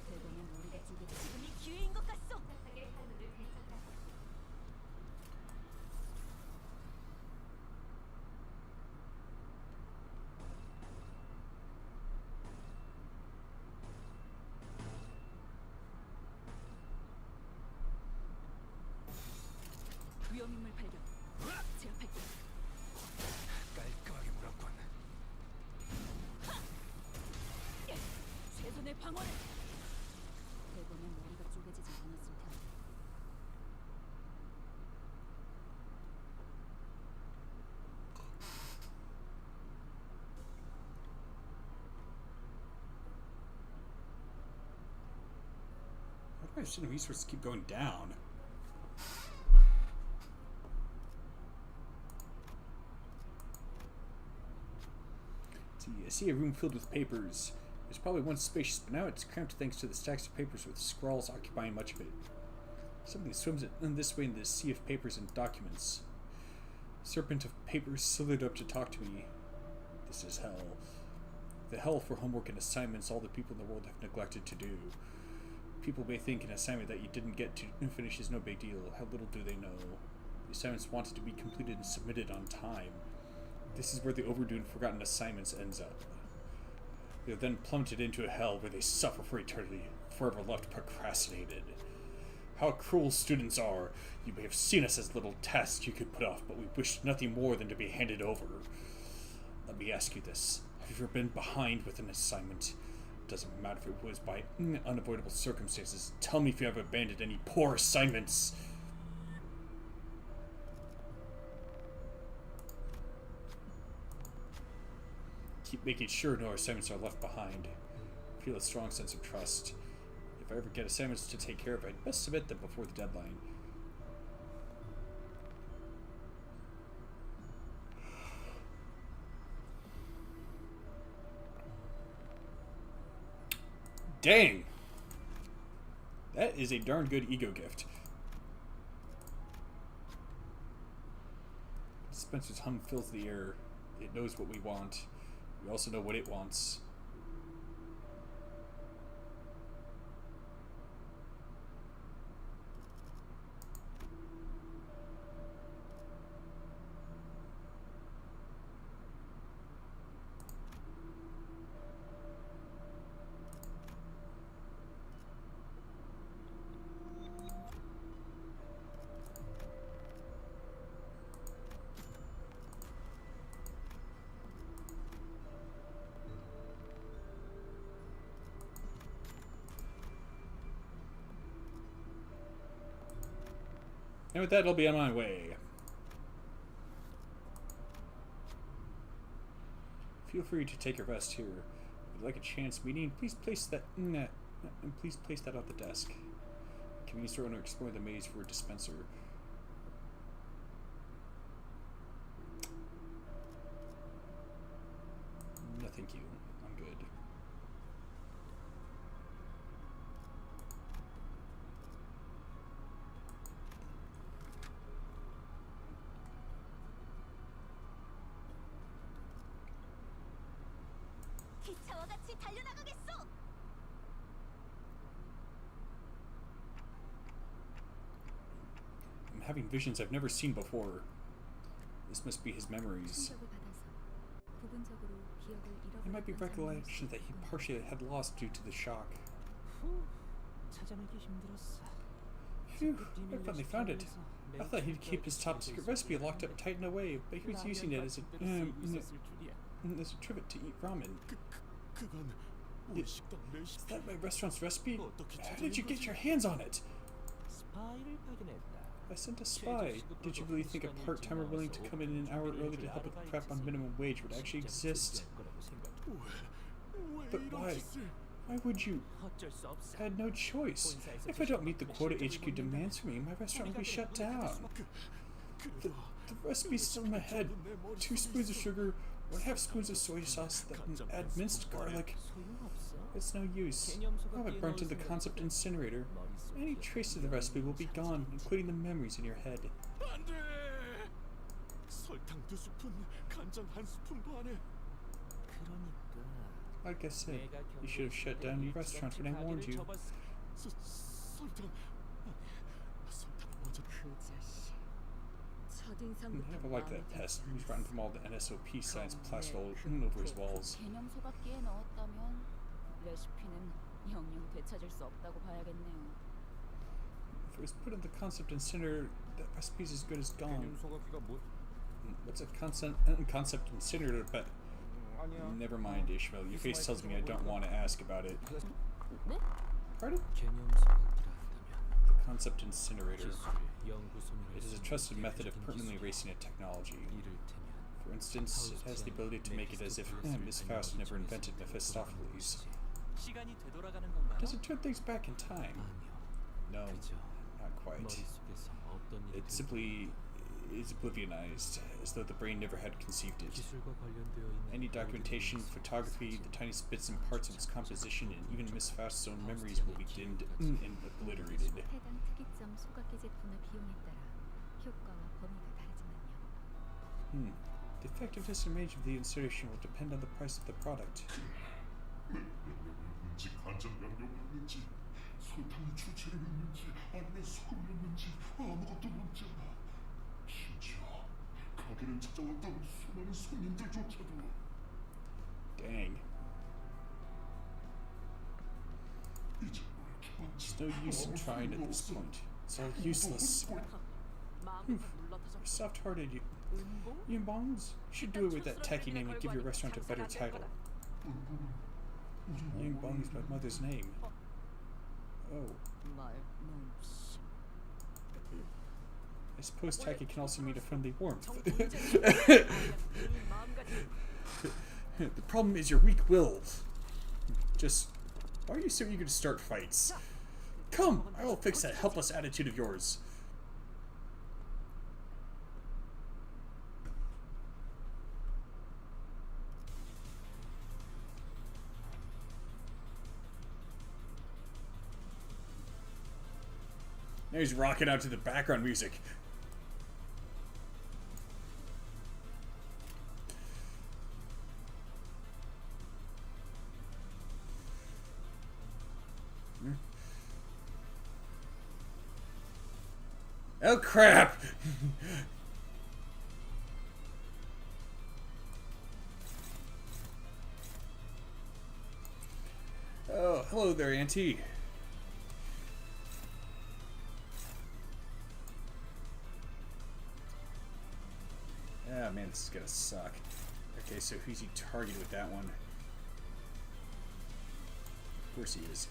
대범한 머리가 쪽에 지금이 기회인 것 같소. 착하게 판도를 배쳤다. 위험인물 발견. 제압할게. 깔끔하게 물었군. 최선의 방어를. 대범한 머리가 쪼개지지 않았을 텐데. Why do my shit resources keep going down? I see a room filled with papers. It was probably once spacious, but now it's cramped thanks to the stacks of papers with scrawls occupying much of it. Something swims in this way in this sea of papers and documents. Serpent of papers slithered up to talk to me. This is hell. The hell for homework and assignments all the people in the world have neglected to do. People may think an assignment that you didn't get to finish is no big deal. How little do they know? The assignments wanted to be completed and submitted on time. This is where the overdue and forgotten assignments ends up. They are then plummeted into a hell where they suffer for eternity, forever left procrastinated. How cruel students are! You may have seen us as little tasks you could put off, but we wished nothing more than to be handed over. Let me ask you this. Have you ever been behind with an assignment? It doesn't matter if it was by unavoidable circumstances. Tell me if you have abandoned any poor assignments. Keep making sure no assignments are left behind. Feel a strong sense of trust. If I ever get assignments to take care of, I'd best submit them before the deadline. Dang! That is a darn good ego gift. Spencer's hum fills the air. It knows what we want. We also know what it wants. And with that, I'll be on my way. Feel free to take your rest here. If you'd like a chance meeting, please place that. Please place that on the desk. convenience store owner exploring the maze for a dispenser. No, thank you. I'm good. 기차와 같이 달려나가겠어. I'm having visions I've never seen before. This must be his memories. 충격을 받아서 부분적으로 기억을 It might be 잃어버렸던 recollection that he 장면일 수도 partially had lost due to the shock. 찾아내기 힘들었어. Phew, I finally found it. I thought he'd keep his top secret recipe locked up tight and away, but he was using it as a trivet to eat ramen. 그건 우리 식당 Is 레시피. that my restaurant's recipe? 어떻게 How did you 찾아낸 get 거지? your hands on it? 스파이를 발견했다. I sent a spy. Did you really think a part-timer willing to come in an hour early to help with prep on minimum wage would actually exist? 왜 But 이런 why? 짓을? Why would you? 어쩔 수 없어. I had no choice. If I don't meet the quota HQ demands from me, my restaurant will be shut down. The recipe's still in my head. 2 spoons of sugar, 1/2 spoons of soy sauce, then add minced garlic. 소용없어. It's no use. I'll have it burnt to the concept incinerator. Any trace of the recipe will be gone, including the memories in your head. 안 돼. 설탕 2스푼, 간장 1스푼도 안 해. 그러니까 Like I said, you should have shut down your restaurant when I warned you. 설탕. 설탕 먼저. 그 자식. I 첫인상부터 never liked that 마음에 pest. 들지 He was rotten from all the NSOP signs plastered all over his walls. 개념 소각기에 넣었다면 레시피는 영영 되찾을 수 없다고 봐야겠네요. If it was put in the concept incinerator, that recipe's as good as gone. 개념 소각기가 뭐? What's a concept incinerator? But 아니야. never mind, Ishmael. Your face tells me I don't want to ask about it. 네? Pardon? 개념 소각기라 한다면 The concept incinerator. 기술 연구소문을 It is a trusted method of permanently erasing a technology. 이를테면 For instance, it has the ability to make it as if Miss Faust never invented Mephistopheles. 시간이 되돌아가는 건가요? Does it turn things back in time? 아니요. No, 그저 not quite. 머릿속에서 어떤 일이 It simply is oblivionized, as though the brain never had conceived it. 기술과 관련되어 있는 Any documentation, photography, the tiniest bits and parts of its composition, and even Miss Faust's own memories will be dimmed and obliterated. 해당 특이점 소각기 제품의 비용에 따라 효과와 범위가 다르지만요. The effectiveness and range of the insertion will depend on the price of the product. 지 간장양념이었는지 설탕이 추출했는지 아니면 소금이었는지 아무것도 남지 않아. 심지어 가게를 찾아왔던 수많은 손님들조차도. Dang. 이제 There's no use in trying at this point. It's all useless. 마음을 물러터져. Soft-hearted, you. 은봉? Yunbongs? You should do it with that tacky name and give your restaurant a better title. Yunbong is my mother's name. Oh. 말놈씨. I suppose tacky can also mean a friendly warmth. The problem is your weak will. Just, why are you so eager to start fights? Come, I will fix that helpless attitude of yours. Now he's rocking out to the background music. Oh crap! Oh, hello there, Auntie. Oh man, this is gonna suck. Okay, so who's he targeted with that one? Of course he is.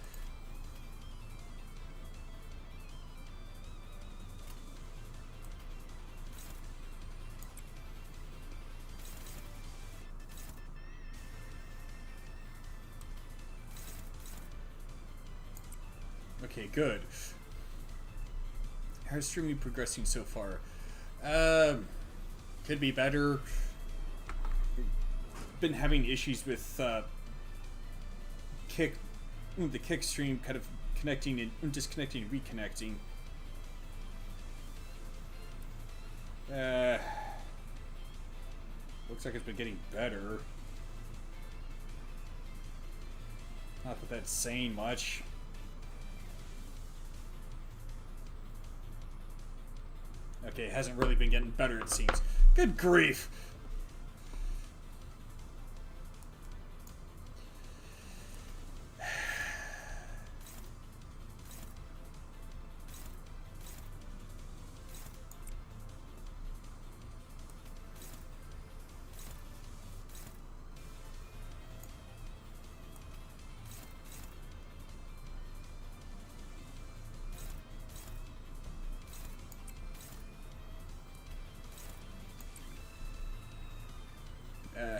Okay, good. how's streaming progressing so far? Could be better. Been having issues with the kick stream kind of connecting and disconnecting and reconnecting. Looks like it's been getting better. Not that that's saying much. Okay, it hasn't really been getting better, it seems. Good grief!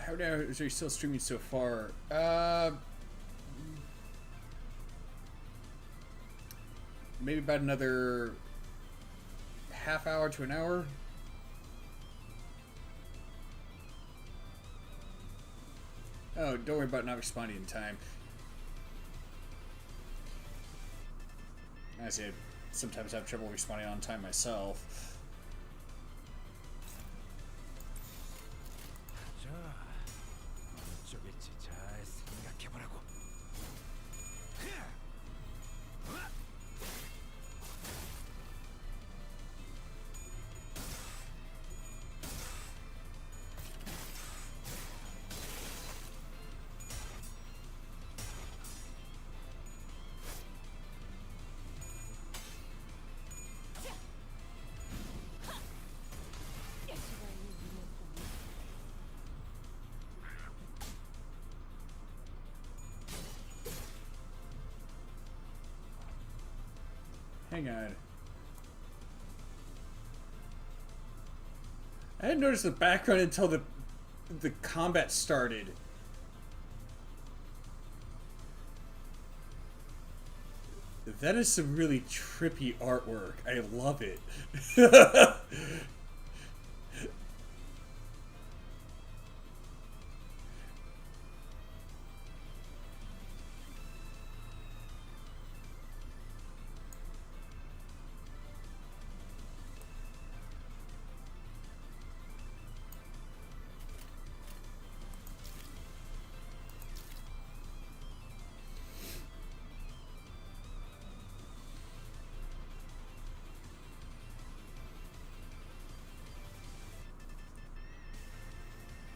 How now is he still streaming so far? Maybe about another half hour to an hour. Oh, don't worry about not responding in time. I say I sometimes have trouble responding on time myself. 자, 어느 쪽일지 잘 생각해보라고. Hang on. I didn't notice the background until the combat started. That is some really trippy artwork. I love it.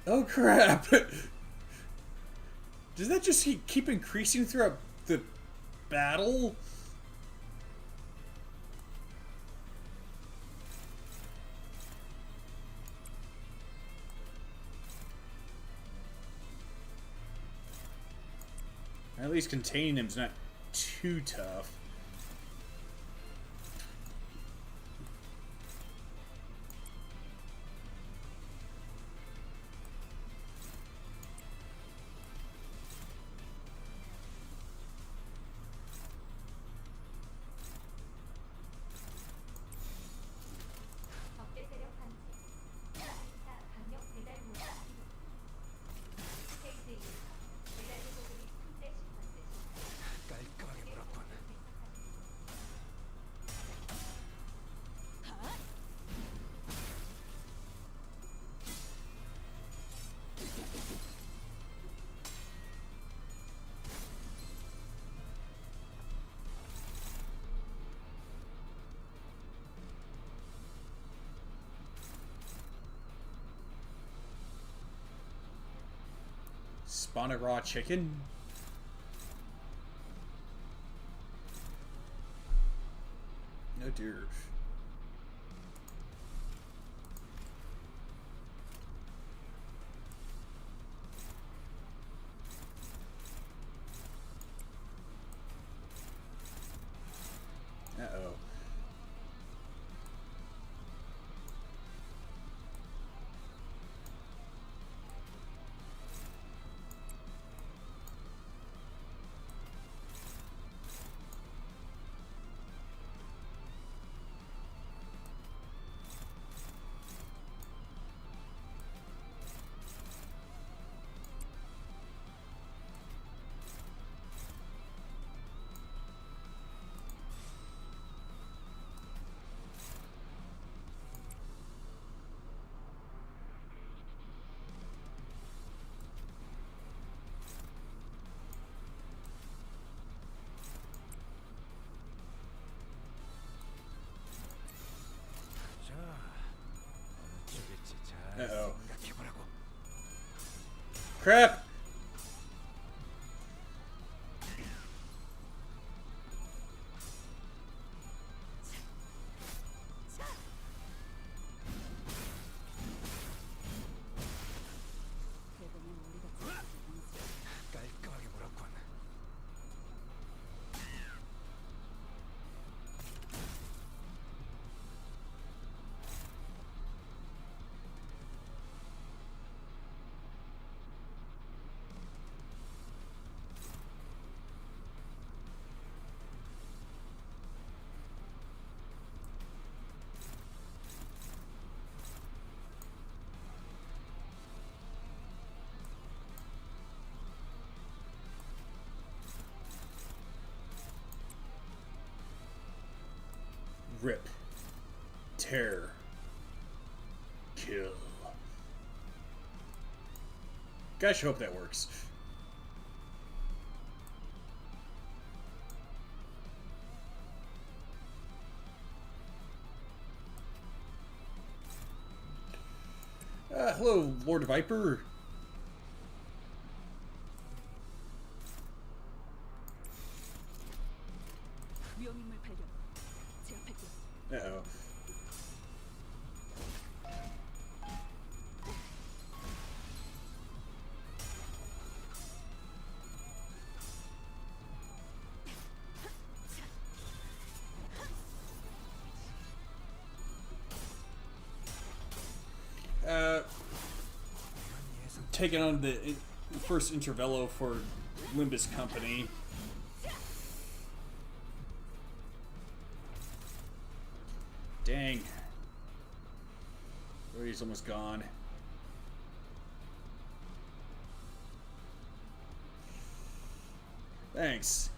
Oh crap! Does that just keep increasing throughout the battle? At least containing him's not too tough. 적대 세력 감지. 기사 강력 배달 모드. 페이지 1. 배달 소속이 3대 시퀀스. 깔끔하게 물었군. Spawn a raw chicken? No dear. Uh-oh. Uh-oh. 생각해보라고. Crap! 대부분 우리가 깔끔하게 몰았군. Rip. Tear. Kill. Gosh, hope that works. Hello, Lord Viper. 위험인물 발견. 제압할게요. Uh-oh. Taking on the first Intervello for Limbus Company. Dang. Oh, he's almost gone. Thanks.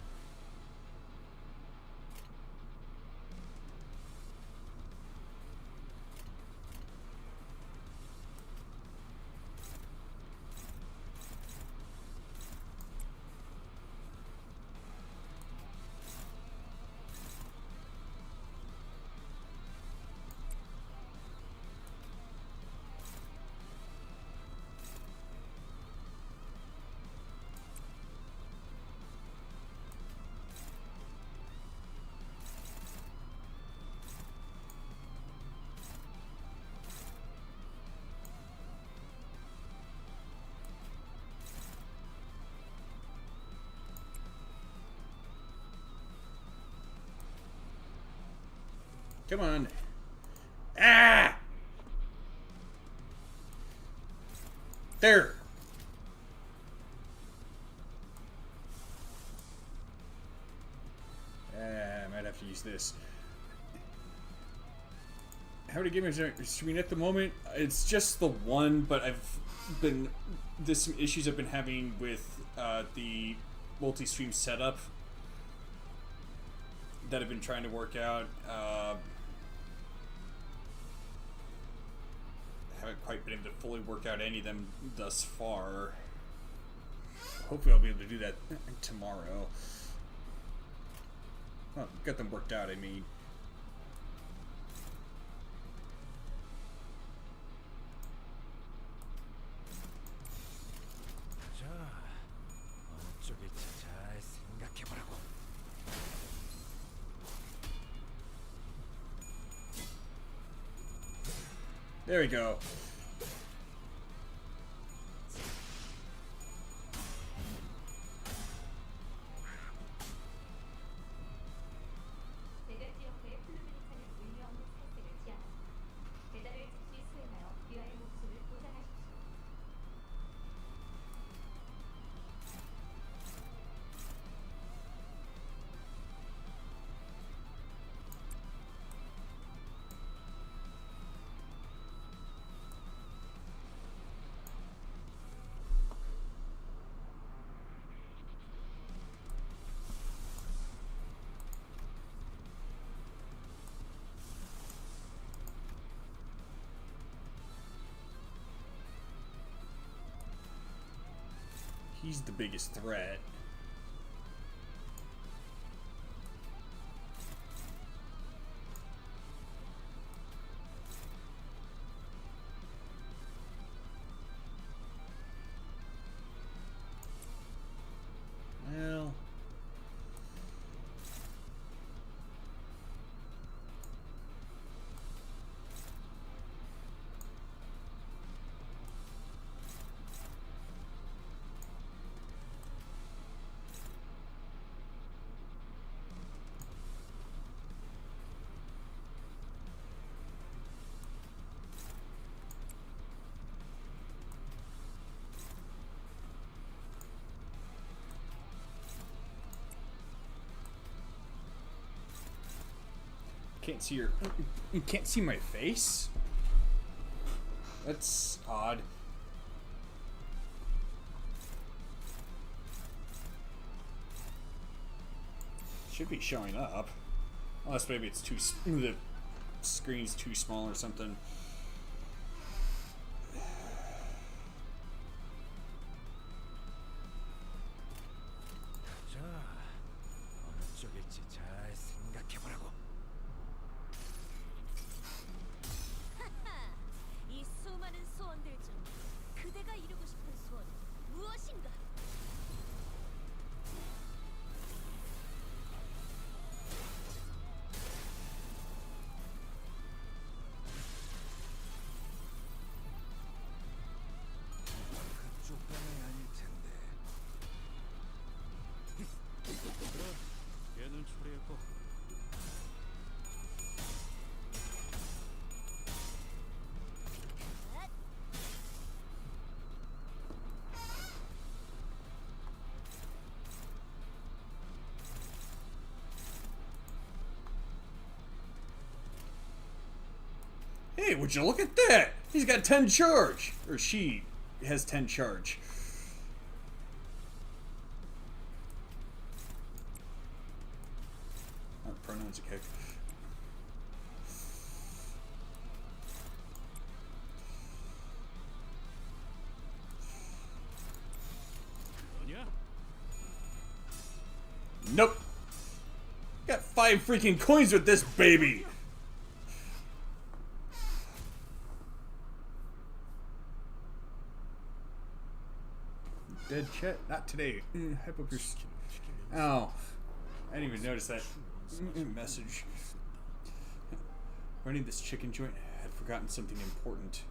Come on. Ah! There. I might have to use this. How many games are streaming at the moment? It's just the one, but there's some issues I've been having with the multi-stream setup that I've been trying to work out. Haven't quite been able to fully work out any of them thus far. Hopefully I'll be able to do that tomorrow. Well, got them worked out, I mean. 자, 어느 쪽일지 잘 생각해보라고. There we go. 대결 지역부의 플루드를 찾는 의미 없는 살색을 지향합니다. 배달을 즉시 수행하여 귀하의 목숨을 보장하십시오. He's the biggest threat. can't see your... You can't see my face? That's odd. Should be showing up. Unless maybe it's too... The screen's too small or something. 자, 어느 쪽일지 잘 생각해보라고. 이 수많은 소원들 중 그대가 이루고 싶은 소원은 무엇인가? 그쪽 방향이 아닐 텐데. 그래, 얘는 처리했고. Hey, would you look at that? He's got 10 charge. Or she has 10 charge. Pronouns a kick. 뭐냐? Nope. Got 5 freaking coins with this baby. Dead chat? Not today. Hype up your... Oh. I didn't even notice that message. Running this chicken joint, I had forgotten something important.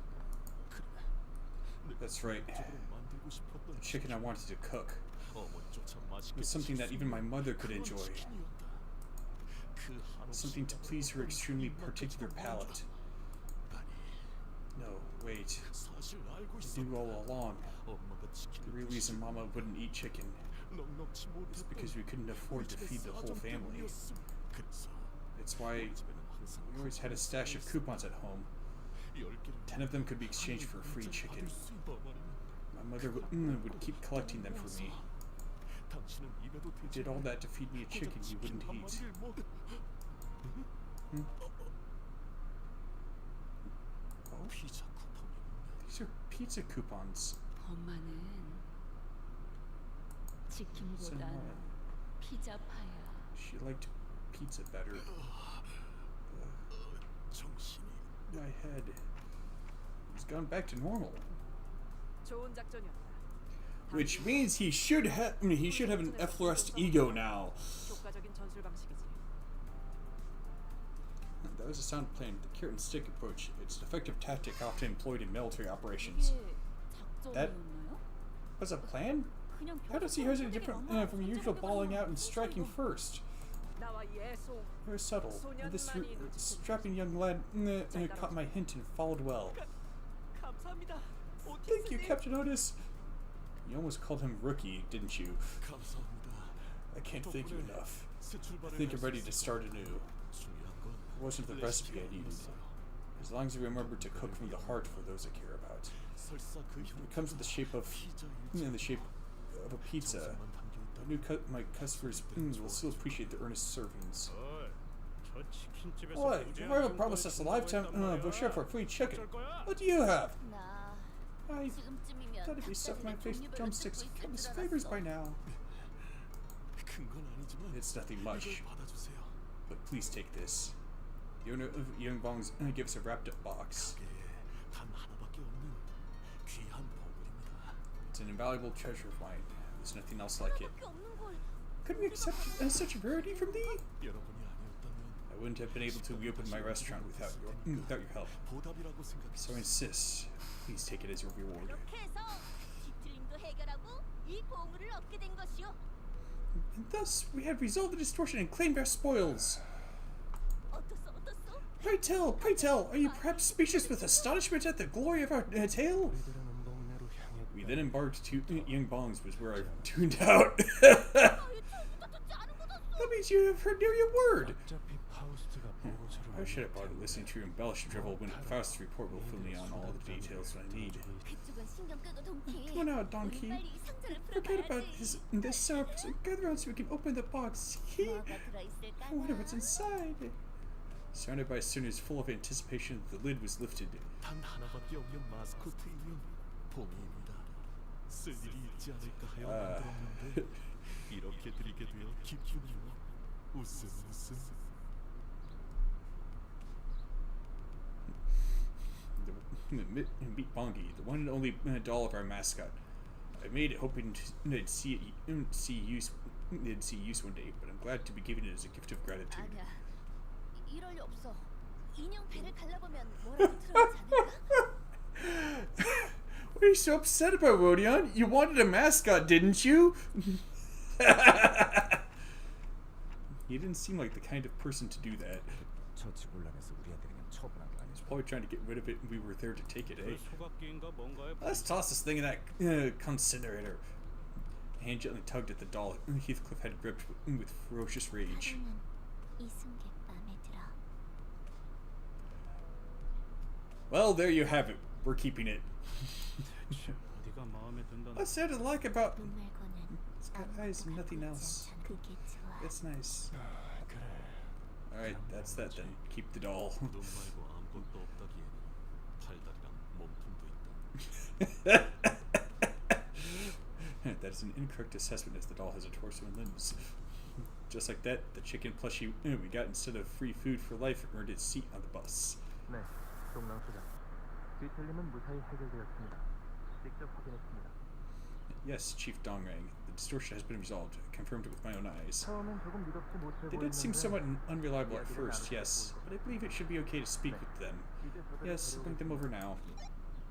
That's right. The chicken I wanted to cook. It was something that even my mother could enjoy. Something to please her extremely particular palate. No, wait. I knew all along. The real reason Mama wouldn't eat chicken is because we couldn't afford to feed the whole family. It's why we always had a stash of coupons at home. 10 of them could be exchanged for free chicken. My mother would keep collecting them for me. You did all that to feed me a chicken you wouldn't eat. Oh? These are pizza coupons. 엄마는 치킨보단 피자파야. She liked pizza better. My head. He's gone back to normal. 좋은 작전이었다. Which means he should have an effloresced ego now. 효과적인 전술 방식이지. That was a sound plan. The carrot and stick approach. It's an effective tactic often employed in military operations. That was a plan? How does he hear it different from usual balling out and striking first? 나와 예소. Very subtle. This strapping young lad caught my hint and followed well. 감사합니다. Thank you, Captain Otis. You almost called him rookie, didn't you? I can't thank you enough. I think I'm ready to start anew. It wasn't the recipe I needed. As long as I remember to cook from the heart for those I care about. It comes in the shape of a pizza. My customers will still appreciate the earnest servings. 저 치킨집에서 Boy, you ever promised us a lifetime voucher for free chicken. What do you have? 나 I 지금쯤이면 thought if you stuffed my face with drumsticks, countless flavors by now. It's nothing much, but please take this. The owner of Young Bong's gives a wrapped up box. It's an invaluable treasure of mine. There's nothing else like it. Could we accept such a rarity from thee? I wouldn't have been able to reopen my restaurant without your help. So I insist. Please take it as your reward. 이렇게 해서 뒤틀림도 해결하고 이 보물을 얻게 된 것이요. And thus we have resolved the distortion and claimed our spoils. 어떻소? Pray tell, are you perhaps speechless with astonishment at the glory of our tale? We then embarked to Young Bong's, was where I tuned out. That means you have heard nearly a word. Why should I bother listening to your embellished drivel when a fast report will fill me on all the details I need? 그쪽은 신경 끄고 동키. Come on out, 우리 Donkey. 빨리 이 상자를 Forget about 풀어봐야지. this setup. So gather around so we can open the box. 뭐가 들어있을까나? Wonder what's inside. Surrounded by sinners full of anticipation, the lid was lifted. 단 하나밖에 없는 마스코트이면 봉인이다. 쓸 일이 있지 않을까 하여 만들었는데 이렇게 드리게 되어 기쁨이와 웃음. Meet Bongi, the one and only doll of our mascot. I made it hoping it'd see use one day, but I'm glad to be giving it as a gift of gratitude. 아니야. 이럴 리 없어. 인형 배를 갈라보면 뭐라도 들어오지 않을까? What are you so upset about, Rodion? You wanted a mascot, didn't you? You didn't seem like the kind of person to do that. 처치곤란해서 우리한테 그냥 처분한 거 아니야? He's probably trying to get rid of it and we were there to take it, eh? 소각기인가 뭔가에 Let's toss this thing in that incinerator. A hand gently tugged at the doll Heathcliff had gripped with ferocious rage. 이 승객 마음에 들어. Well, there you have it. We're keeping it. 어디가 마음에 든다. What's there to like about... 눈 말고는 It's got eyes and nothing else. 그게 좋아. It's nice. 그래. Alright, that's that then. Keep the doll. 눈 말고 아무것도 없다기에는 팔다리랑 몸통도 있다. That is an incorrect assessment as the doll has a torso and limbs. Just like that, the chicken plushie we got instead of free food for life earned its seat on the bus. 네, 동랑 소장. 뒤틀림은 무사히 해결되었습니다. 직접 확인했습니다. Yes, Chief Dongrang. The distortion has been resolved. I confirmed it with my own eyes. 처음엔 조금 믿었지 못해 They did seem 보였는데 somewhat unreliable at first, yes, but I believe it should be okay to speak with them. Yes, bring them over now.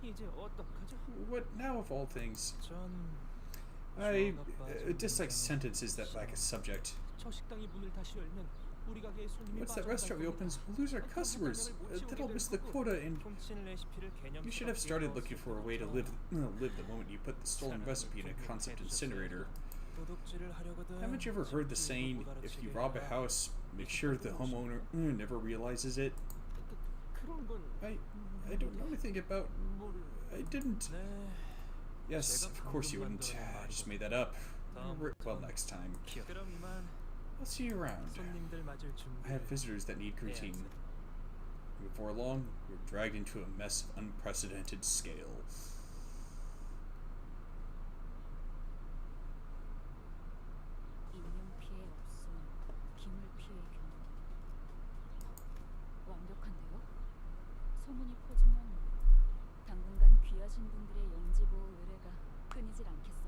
이제 어떡하죠? What now of all things? 전 I dislike sentences that lack a subject. 저 식당이 문을 다시 열면 우리 가게에 손님이 Once that restaurant reopens, we'll lose our customers. That'll miss the quota, and you should have started looking for a way to live the moment you put the stolen recipe in a concept incinerator. Haven't you ever heard the saying, if you rob a house, make sure the homeowner never realizes it? I don't know anything about... I didn't... Yes, of course you wouldn't. I just made that up. Well, next time. I'll see you around. I have visitors that need greeting. Before long, we're dragged into a mess of unprecedented scale. 인명 피해 없음. 기물 피해 경고. 완벽한데요? 소문이 퍼지면 당분간 귀하신 분들의 영지보호 의뢰가 끊이질 않겠어요.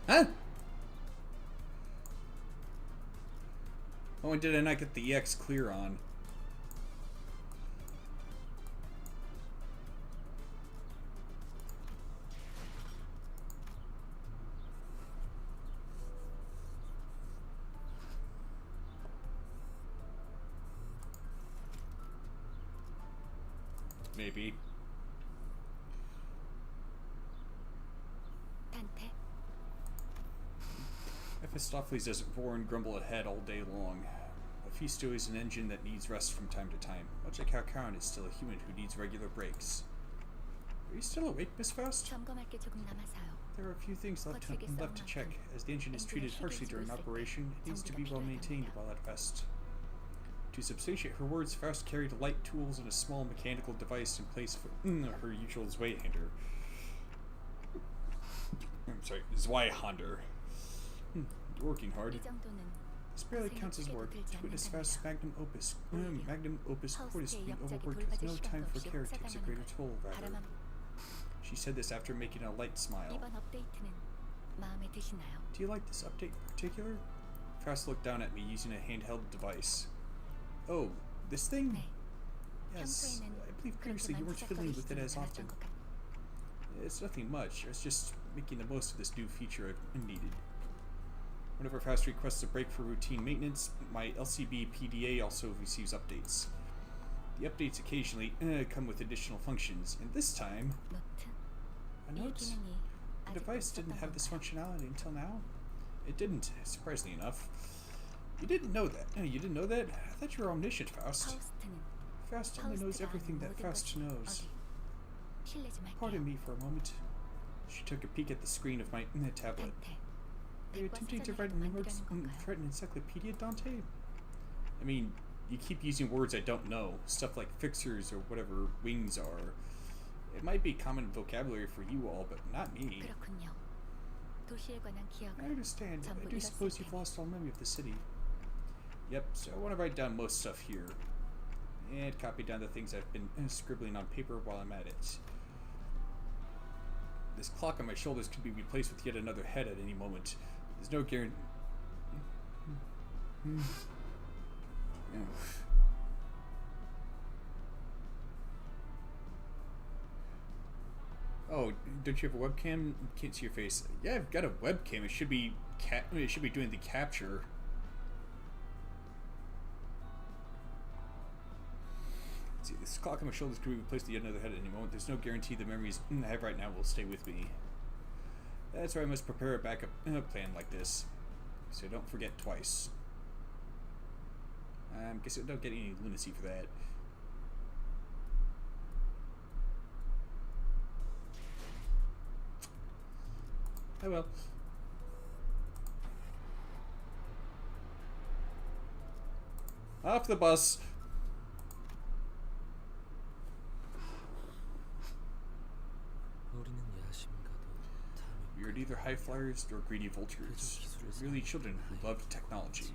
Huh? Oh, and did I not get the EX clear on? Maybe. 단테. Mephistopheles doesn't roar and grumble ahead all day long. Mephisto is an engine that needs rest from time to time, much like how Karen is still a human who needs regular breaks. Are you still awake, Miss Faust? 점검할 게 조금 남아서요. There are a few things left to check. As the engine is treated harshly during operation, it needs to be well maintained while at rest. To substantiate her words, Faust carried light tools and a small mechanical device in place for her usual Zweihander. I'm sorry, Zweihander. Working hard. 이 정도는 This barely counts as work. To witness Faust's magnum opus Cordis being overworked with no time for care takes a greater toll, rather. She said this after making a light smile. 이번 업데이트는 마음에 드시나요? Do you like this update in particular? Faust looked down at me using a handheld device. Oh, this thing? 네. Yes, 평소에는 I believe previously you weren't fiddling with it as often. It's nothing much. I was just making the most of this new feature I've needed. Whenever Faust requests a break for routine maintenance, my LCB PDA also receives updates. The updates occasionally come with additional functions, and this time, 노트. a 이 note. 기능이 The 아직 device 없었던 didn't have this 건가요? functionality until now. It didn't, surprisingly enough. You didn't know that. You didn't know that? I thought you were omniscient, Faust. 파우스트는 Faust only knows 파우스트가 everything that 모든 Faust 것이 knows. 어디? 실례 좀 Pardon 할게요. me for a moment. She took a peek at the screen of my tablet. 단테. Are you 백과 attempting to 사전이라도 write 만들라는 건가요? an encyclopedia, Dante? I mean, you keep using words I don't know. Stuff like fixers or whatever wings are. It might be common vocabulary for you all, but not me. 그렇군요. 도시에 관한 I 기억을 understand. I 전부 do suppose 잃었을 you've 테니. lost all memory of the city. Yep, so I want to write down most stuff here. And copy down the things I've been scribbling on paper while I'm at it. This clock on my shoulders could be replaced with yet another head at any moment. There's no guarantee. Oh, don't you have a webcam? Can't see your face. Yeah, I've got a webcam. It should be it should be doing the capture. Let's see, this clock on my shoulders could be replaced with yet another head at any moment. There's no guarantee the memories I have right now will stay with me. That's why I must prepare a backup plan like this, so I don't forget twice. Guess I don't get any lunacy for that. Oh well. Off the bus. 우리는 야심가도 We are neither high flyers nor greedy vultures. Merely children who loved technology.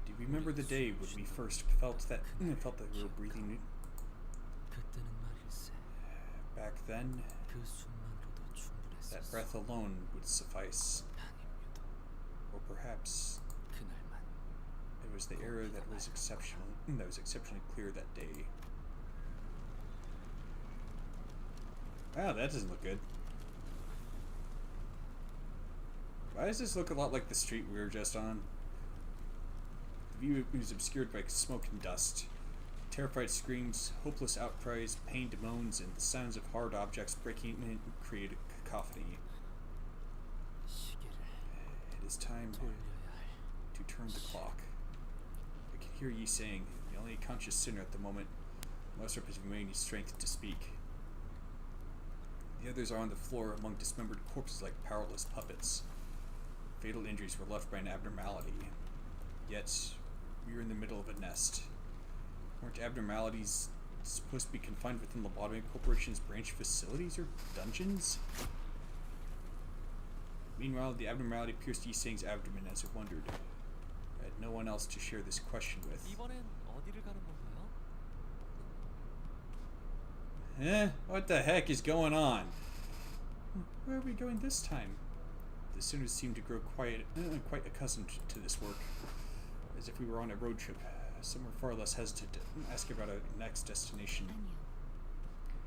Do you remember the day when we first felt that we were breathing? 그때는 말일세. Back then, 그 순간으로도 충분했었어. that breath alone would suffice. 아님에도 Or perhaps 그날만 it was the error that was exceptionally clear that day. Wow, that doesn't look good. Why does this look a lot like the street we were just on? The view is obscured by smoke and dust. Terrified screams, hopeless outcries, pained moans, and the sounds of hard objects breaking in create a cacophony. 시계를 It is time 돌려야 할. to turn the clock. I can hear ye saying, the only conscious sinner at the moment, must have his remaining strength to speak. The others are on the floor among dismembered corpses like powerless puppets. Fatal injuries were left by an abnormality. Yet, we are in the middle of a nest. Weren't abnormalities supposed to be confined within Lobotomy Corporation's branch facilities or dungeons? Meanwhile, the abnormality pierced Yiseng's abdomen as it wondered. I had no one else to share this question with. 이번엔 어디를 가는 건가요? What the heck is going on? Where are we going this time? The sinners seemed to grow quite accustomed to this work, as if we were on a road trip. Some were far less hesitant to ask about our next destination. 아니요.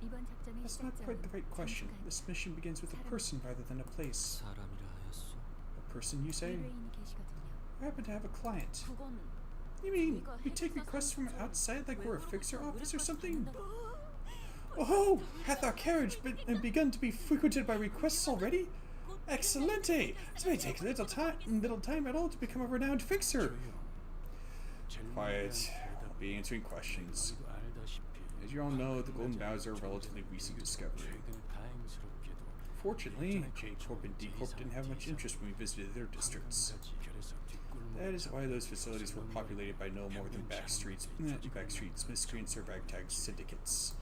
이번 작전의 That's not quite the right question. 시작점은 This mission begins with a person rather than a place. 사람이라 하였소. A person, you say? 의뢰인이 계시거든요. I happen to have a client. 그건 You mean you take requests from outside like we're a fixer office or something? Oh, hath our carriage begun to be frequented by requests already? Excellente! It may take little time at all to become a renowned fixer. Quiet. I'll be answering questions. As you all know, the Golden Bows are a relatively recent discovery. Fortunately, J Corp and D Corp didn't have much interest when we visited their districts. That is why those facilities were populated by no more than backstreets, miscreants, or ragtag syndicates.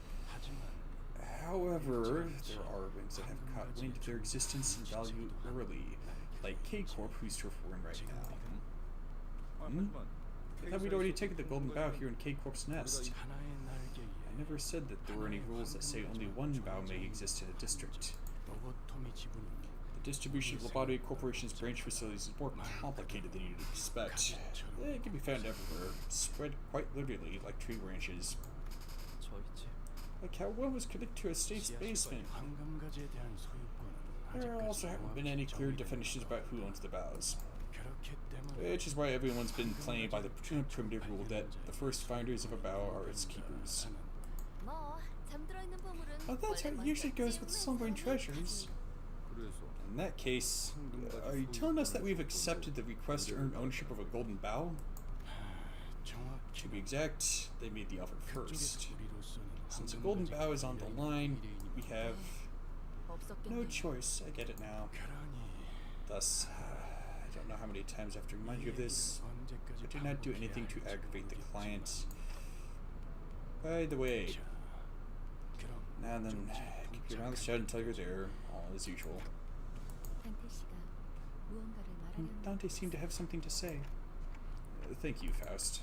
However, there are wings that have caught wind of their existence and value early, like K Corp, whose turf we're in right now. I thought we'd already taken the Golden Bow here in K Corp's nest. I never said that there were any rules that say only one bow may exist in a district. The distribution of Lobotomy Corporation's branch facilities is more complicated than you'd expect. It can be found everywhere, spread quite literally like tree branches. 저 있지. Like how one was connected to a state's basement. There also haven't been any clear definitions about who owns the bows. Which is why everyone's been playing by the primitive rule that the first finders of a bow are its keepers. 뭐 잠들어 있는 보물은 Well, that's how it usually goes with slumbering treasures. 그래서 In that case, are you telling us that we've accepted the request to earn ownership of a golden bow? To be exact, they made the offer first. Since a golden bow is on the line, we have no choice. I get it now. Thus, I don't know how many times I have to remind you of this, but do not do anything to aggravate the client. By the way, now and then, keep your mouth shut until you're there, all as usual. 단테 씨가 무언가를 말하려는 Dante seemed to have something to say. Thank you, Faust.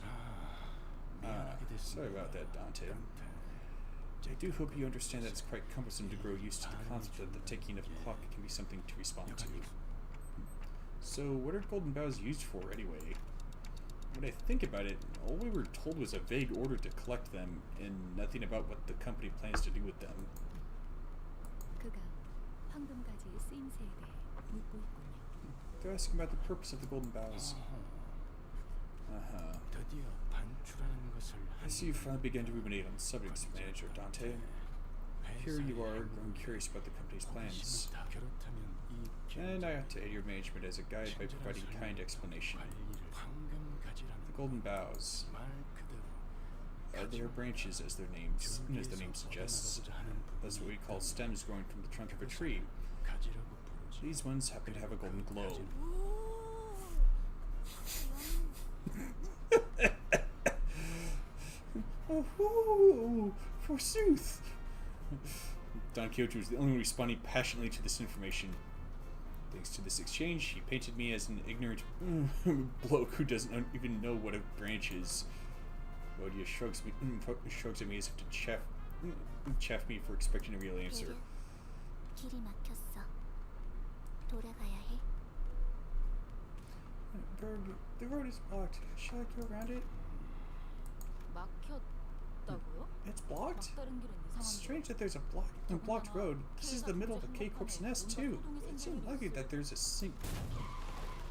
Sorry about that, Dante. I do hope you understand that it's quite cumbersome to grow used to the concept that the ticking of a clock can be something to respond to. So, what are golden bows used for, anyway? When I think about it, all we were told was a vague order to collect them, and nothing about what the company plans to do with them. 그가 황금가지의 쓰임새에 대해 묻고 있군요. They're asking about the purpose of the golden bows. I see you finally began to ruminate on subjects, Manager Dante. Here you are, growing curious about the company's plans. And I ought to aid your management as a guide by providing kind explanation. The golden bows. They are branches, as the name suggests. That's what we call stems growing from the trunk of a tree. These ones happen to have a golden glow. Oh, forsooth! Don Quixote was the only one responding passionately to this information. Thanks to this exchange, he painted me as an ignorant bloke who doesn't even know what a branch is. Rodia shrugs at me as if to chaff me for expecting a real answer. 길이 막혔어. 돌아가야 해. The road is blocked. Shall I go around it? 막혔다고요? It's blocked? 막다른 길은 It's 이상한데. strange that there's a blocked road. This is the middle of the K-Corp's nest, too. It's unlucky that there's a sink.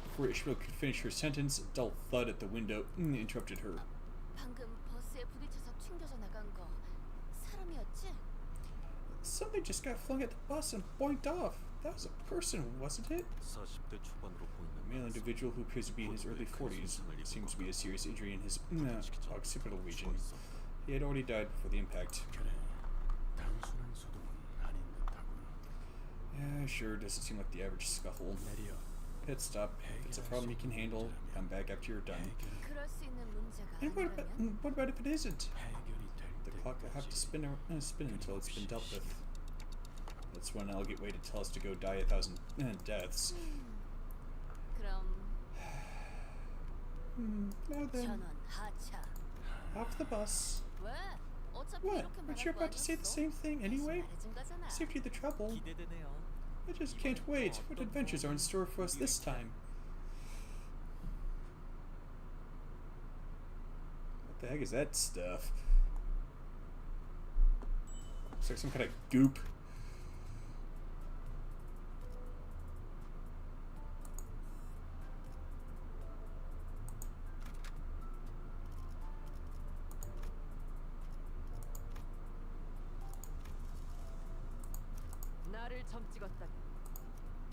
Before Ishmael could finish her sentence, a dull thud at the window interrupted her. 방금 버스에 부딪혀서 튕겨져 나간 거 사람이었지? Something just got flung at the bus and boinked off. That was a person, wasn't it? 40대 초반으로 A 보이는 male individual who appears to be in his early 40s. Seems to be a serious injury in his occipital region. He had already died before the impact. Yeah, sure, doesn't seem like the average scuffle. Pit stop. If it's a problem you can handle, come back after you're done. 그럴 수 있는 문제가 And 아니라면 what about if it isn't? The clock will have to spin until it's been dealt with. That's when I'll get Way to tell us to go die 1,000 deaths. 그럼 Now then, 전원 하차. off the bus. 왜? 어차피 What? 이렇게 Aren't 말할 you 거 about to say the 아니었어? same thing anyway? 말해준 거잖아. Saved you the trouble. 기대되네요. I just can't wait. What adventures are in store for us this time? What the heck is that stuff? Looks like some kind of goop. 나를 점 찍었다면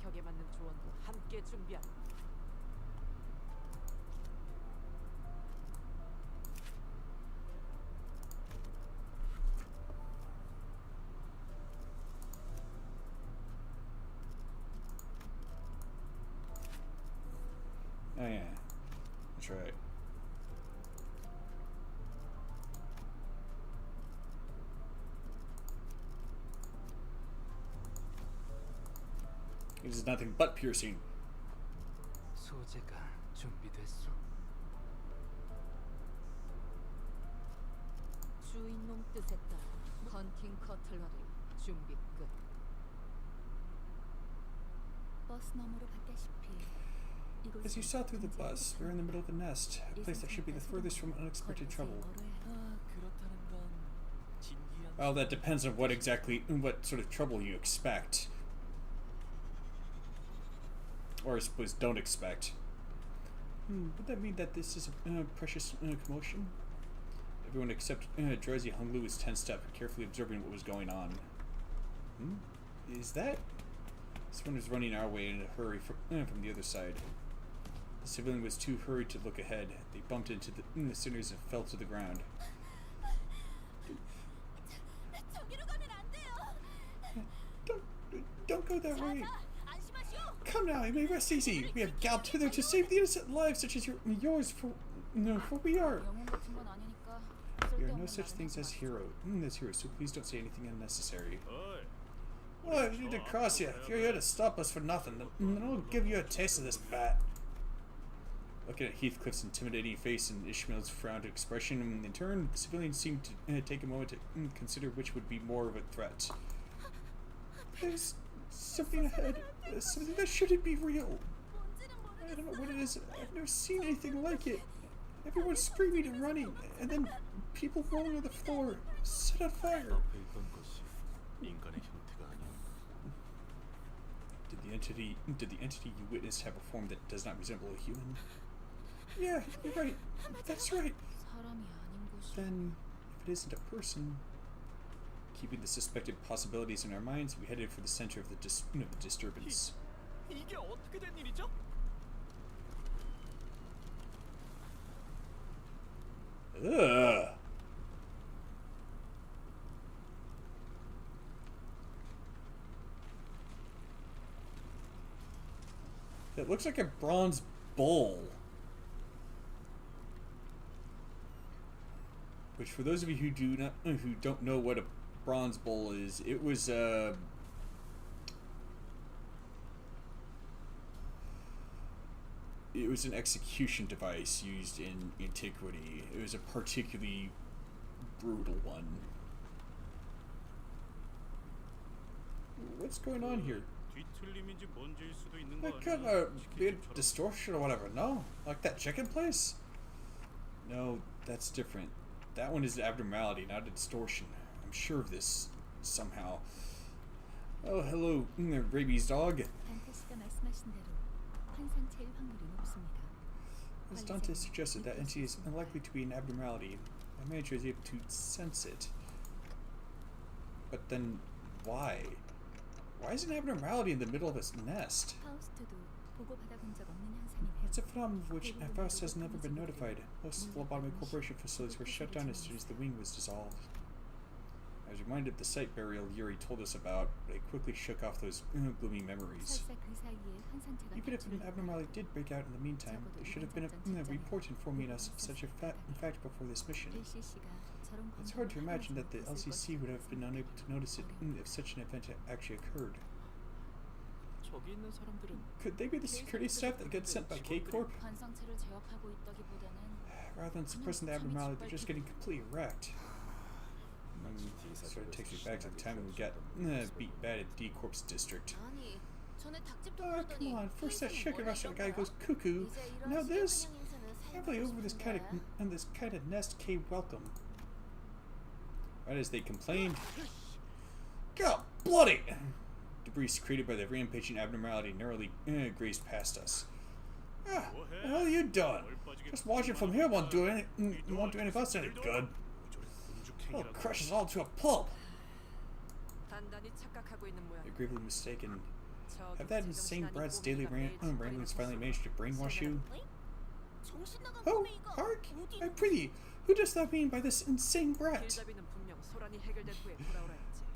격에 맞는 조언도 함께 준비한다. Oh yeah, that's right. It is nothing but piercing. 소재가 준비됐어. 주인놈 뜻에 따라 헌팅 커틀러리 준비 끝. 버스 너머로 봤다시피 As you saw through the bus, we're in the middle of the nest, a place that should be the furthest from unexpected trouble. 그렇다는 건 진기한 Well, that depends on what sort of trouble you expect. Or I suppose don't expect. Would that mean that this is a precious commotion? Everyone except Drowsy Hunglu was tensed up, carefully observing what was going on. Is that? Someone was running our way in a hurry from the other side. The civilian was too hurried to look ahead. They bumped into the sinners and fell to the ground. Don't go that way. Come now, you may rest easy. We have galloped hither to save the innocent lives such as yours, for we are. We are no such things as heroes, so please don't say anything unnecessary. Well, I need to cross you. If you're here to stop us for nothing, then I'll give you a taste of this bat. Looking at Heathcliff's intimidating face and Ishmael's frowned expression, in turn, the civilian seemed to take a moment to consider which would be more of a threat. There's something ahead, something that shouldn't be real. I don't know what it is. I've never seen anything like it. Everyone's screaming and running, and then people rolling on the floor, set on fire. Did the entity you witnessed have a form that does not resemble a human? Yeah, you're right. That's right. Then, if it isn't a person, keeping the suspected possibilities in our minds, we headed for the center of the disturbance. 이게 어떻게 된 일이죠? Ugh. It looks like a bronze bull. Which, for those of you who don't know what a bronze bull is, it was an execution device used in antiquity. It was a particularly brutal one. What's going on here? That could be a distortion or whatever. No? Like that chicken place? No, that's different. That one is an abnormality, not a distortion. I'm sure of this somehow. Oh, hello, rabies dog. As Dante suggested, that entity is unlikely to be an abnormality. My manager is able to sense it. But then, why? Why is an abnormality in the middle of its nest? It's a phenomenon of which Faust has never been notified. Most phlebotomy corporation facilities were shut down as soon as the wing was dissolved. I was reminded of the site burial Yuri told us about, but I quickly shook off those gloomy memories. Even if an abnormality did break out in the meantime, there should have been a report informing us of such a fact before this mission. It's hard to imagine that the LCC would have been unable to notice it if such an event actually occurred. Could they be the security staff that got sent by K-Corp? Rather than suppressing the abnormality, they're just getting completely wrecked. Sort of takes me back to the time when we got beat bad at D-Corp's district. Oh, come on. First that chicken restaurant guy goes cuckoo. Now this? Can't really over this kind of nest K welcome. Right as they complained. God bloody! Debris secreted by the rampaging abnormality narrowly grazed past us. Ah, what the hell are you doing? Just watching from here won't do any of us any good. It'll crush us all to a pulp. You're gravely mistaken. Have that insane Brad's daily ramblings finally managed to brainwash you? Oh, hark! I prithee, who does that mean by this insane brat?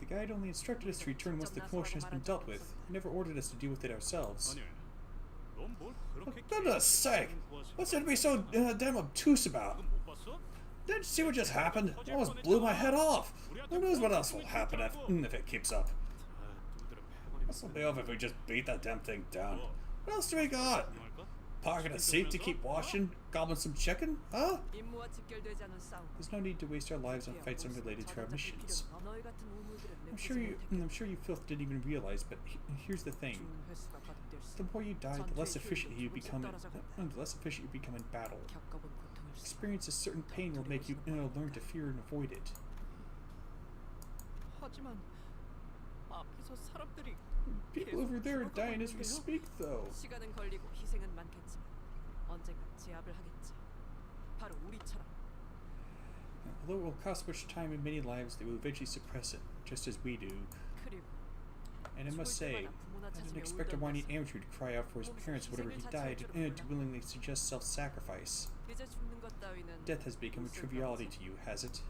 The guide only instructed us to return once the commotion has been dealt with. He never ordered us to deal with it ourselves. For goodness sake! What's there to be so damn obtuse about? Didn't you see what just happened? It almost blew my head off. Who knows what else will happen if it keeps up? What'll be over if we just beat that damn thing down? What else do we got? Parking a seat to keep washing? Gobbling some chicken? Huh? There's no need to waste our lives on fights unrelated to our missions. I'm sure you filth didn't even realize, but here's the thing. The more you die, the less efficient you become in battle. Experience a certain pain will make you learn to fear and avoid it. People over there are dying as we speak, though. 언젠가 제압을 하겠지. 바로 우리처럼. Although it will cost much time and many lives, they will eventually suppress it, just as we do. 그리고 And I must say, I didn't expect a whiny amateur to cry out for his parents whenever he died, and to willingly suggest self-sacrifice. 이제 죽는 것 따위는 Death has become a triviality to you, has it?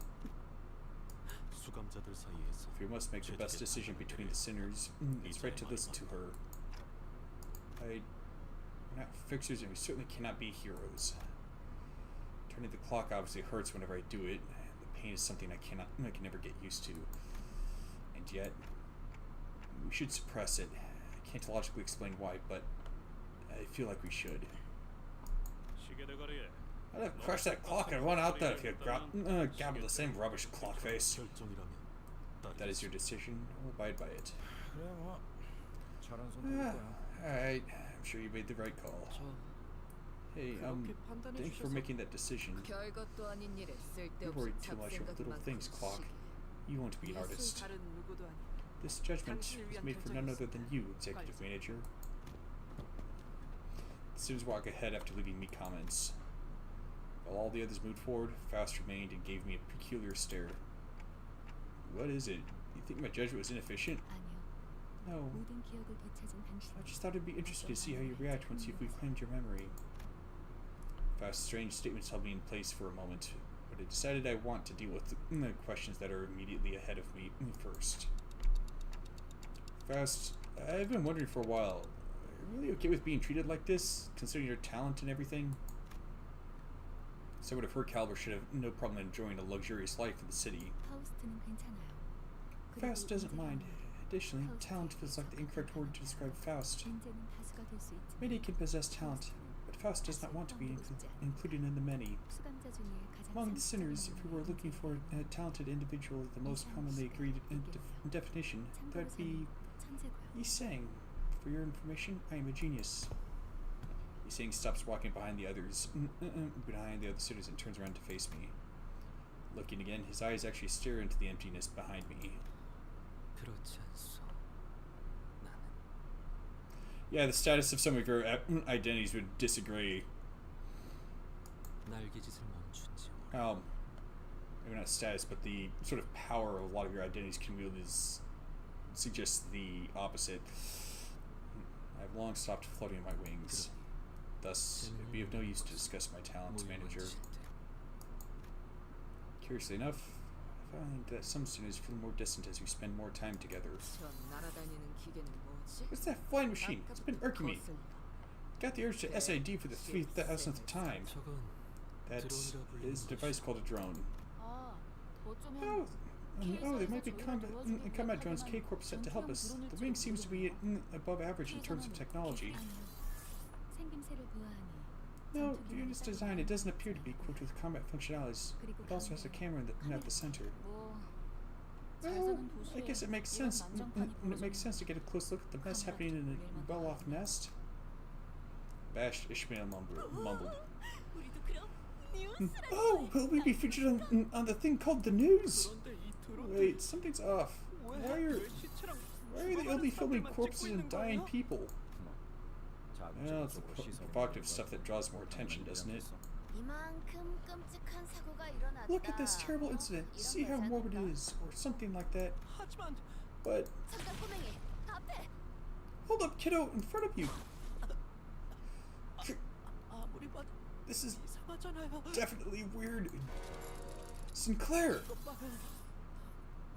수감자들 사이에서 If you must make the best decision between the sinners, it's right to listen to her. We're not fixers, and we certainly cannot be heroes. Turning the clock obviously hurts whenever I do it. The pain is something I can never get used to. And yet, we should suppress it. I can't logically explain why, but I feel like we should. 시계 대가리에 I'd have crushed that clock and run out there if you gobbled the same rubbish clock face. 결정이라면 That is your decision. I'll abide by it. 그래 뭐 잘한 선택일 거야. Alright, I'm sure you made the right call. Hey, 그렇게 판단해 thanks for 주셔서 making that decision. 별것도 아닌 일에 You're 쓸데없이 worried too much over little 잡생각만 things, clock. You want to be an 예술 artist. 다른 누구도 아니. This judgment was made for none other than you, executive manager. The students walk ahead after leaving me comments. While all the others moved forward, Faust remained and gave me a peculiar stare. What is it? You think my judgment was inefficient? 아니요. No. 모든 기억을 되찾은 당신. I just thought it'd be interesting to see how you react once you've reclaimed your memory. Faust's strange statements held me in place for a moment, but I decided I want to deal with the questions that are immediately ahead of me first. Faust, I've been wondering for a while, are you really okay with being treated like this, considering your talent and everything? Someone of her caliber should have no problem enjoying a luxurious life in the city. 파우스트는 괜찮아요. Faust doesn't mind. Additionally, talent feels like the incorrect word to describe Faust. 인재는 다수가 될 수 있지만 Many can possess talent, but Faust does not want to be included in the many. 수감자 중에 가장 Among the sinners, if we were looking for a talented individual, the most commonly agreed definition, that would be 천재고요. Yiseng. For your information, I am a genius. Yiseng stops walking behind the others, behind the other sinners, and turns around to face me. Looking again, his eyes actually stare into the emptiness behind me. 그렇지 않소. 나는 Yeah, the status of some of your identities would disagree. 날개짓을 멈춘지 모르. Maybe not status, but the sort of power of a lot of your identities can wield suggests the opposite. I've long stopped floating my wings. Thus, it would be of no use to discuss my talents, manager. Curiously enough, I find that some students feel more distant as we spend more time together. 저 날아다니는 기계는 뭐지? What's that flying machine? It's been irking me. Got the urge to SID for the 3,000th time. 저건 That is a device called a drone. 아, 어쩌면 Oh, they might be combat drones K-Corp sent to help us. The wing seems to be above average in terms of technology. 생김새를 보아하니 No, in its design, it doesn't appear to be equipped with combat functionalities. It also has a camera at the center. 뭐 Well, I guess it makes sense. It makes sense to get a close look at the mess happening in a well-off nest. Bashed Ishmael mumbled. 우리도 그럼 뉴스라는 Oh, will we be featured on the thing called the news? Wait, something's off. Why are they only filming corpses and dying people? Well, it's the provocative stuff that draws more attention, doesn't it? 이만큼 끔찍한 사고가 일어났다. Look at this terrible incident. See how morbid it is, or something like that. 하지만 But 잠깐 꼬맹이, 앞에. hold up, kiddo, in front of you. 아무리 봐도 This is 이상하잖아요. definitely weird. Sinclair, 이것 봐.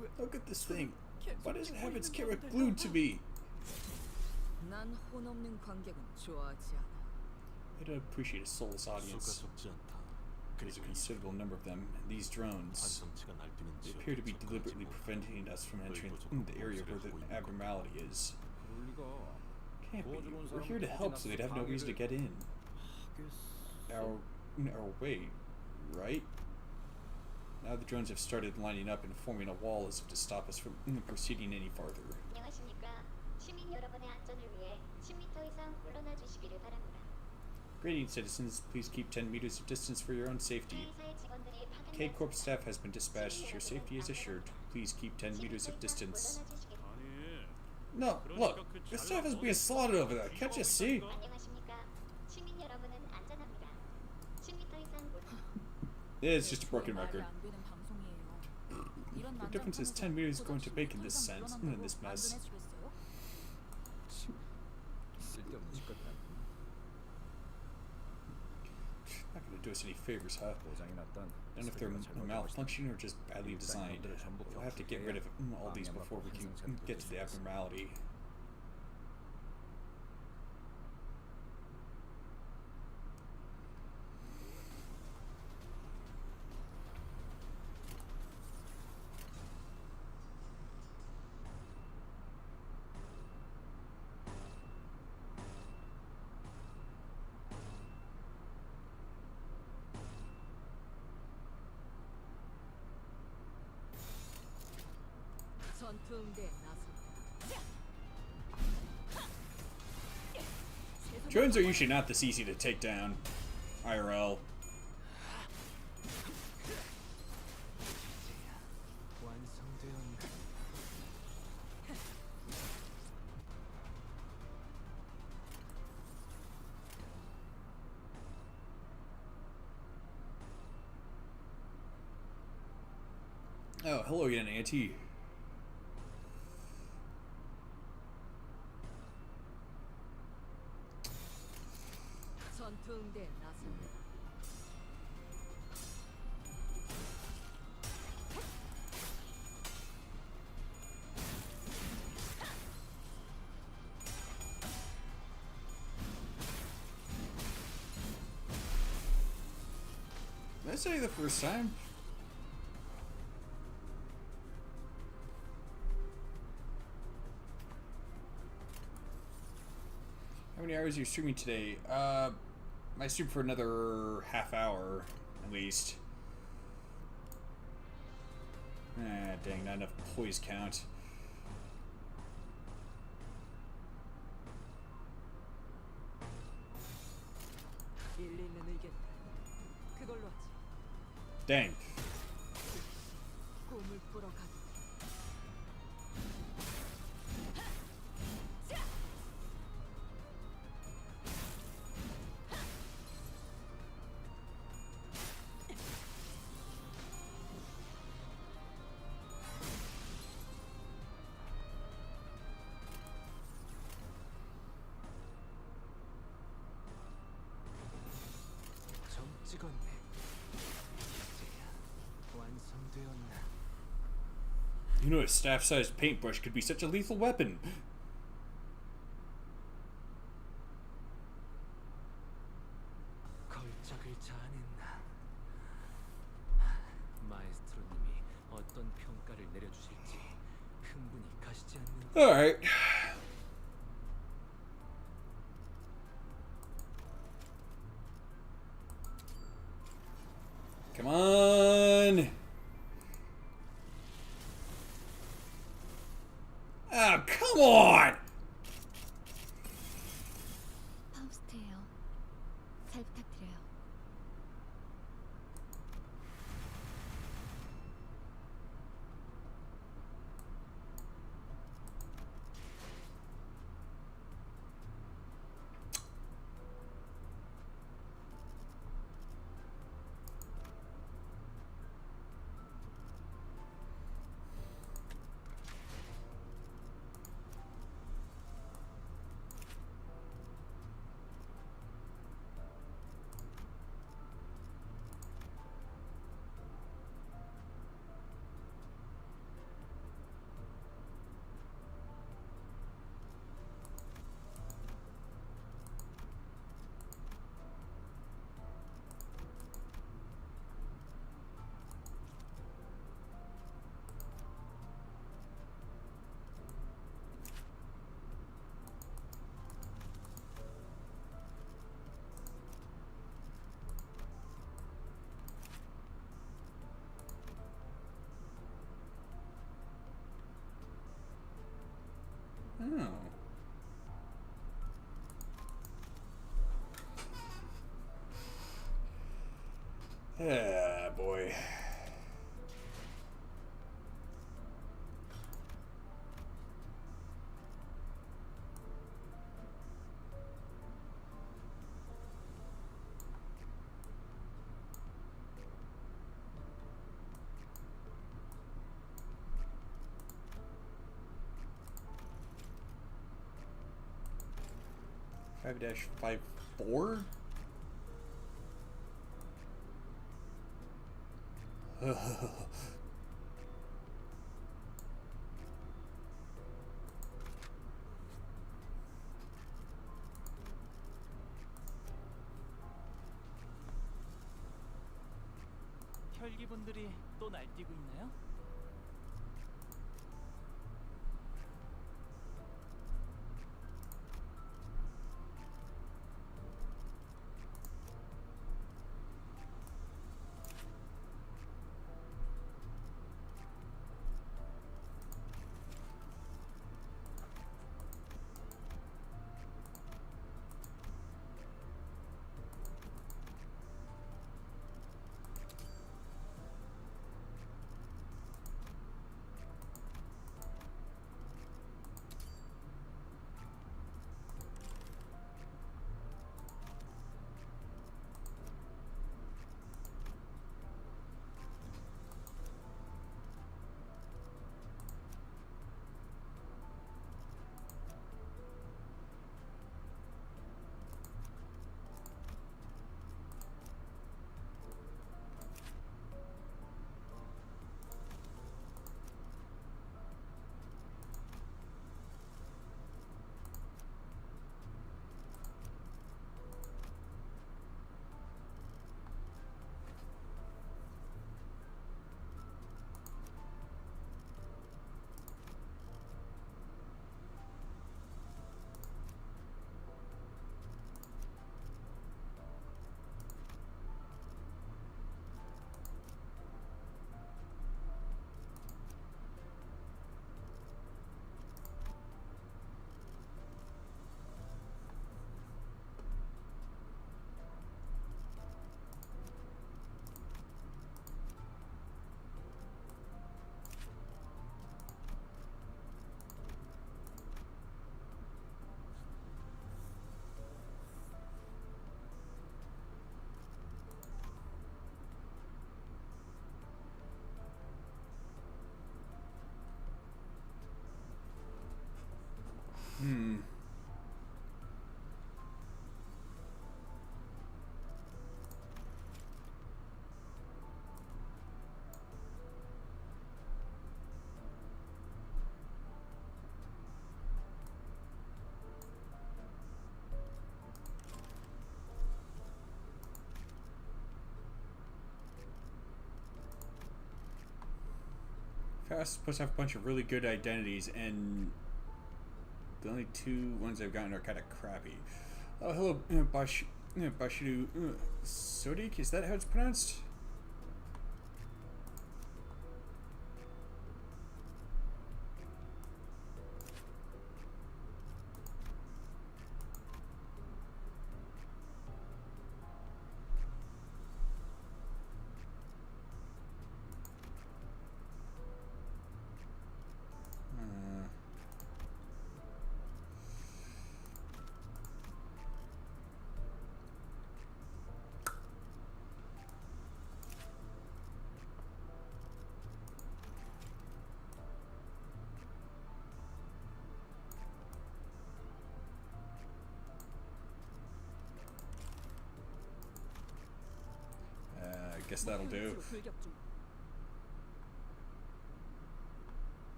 왜 look at this thing. 계속 Why does it have its 찍고 camera 있는 glued to 건데? me? 난 혼 없는 관객은 좋아하지 않아. I don't appreciate a soulless 수가 audience. 적지 않다. There's a considerable number of them. These drones, 환성체가 날뛰는 they 지역에 appear to be 접근하지 deliberately 못해 preventing us from entering the area where the abnormality is. 그럴 리가. Can't be. We're here to help, so they'd have no reason to get in. Our way, right? Now the drones have started lining up and forming a wall as if to stop us from proceeding any farther. 안녕하십니까. 시민 여러분의 안전을 위해 10m 이상 물러나 주시기를 바랍니다. Greetings, citizens. Please keep 10 meters of distance for your own safety. 회사의 직원들이 파견되어 K-Corp staff has been dispatched. Your safety is assured. Please keep 10 meters of distance. 아니, No, look. The staff is being slaughtered over there. Can't you see? 안녕하십니까. 시민 여러분은 안전합니다. It's just a broken record. 말이 안 되는 방송이에요. 이런 The difference is 10 meters is going to make in this sense, in this mess. 쓸데없는 짓 같다. Not going to do us any favors, huh? 고장이 났던. And if they're malfunctioning or just badly designed, we'll have to get rid of all these before we can get to the abnormality. 전투응대에 나선다. Drones are usually not this easy to take down, IRL. 완성되었나? Oh, hello again, Auntie. 전투응대에 나선다. Did I say the first time? How many hours are you streaming today? I stream for another half hour, at least. Ah, dang, not enough poise count. 일리 있는 의견. 그걸로 하지. Dang. 꿈을 꾸러 간다. 점 찍었네. 이제야 완성되었나? You know, a staff-sized paintbrush could be such a lethal weapon. 걸작을 자아냈나? 마에스트로님이 어떤 평가를 내려주실지 흥분이 가시지 않는. Alright. Come on. Oh, come on. 파우스트예요. 잘 부탁드려요. Oh. Ah, boy. 5-54? 혈기분들이 또 날뛰고 있나요? Fast supposed to have a bunch of really good identities, and the only two ones I've gotten are kind of crappy. Oh, hello, Bashiru Sodik, is that how it's pronounced? I guess that'll do. 불격 중.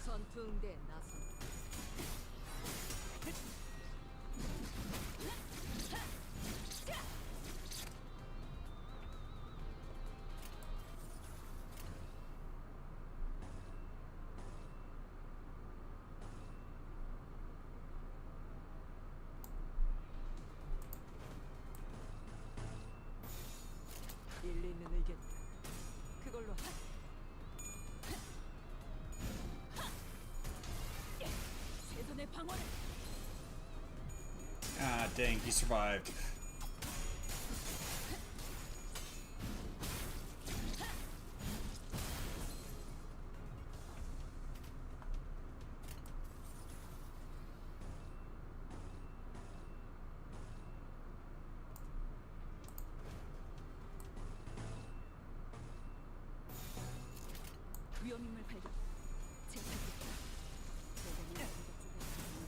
전투응대 나선. 일리 있는 의견. 그걸로 하. 최선의 방어를. Ah, dang, he survived. 위험인물 발견. 제압하겠다. 대단히 머리가 쪼개지는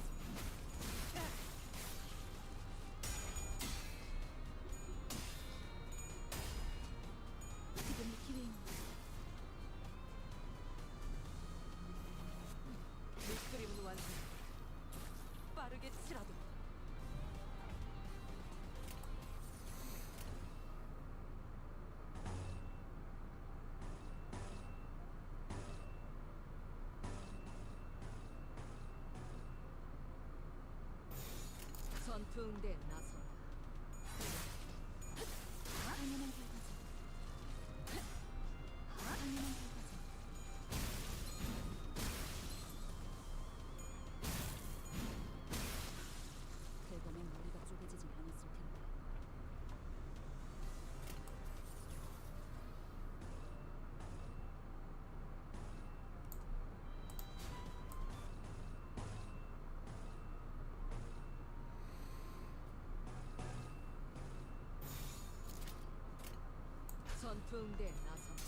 지금이 기회입니다. 밑그림은 완성. 빠르게 치라도. 전투응대에 나선다. 당연한 결과죠. 당연한 결과죠. 대검의 머리가 쪼개지진 않았을 텐데. 전투응대에 나선다.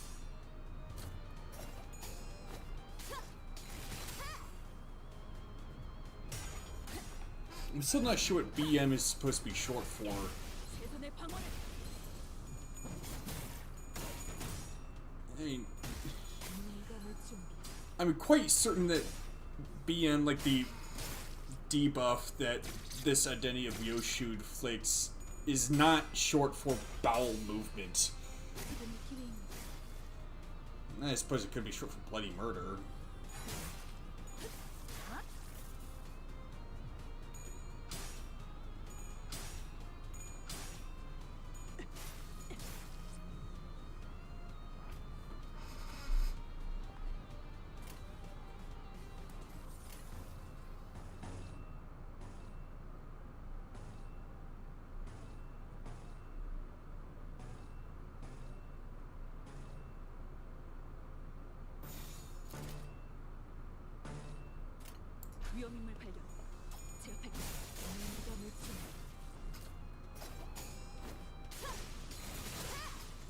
I'm still not sure what BM is supposed to be short for. 세손의 방어를. I mean, 인간의 준비. I'm quite certain that BM, like the debuff that this Identity of Yoshu inflicts, is not short for bowel movement. 지금이 기회입니다. I suppose it could be short for bloody murder. 위험인물 발견. 제압하겠다. 인간의 준비.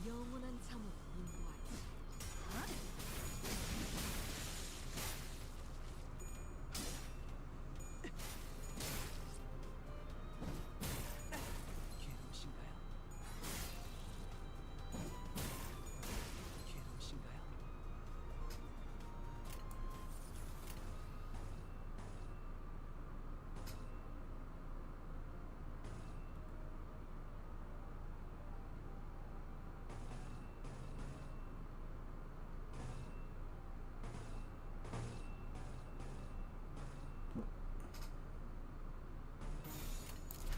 영원한 잠으로 인도하지. 괴로우신가요? 괴로우신가요?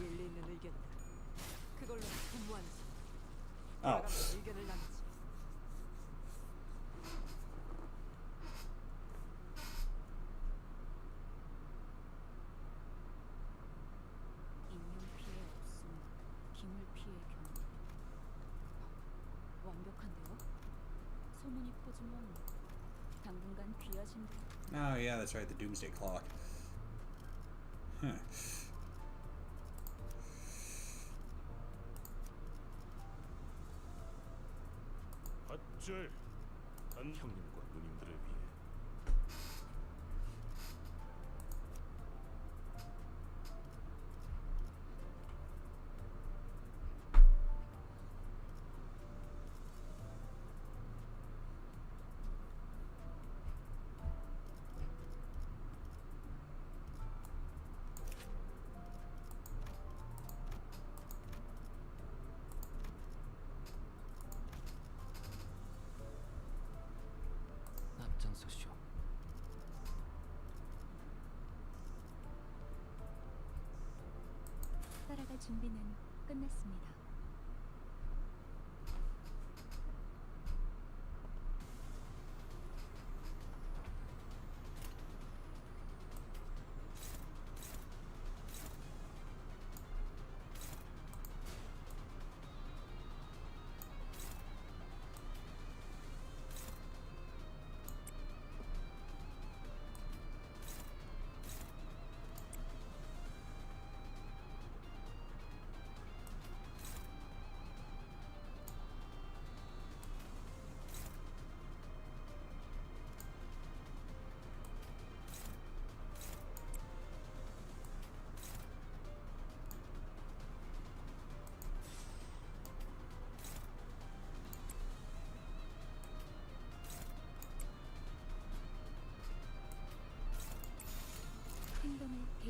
일리 있는 의견이다. 그걸로 분무하는 수. Oh. 의견을 나누지. 인명 피해 없음. 기물 피해 경우. 완벽한데요? 소문이 퍼지면 당분간 귀하신데. Oh yeah, that's right, the Doomsday Clock. Huh. 밧줄 한 형님과 누님들을 위해 앞장서시오. 따라갈 준비는 끝났습니다.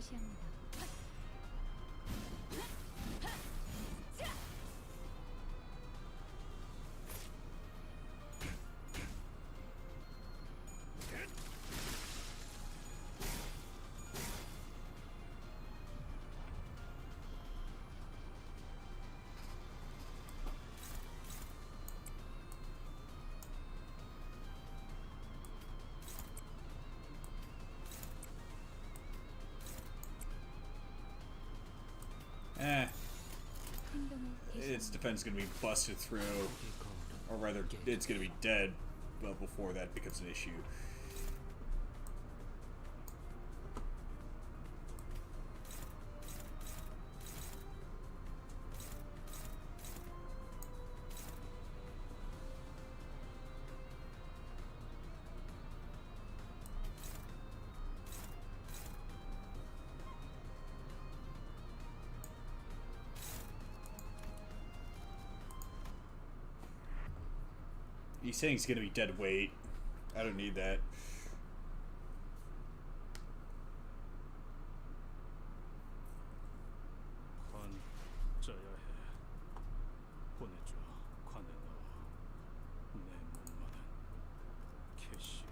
지시합니다. Its defense is going to be busted through, or rather, it's going to be dead, well, before that becomes an issue. He's saying it's gonna be dead weight. I don't need that. 관짜야 해. 보내줘. 관에 넣어. 내 몸만은 캐시에게.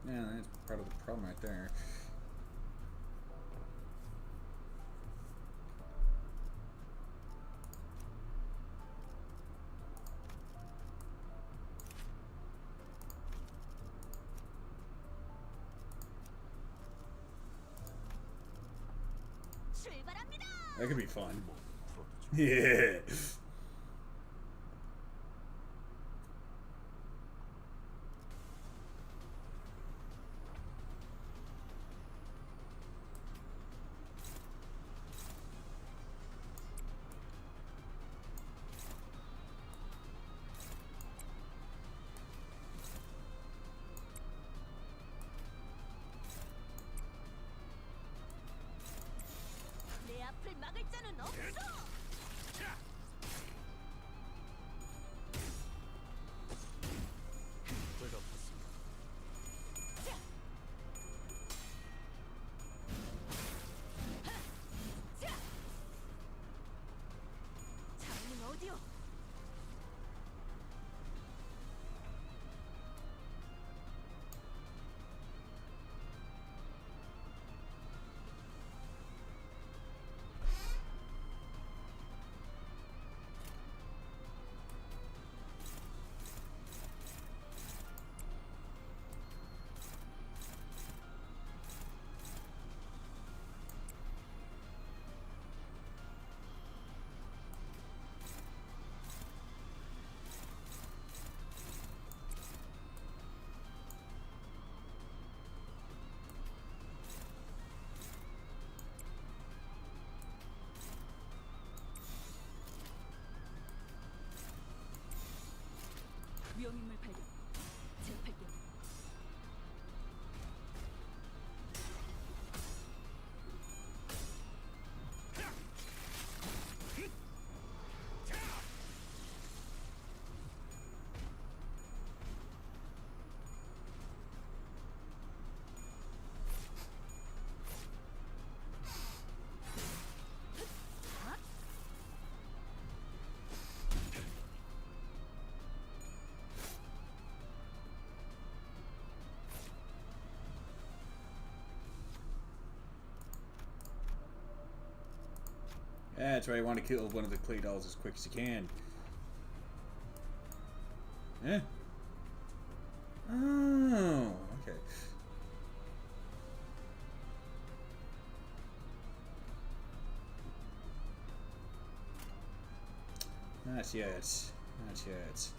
Yeah, that's part of the problem right there. That could be fun. Yeah. 내 앞을 막을 자는 없어. 배가 탔어. 장님 어디요? 위험인물 발견. 제압할게요. Yeah, that's right. I want to kill one of the clay dolls as quick as you can. Yeah. Oh, okay. Not yet. Not yet.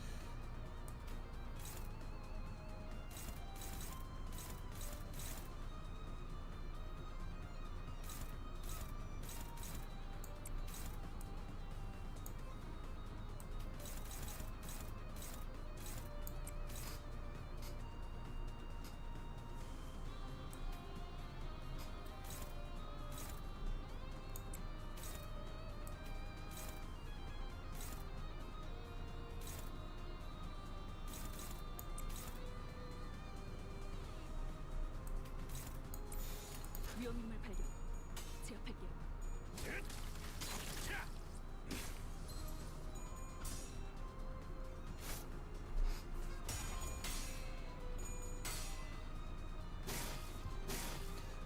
위험인물 발견. 제압할게요.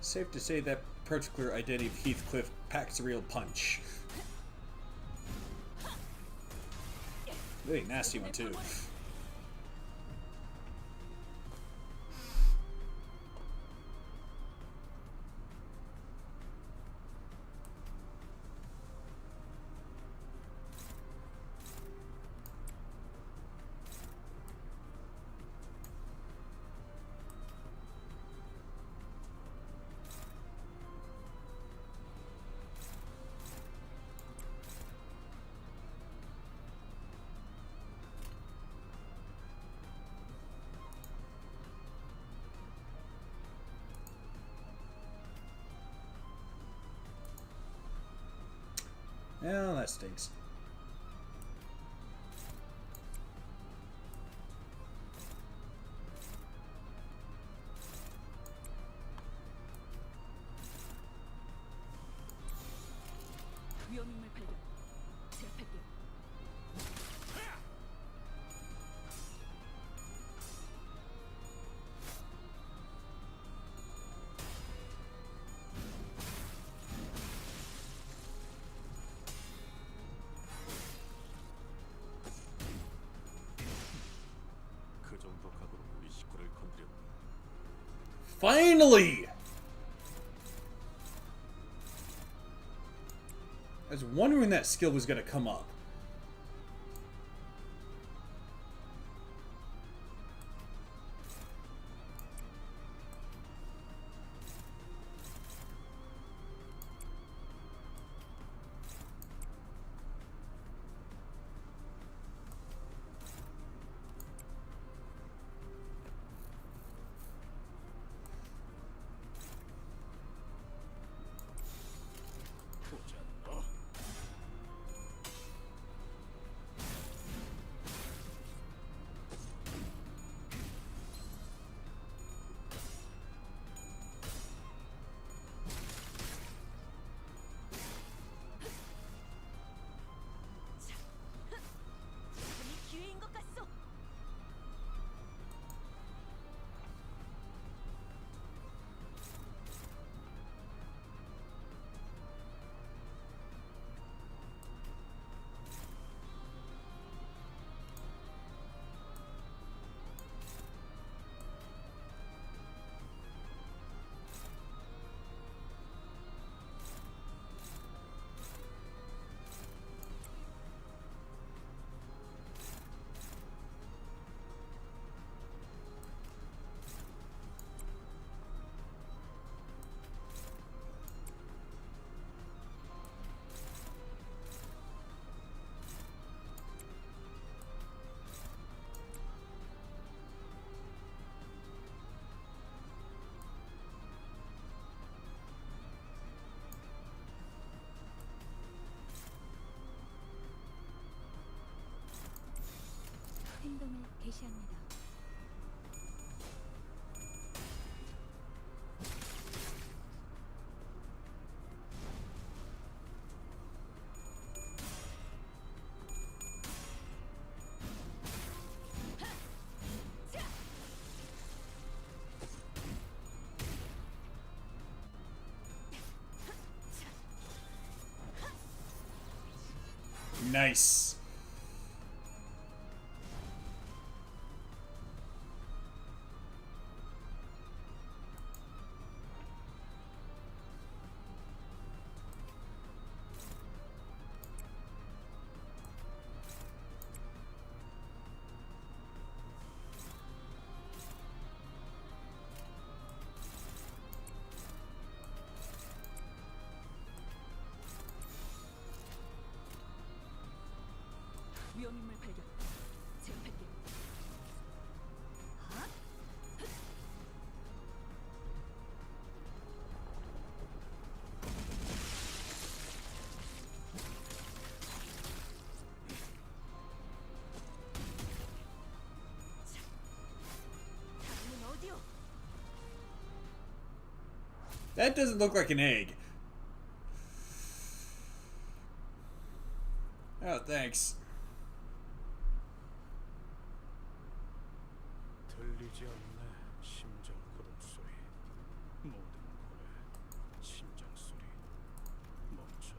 Safe to say that particular identity of Heathcliff packs a real punch. Really nasty one too. Well, that stinks. 위험인물 발견. 제압할게요. 그 정도 각오로 우리 식구를 건드렸네. Finally! I was wondering when that skill was going to come up. 기회인 것 같소. 행동을 개시합니다. Nice. 위험인물 발견. 제압할게요. That doesn't look like an egg. Oh, thanks. 들리지 않네. 심장 고동 소리. 모든 거래. 심장 소리. 멈춰라.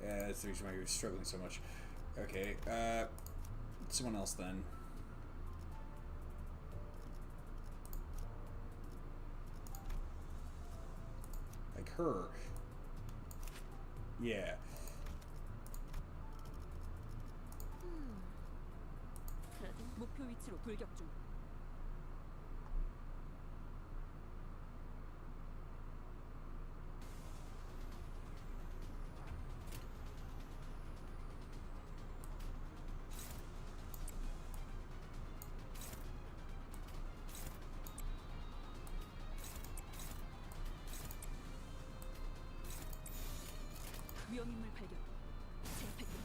Yeah, that's the reason why you're struggling so much. Okay, someone else then. Like her. Yeah. 목표 위치로 돌격 중. 위험인물 발견. 재발견.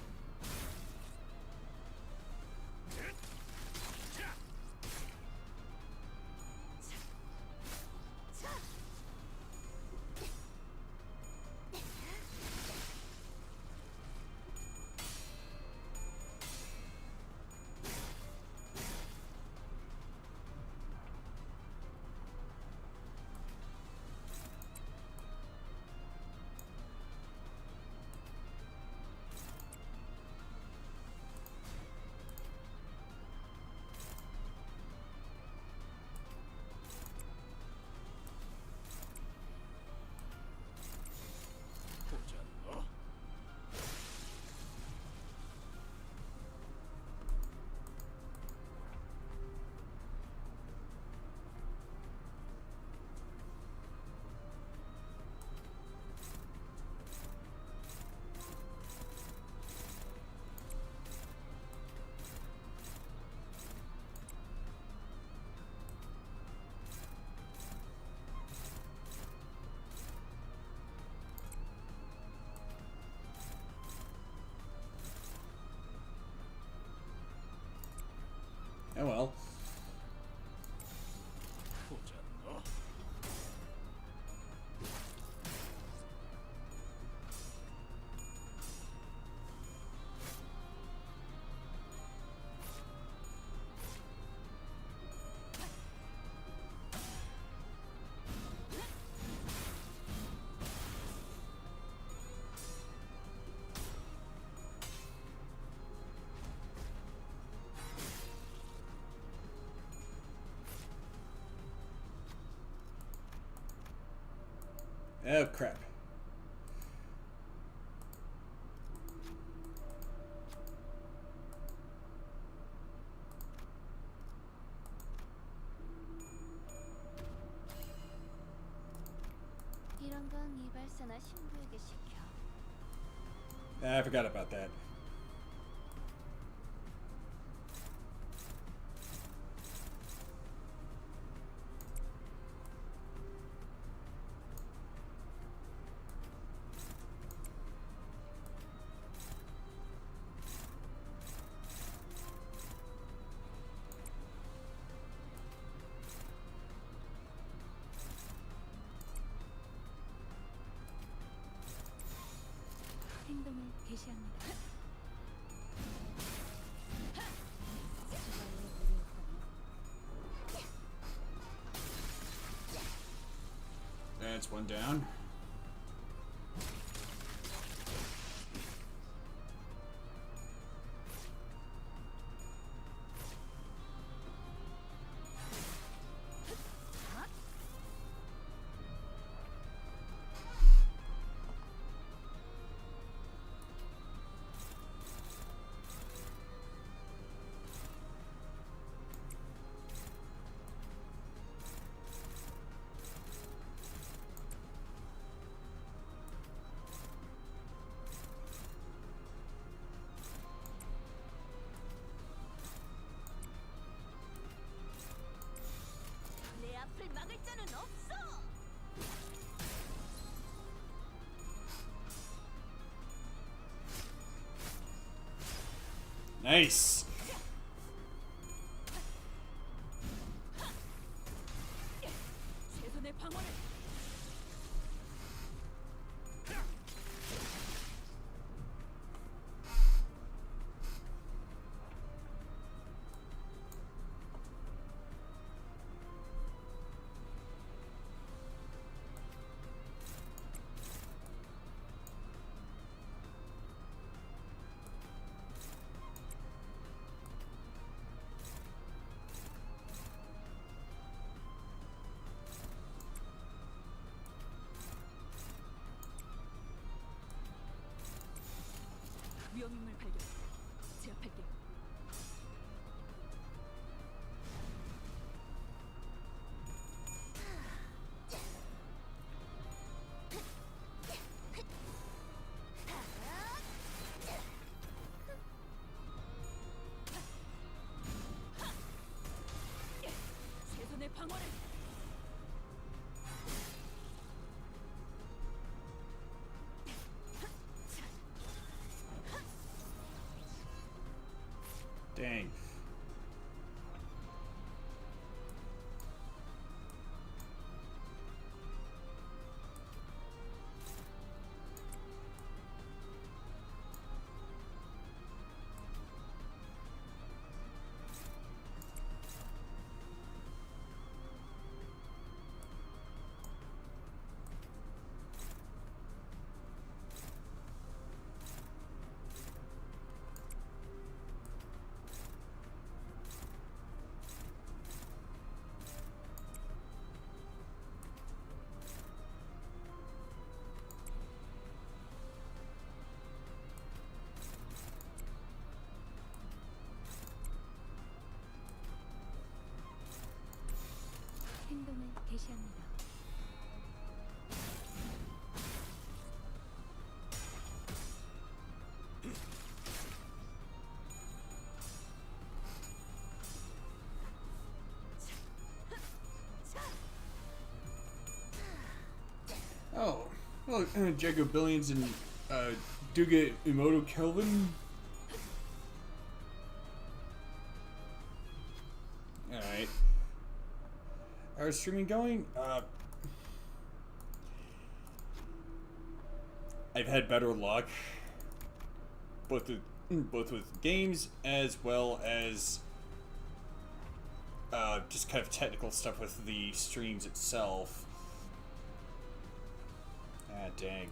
Oh well. Oh crap. 이런 건 이발사나 신부에게 시켜. I forgot about that. 행동을 개시합니다. That's one down. 내 앞을 막을 자는 없어. Nice. 위험인물 발견. 제압할게. 최선의 방어를. Dang. 행동을 개시합니다. Oh, well, Jago Billions and Duga Emoto Kelvin. Alright. How's streaming going? I've had better luck, both with games as well as just kind of technical stuff with the streams itself. Ah, dang.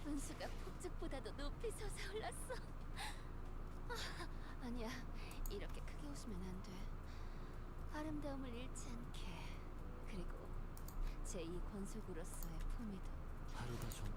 분수가 폭죽보다도 높이 솟아올랐어. 아니야, 이렇게 크게 웃으면 안 돼. 아름다움을 잃지 않게. 그리고 제2 권속으로서의 품위도. 하루가 좀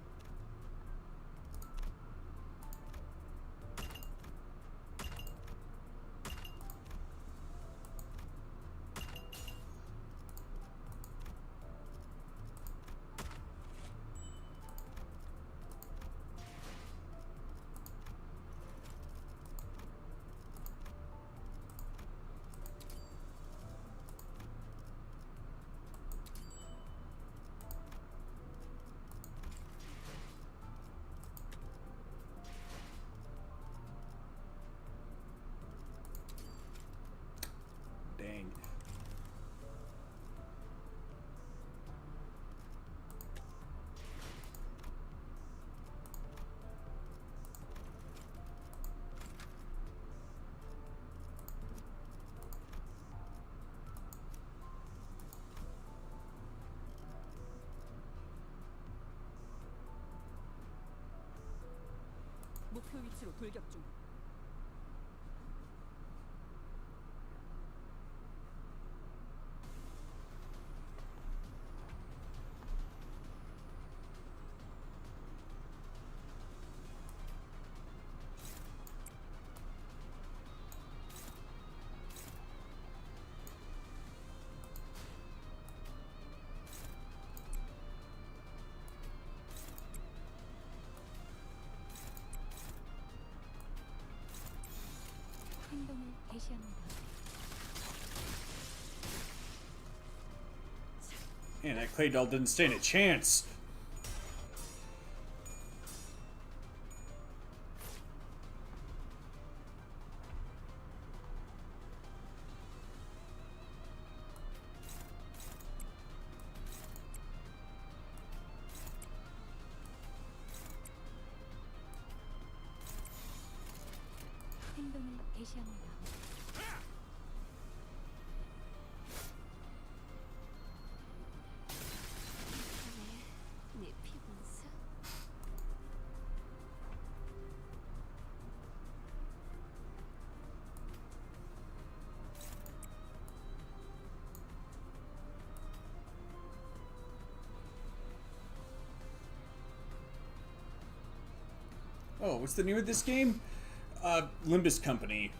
Dang. 목표 위치로 돌격 중. 행동을 개시합니다. Man, that clay doll didn't stand a chance. 개시합니다. 네 피분수? Oh, what's the name of this game? Limbus Company.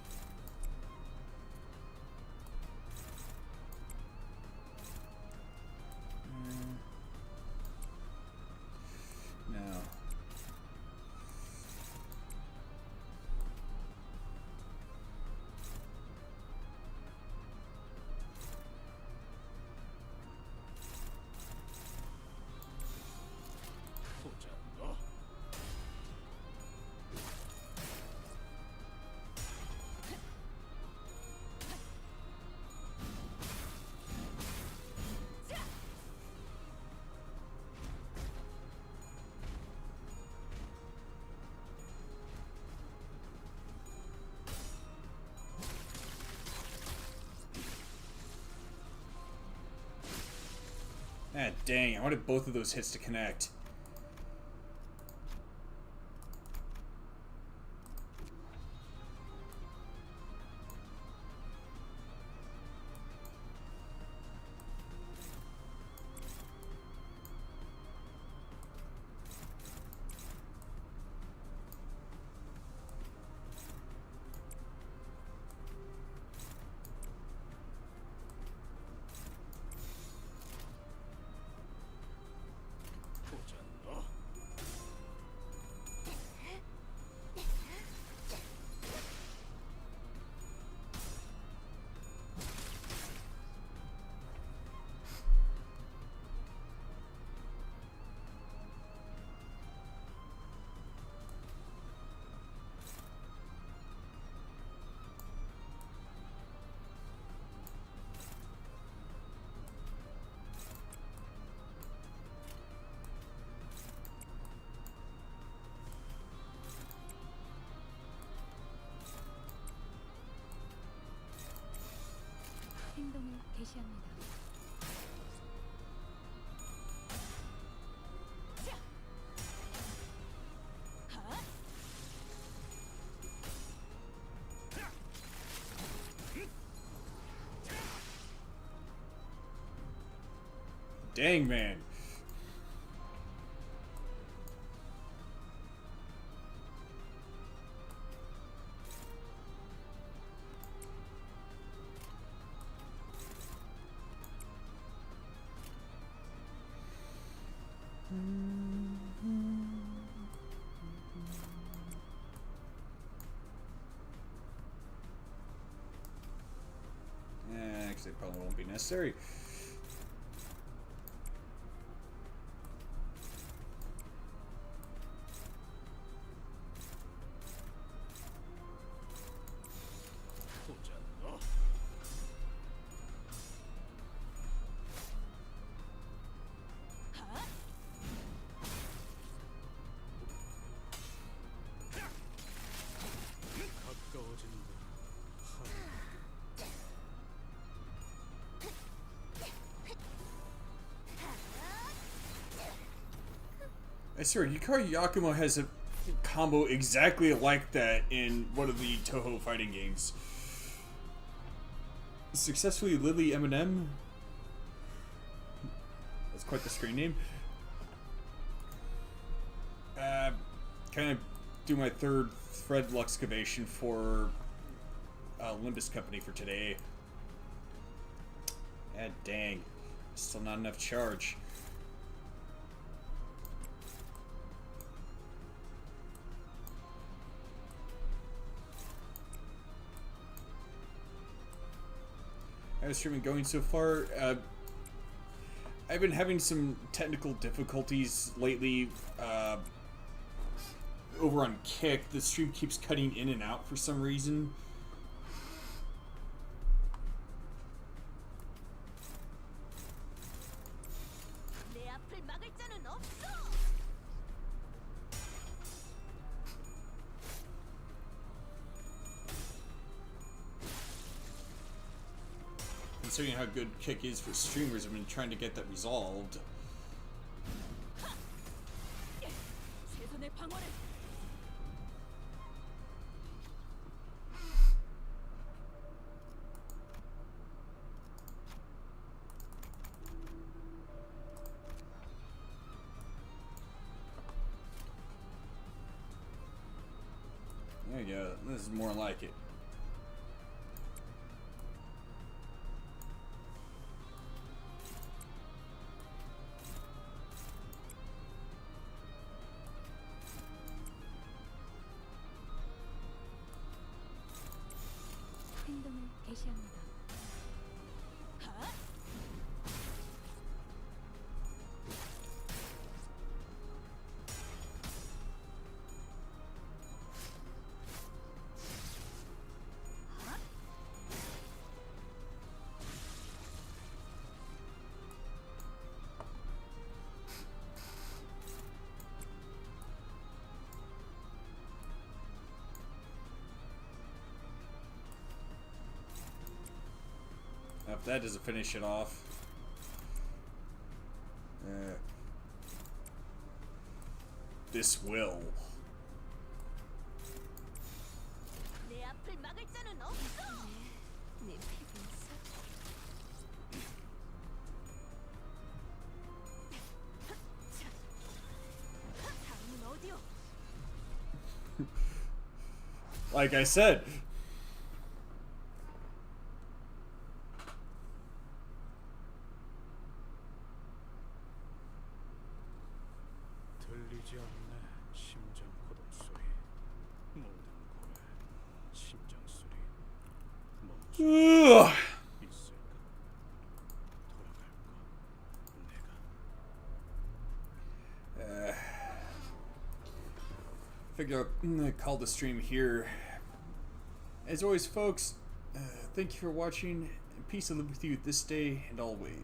No. 보자 너. Ah, dang, I wanted both of those hits to connect. 보자 너. 행동을 개시합니다. Dang, man. Actually, it probably won't be necessary. 보자 너. 가까워진다. I swear, Yukari Yakumo has a combo exactly like that in one of the Toho fighting games. Successfully Lily Eminem. That's quite the screen name. Kind of do my third thread luxcavation for Limbus Company for today. Ah, dang. Still not enough charge. How's streaming going so far? I've been having some technical difficulties lately. Over on Kick, the stream keeps cutting in and out for some reason. 내 앞을 막을 자는 없어. considering how good Kick is for streamers, I've been trying to get that resolved. 최선의 방어를. There you go. This is more like it. 행동을 개시합니다. If that doesn't finish it off. This will. 내 앞을 막을 자는 없어. 네 피부에서 다음은 어디요? Like I said. 들리지 않네. 심장 고동 소리. 모든 고래. 심장 소리. 멈춰 Ugh. 있을까? 돌아갈까? 내가. Figure I'm gonna call the stream here. As always, folks, thank you for watching. Peace and love with you this day and always.